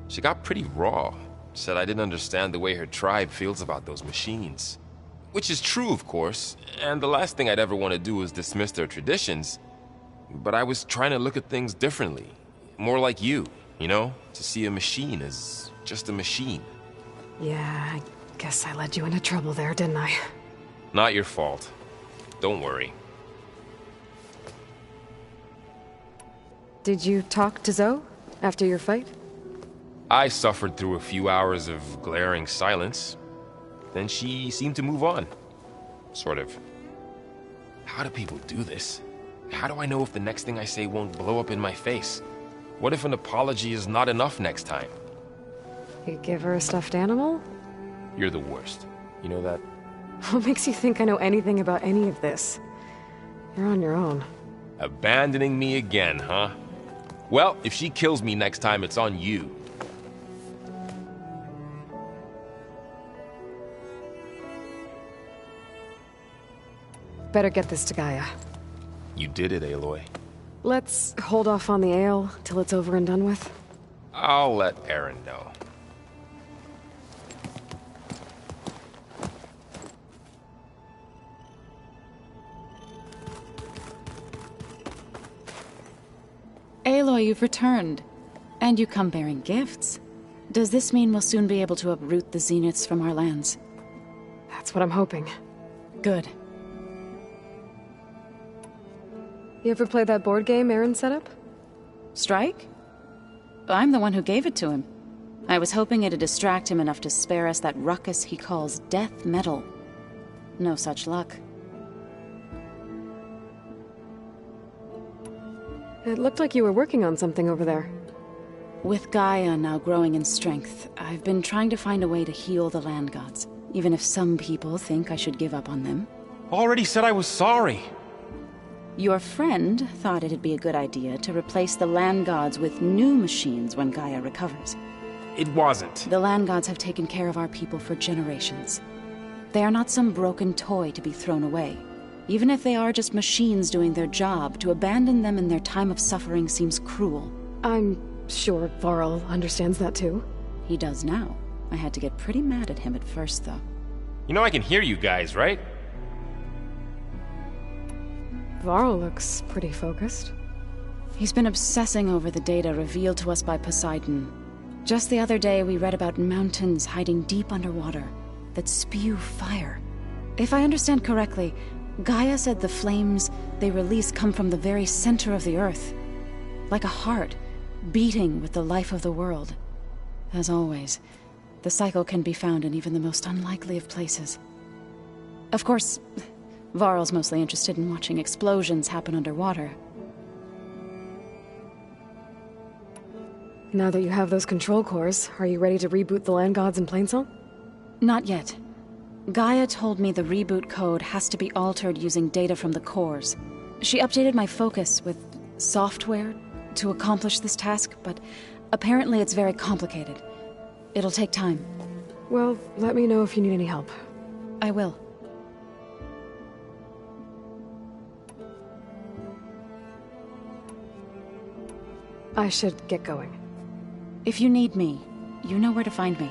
She got pretty raw. Said I didn't understand the way her tribe feels about those machines. Which is true, of course, and the last thing I'd ever want to do is dismiss their traditions. But I was trying to look at things differently. More like you know? To see a machine as just a machine. Yeah, I guess I led you into trouble there, didn't I? Not your fault. Don't worry. Did you talk to Zoe after your fight? I suffered through a few hours of glaring silence. Then she seemed to move on. Sort of. How do people do this? How do I know if the next thing I say won't blow up in my face? What if an apology is not enough next time? You give her a stuffed animal? You're the worst. You know that? What makes you think I know anything about any of this? You're on your own. Abandoning me again, huh? Well, if she kills me next time, it's on you. Better get this to Gaia. You did it, Aloy. Let's hold off on the ale till it's over and done with. I'll let Aaron know. Aloy, you've returned. And you come bearing gifts. Does this mean we'll soon be able to uproot the Zeniths from our lands? That's what I'm hoping. Good. You ever play that board game Aaron set up? Strike? I'm the one who gave it to him. I was hoping it'd distract him enough to spare us that ruckus he calls death metal. No such luck. It looked like you were working on something over there. With Gaia now growing in strength, I've been trying to find a way to heal the land gods, even if some people think I should give up on them. Already said I was sorry. Your friend thought it'd be a good idea to replace the land gods with new machines when Gaia recovers. It wasn't. The land gods have taken care of our people for generations. They are not some broken toy to be thrown away. Even if they are just machines doing their job, to abandon them in their time of suffering seems cruel. I'm sure Varl understands that too. He does now. I had to get pretty mad at him at first, though. You know I can hear you guys, right? Varl looks pretty focused. He's been obsessing over the data revealed to us by Poseidon. Just the other day, we read about mountains hiding deep underwater that spew fire. If I understand correctly, Gaia said the flames they release come from the very center of the earth. Like a heart, beating with the life of the world. As always, the cycle can be found in even the most unlikely of places. Of course, Varl's mostly interested in watching explosions happen underwater. Now that you have those control cores, are you ready to reboot the land gods in Plainsong? Not yet. Gaia told me the reboot code has to be altered using data from the cores. She updated my focus with software to accomplish this task, but apparently it's very complicated. It'll take time. Well, let me know if you need any help. I will. I should get going. If you need me, you know where to find me.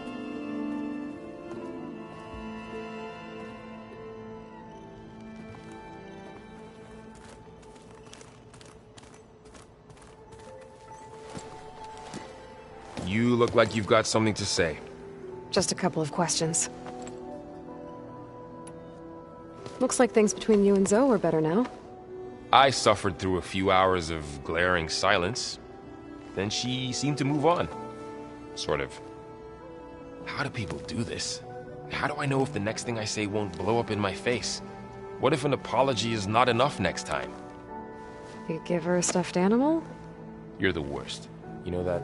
You look like you've got something to say. Just a couple of questions. Looks like things between you and Zoe are better now. I suffered through a few hours of glaring silence. Then she seemed to move on. Sort of. How do people do this? How do I know if the next thing I say won't blow up in my face? What if an apology is not enough next time? You give her a stuffed animal? You're the worst. You know that?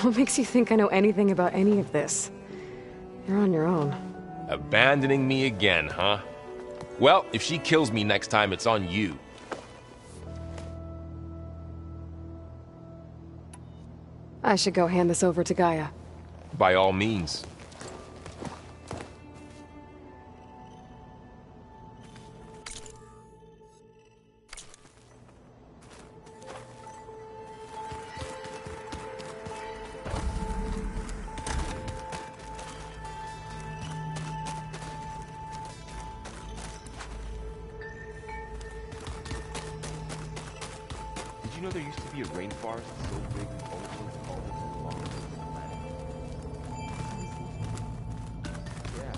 What makes you think I know anything about any of this? You're on your own. Abandoning me again, huh? Well, if she kills me next time, it's on you. I should go hand this over to Gaia. By all means. Did you know there used to be a rainforest so big and also called the longest on the planet? Yeah.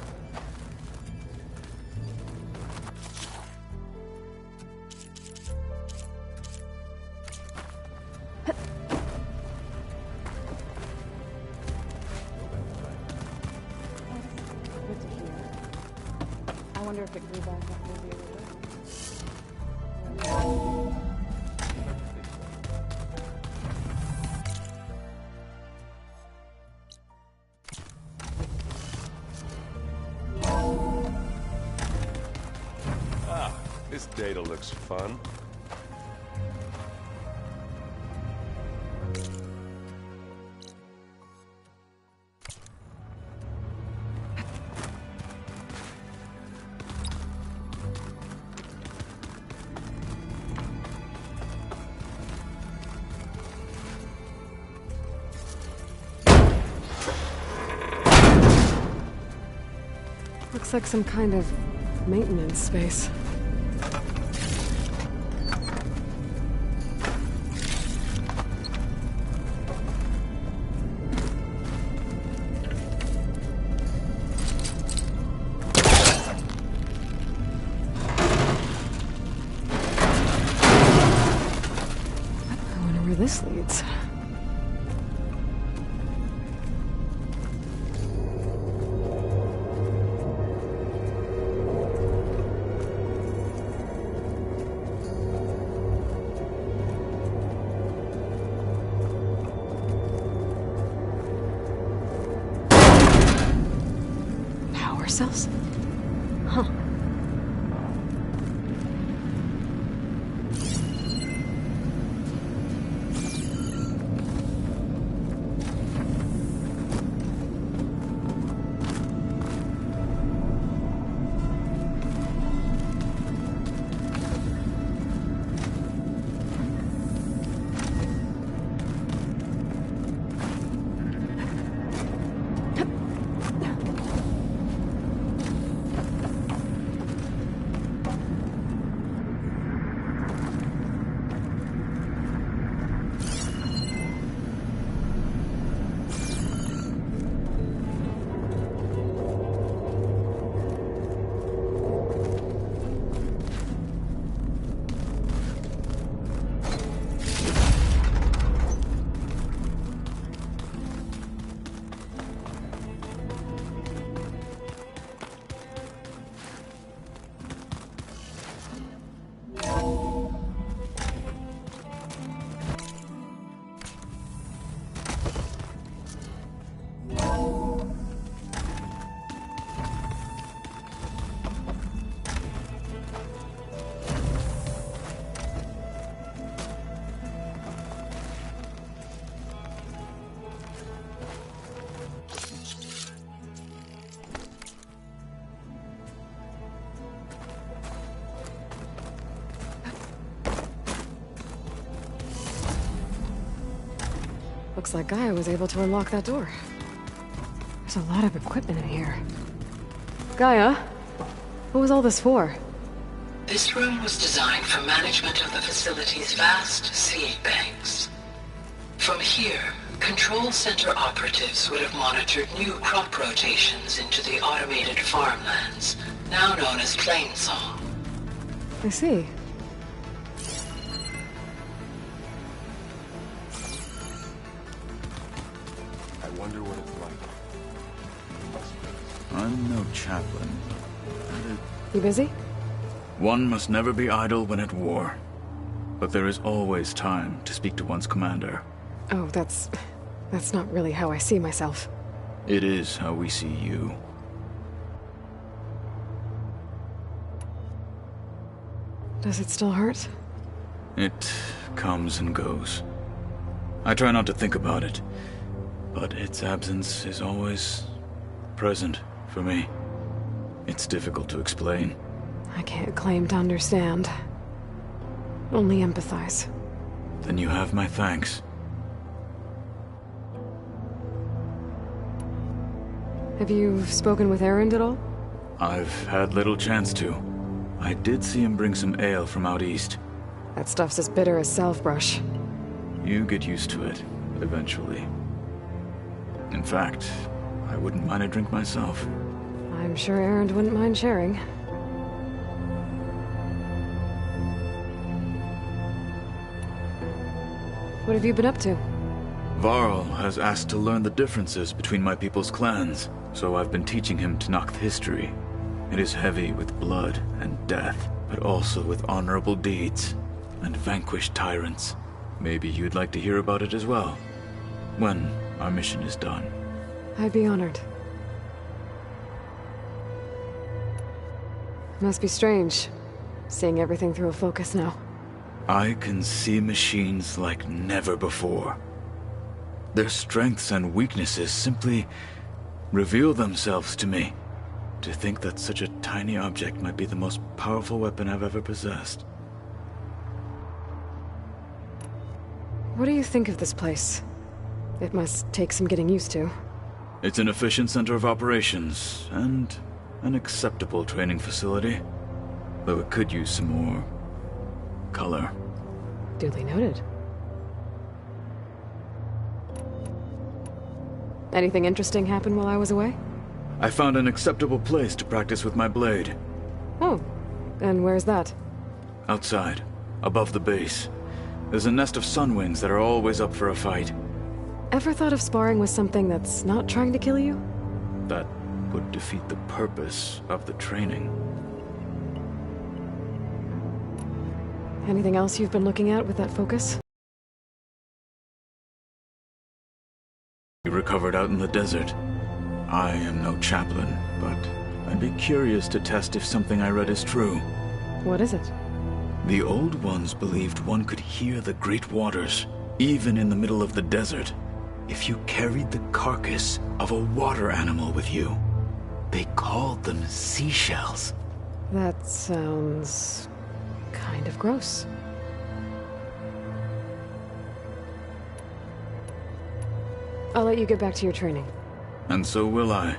Good to hear. I wonder if it grew back up maybe a little. This data looks fun. Looks like some kind of maintenance space. I wonder where this leads. cells? Huh. Looks like Gaia was able to unlock that door. There's a lot of equipment in here. Gaia, what was all this for? This room was designed for management of the facility's vast seed banks. From here, Control Center operatives would have monitored new crop rotations into the automated farmlands, now known as Plainsong. I see. I wonder what it's like. I'm no chaplain. You busy? One must never be idle when at war. But there is always time to speak to one's commander. Oh, that's not really how I see myself. It is how we see you. Does it still hurt? It comes and goes. I try not to think about it, but its absence is always present for me. It's difficult to explain. I can't claim to understand. Only empathize. Then you have my thanks. Have you spoken with Erend at all? I've had little chance to. I did see him bring some ale from out east. That stuff's as bitter as salve-brush. You get used to it, eventually. In fact, I wouldn't mind a drink myself. I'm sure Erend wouldn't mind sharing. What have you been up to? Varl has asked to learn the differences between my people's clans, so I've been teaching him Tenakth history. It is heavy with blood and death, but also with honorable deeds and vanquished tyrants. Maybe you'd like to hear about it as well, when our mission is done. I'd be honored. Must be strange, seeing everything through a focus now. I can see machines like never before. Their strengths and weaknesses simply reveal themselves to me. To think that such a tiny object might be the most powerful weapon I've ever possessed. What do you think of this place? It must take some getting used to. It's an efficient center of operations, and an acceptable training facility. Though it could use some more color. Duly noted. Anything interesting happen while I was away? I found an acceptable place to practice with my blade. Oh, and where's that? Outside, above the base. There's a nest of sunwings that are always up for a fight. Ever thought of sparring with something that's not trying to kill you? That would defeat the purpose of the training. Anything else you've been looking at with that focus? We recovered out in the desert. I am no chaplain, but I'd be curious to test if something I read is true. What is it? The Old Ones believed one could hear the great waters, even in the middle of the desert, if you carried the carcass of a water animal with you. They called them seashells. That sounds kind of gross. I'll let you get back to your training. And so will I.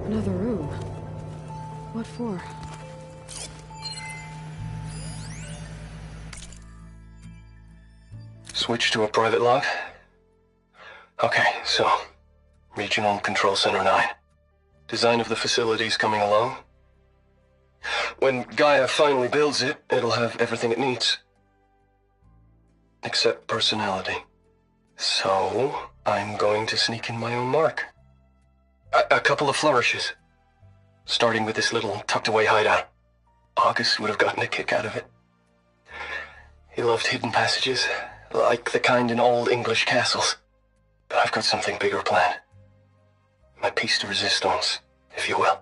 Another room. What for? Switch to a private log? Okay, so... Regional Control Center 9. Design of the facility's coming along. When Gaia finally builds it, it'll have everything it needs. Except personality. So, I'm going to sneak in my own mark. A couple of flourishes. Starting with this little tucked-away hideout. August would have gotten a kick out of it. He loved hidden passages, like the kind in old English castles. But I've got something bigger planned. My piece de resistance, if you will.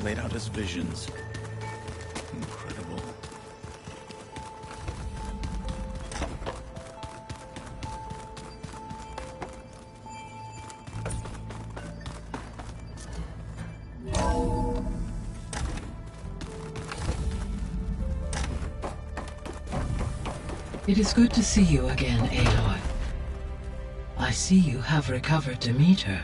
laid out as visions. Incredible. It is good to see you again, Aloy. I see you have recovered Demeter.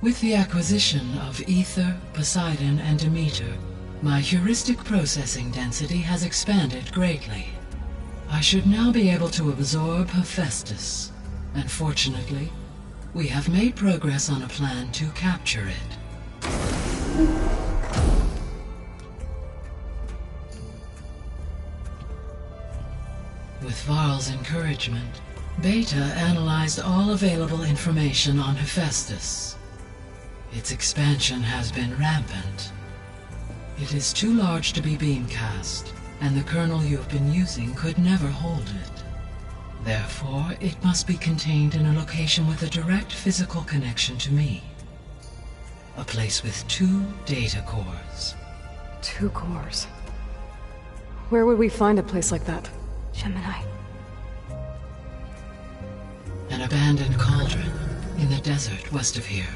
With the acquisition of Ether, Poseidon, and Demeter, my heuristic processing density has expanded greatly. I should now be able to absorb Hephaestus, and fortunately, we have made progress on a plan to capture it. With Varl's encouragement, Beta analyzed all available information on Hephaestus. Its expansion has been rampant. It is too large to be beamcast, and the kernel you've been using could never hold it. Therefore, it must be contained in a location with a direct physical connection to me. A place with 2 data cores. 2 cores? Where would we find a place like that? Gemini. An abandoned cauldron in the desert west of here.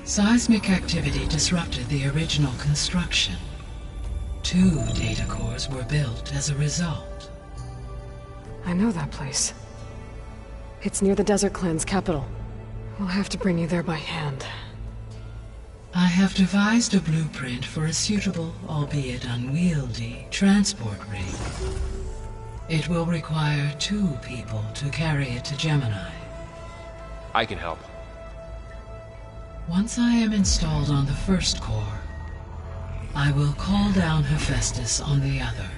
Seismic activity disrupted the original construction. 2 data cores were built as a result. I know that place. It's near the Desert Clan's capital. We'll have to bring you there by hand. I have devised a blueprint for a suitable, albeit unwieldy, transport rig. It will require 2 people to carry it to Gemini. I can help. Once I am installed on the first core, I will call down Hephaestus on the other,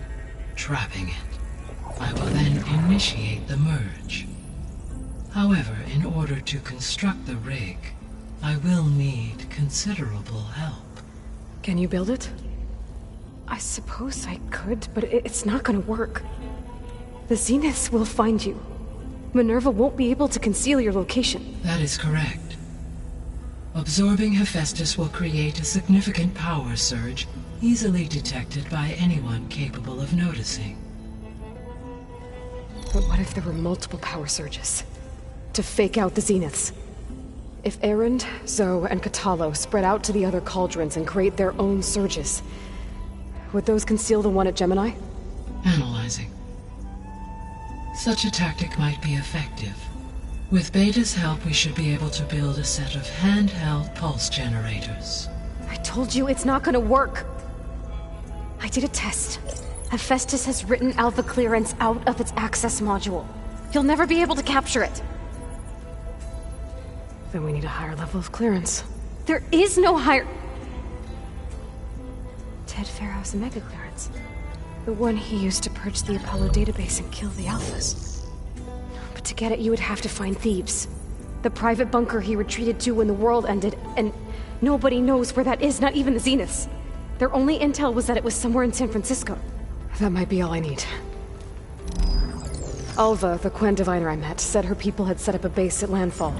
trapping it. I will then initiate the merge. However, in order to construct the rig, I will need considerable help. Can you build it? I suppose I could, but it's not gonna work. The Zeniths will find you. Minerva won't be able to conceal your location. That is correct. Absorbing Hephaestus will create a significant power surge, easily detected by anyone capable of noticing. But what if there were multiple power surges? To fake out the Zeniths? If Erend, Zoe, and Katalo spread out to the other cauldrons and create their own surges, would those conceal the one at Gemini? Analyzing. Such a tactic might be effective. With Beta's help, we should be able to build a set of handheld pulse generators. I told you it's not gonna work! I did a test. Hephaestus has written Alpha clearance out of its access module. You'll never be able to capture it. Then we need a higher level of clearance. There is no higher... Ted Pharaoh's Omega clearance. The one he used to purge the Apollo database and kill the Alphas. But to get it, you would have to find Thebes. The private bunker he retreated to when the world ended, and nobody knows where that is, not even the Zeniths. Their only intel was that it was somewhere in San Francisco. That might be all I need. Alva, the Quen diviner I met, said her people had set up a base at landfall.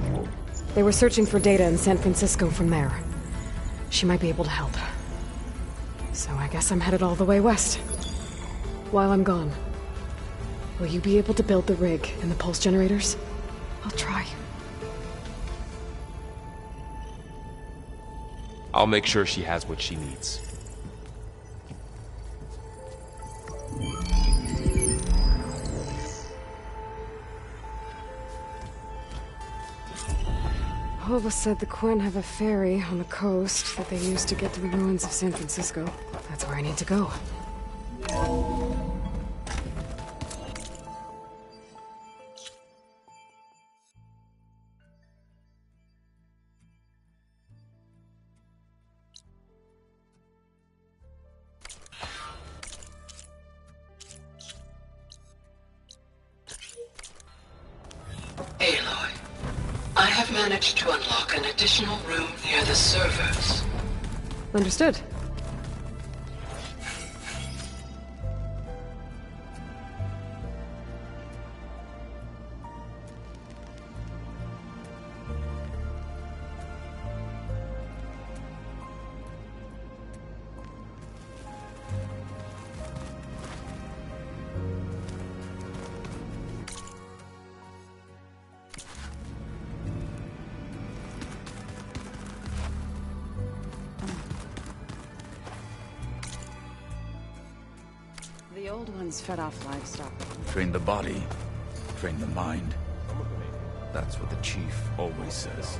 They were searching for data in San Francisco from there. She might be able to help. So I guess I'm headed all the way west. While I'm gone, will you be able to build the rig and the pulse generators? I'll try. I'll make sure she has what she needs. Alva said the Quen have a ferry on the coast that they use to get to the ruins of San Francisco. That's where I need to go. Aloy, managed to unlock an additional room near the servers. Understood. The old ones fed off livestock. Train the body, train the mind. That's what the chief always says.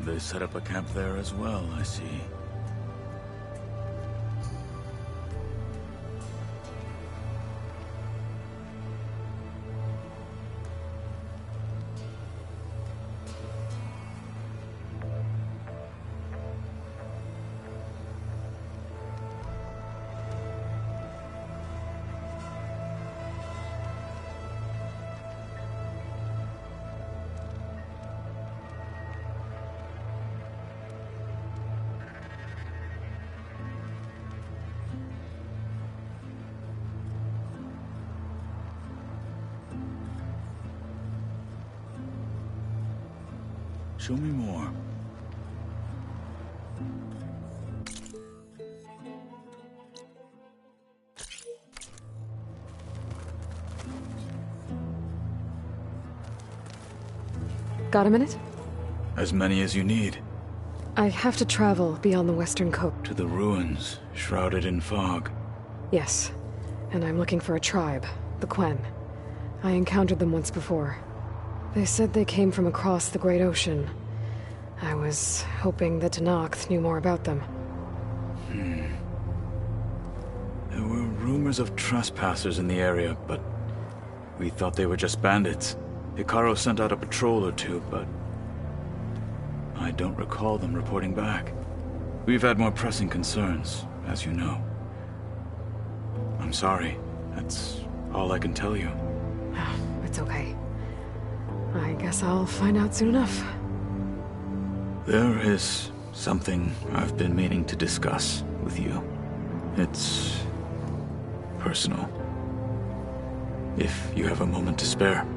They set up a camp there as well, I see. Show me more. Got a minute? As many as you need. I have to travel beyond the western coast. To the ruins, shrouded in fog. Yes, and I'm looking for a tribe, the Quen. I encountered them once before. They said they came from across the Great Ocean. I was hoping that Tenakth knew more about them. There were rumors of trespassers in the area, but we thought they were just bandits. Hekarro sent out a patrol or two, but I don't recall them reporting back. We've had more pressing concerns, as you know. I'm sorry. That's all I can tell you. It's okay. I guess I'll find out soon enough. There is something I've been meaning to discuss with you. It's personal. If you have a moment to spare.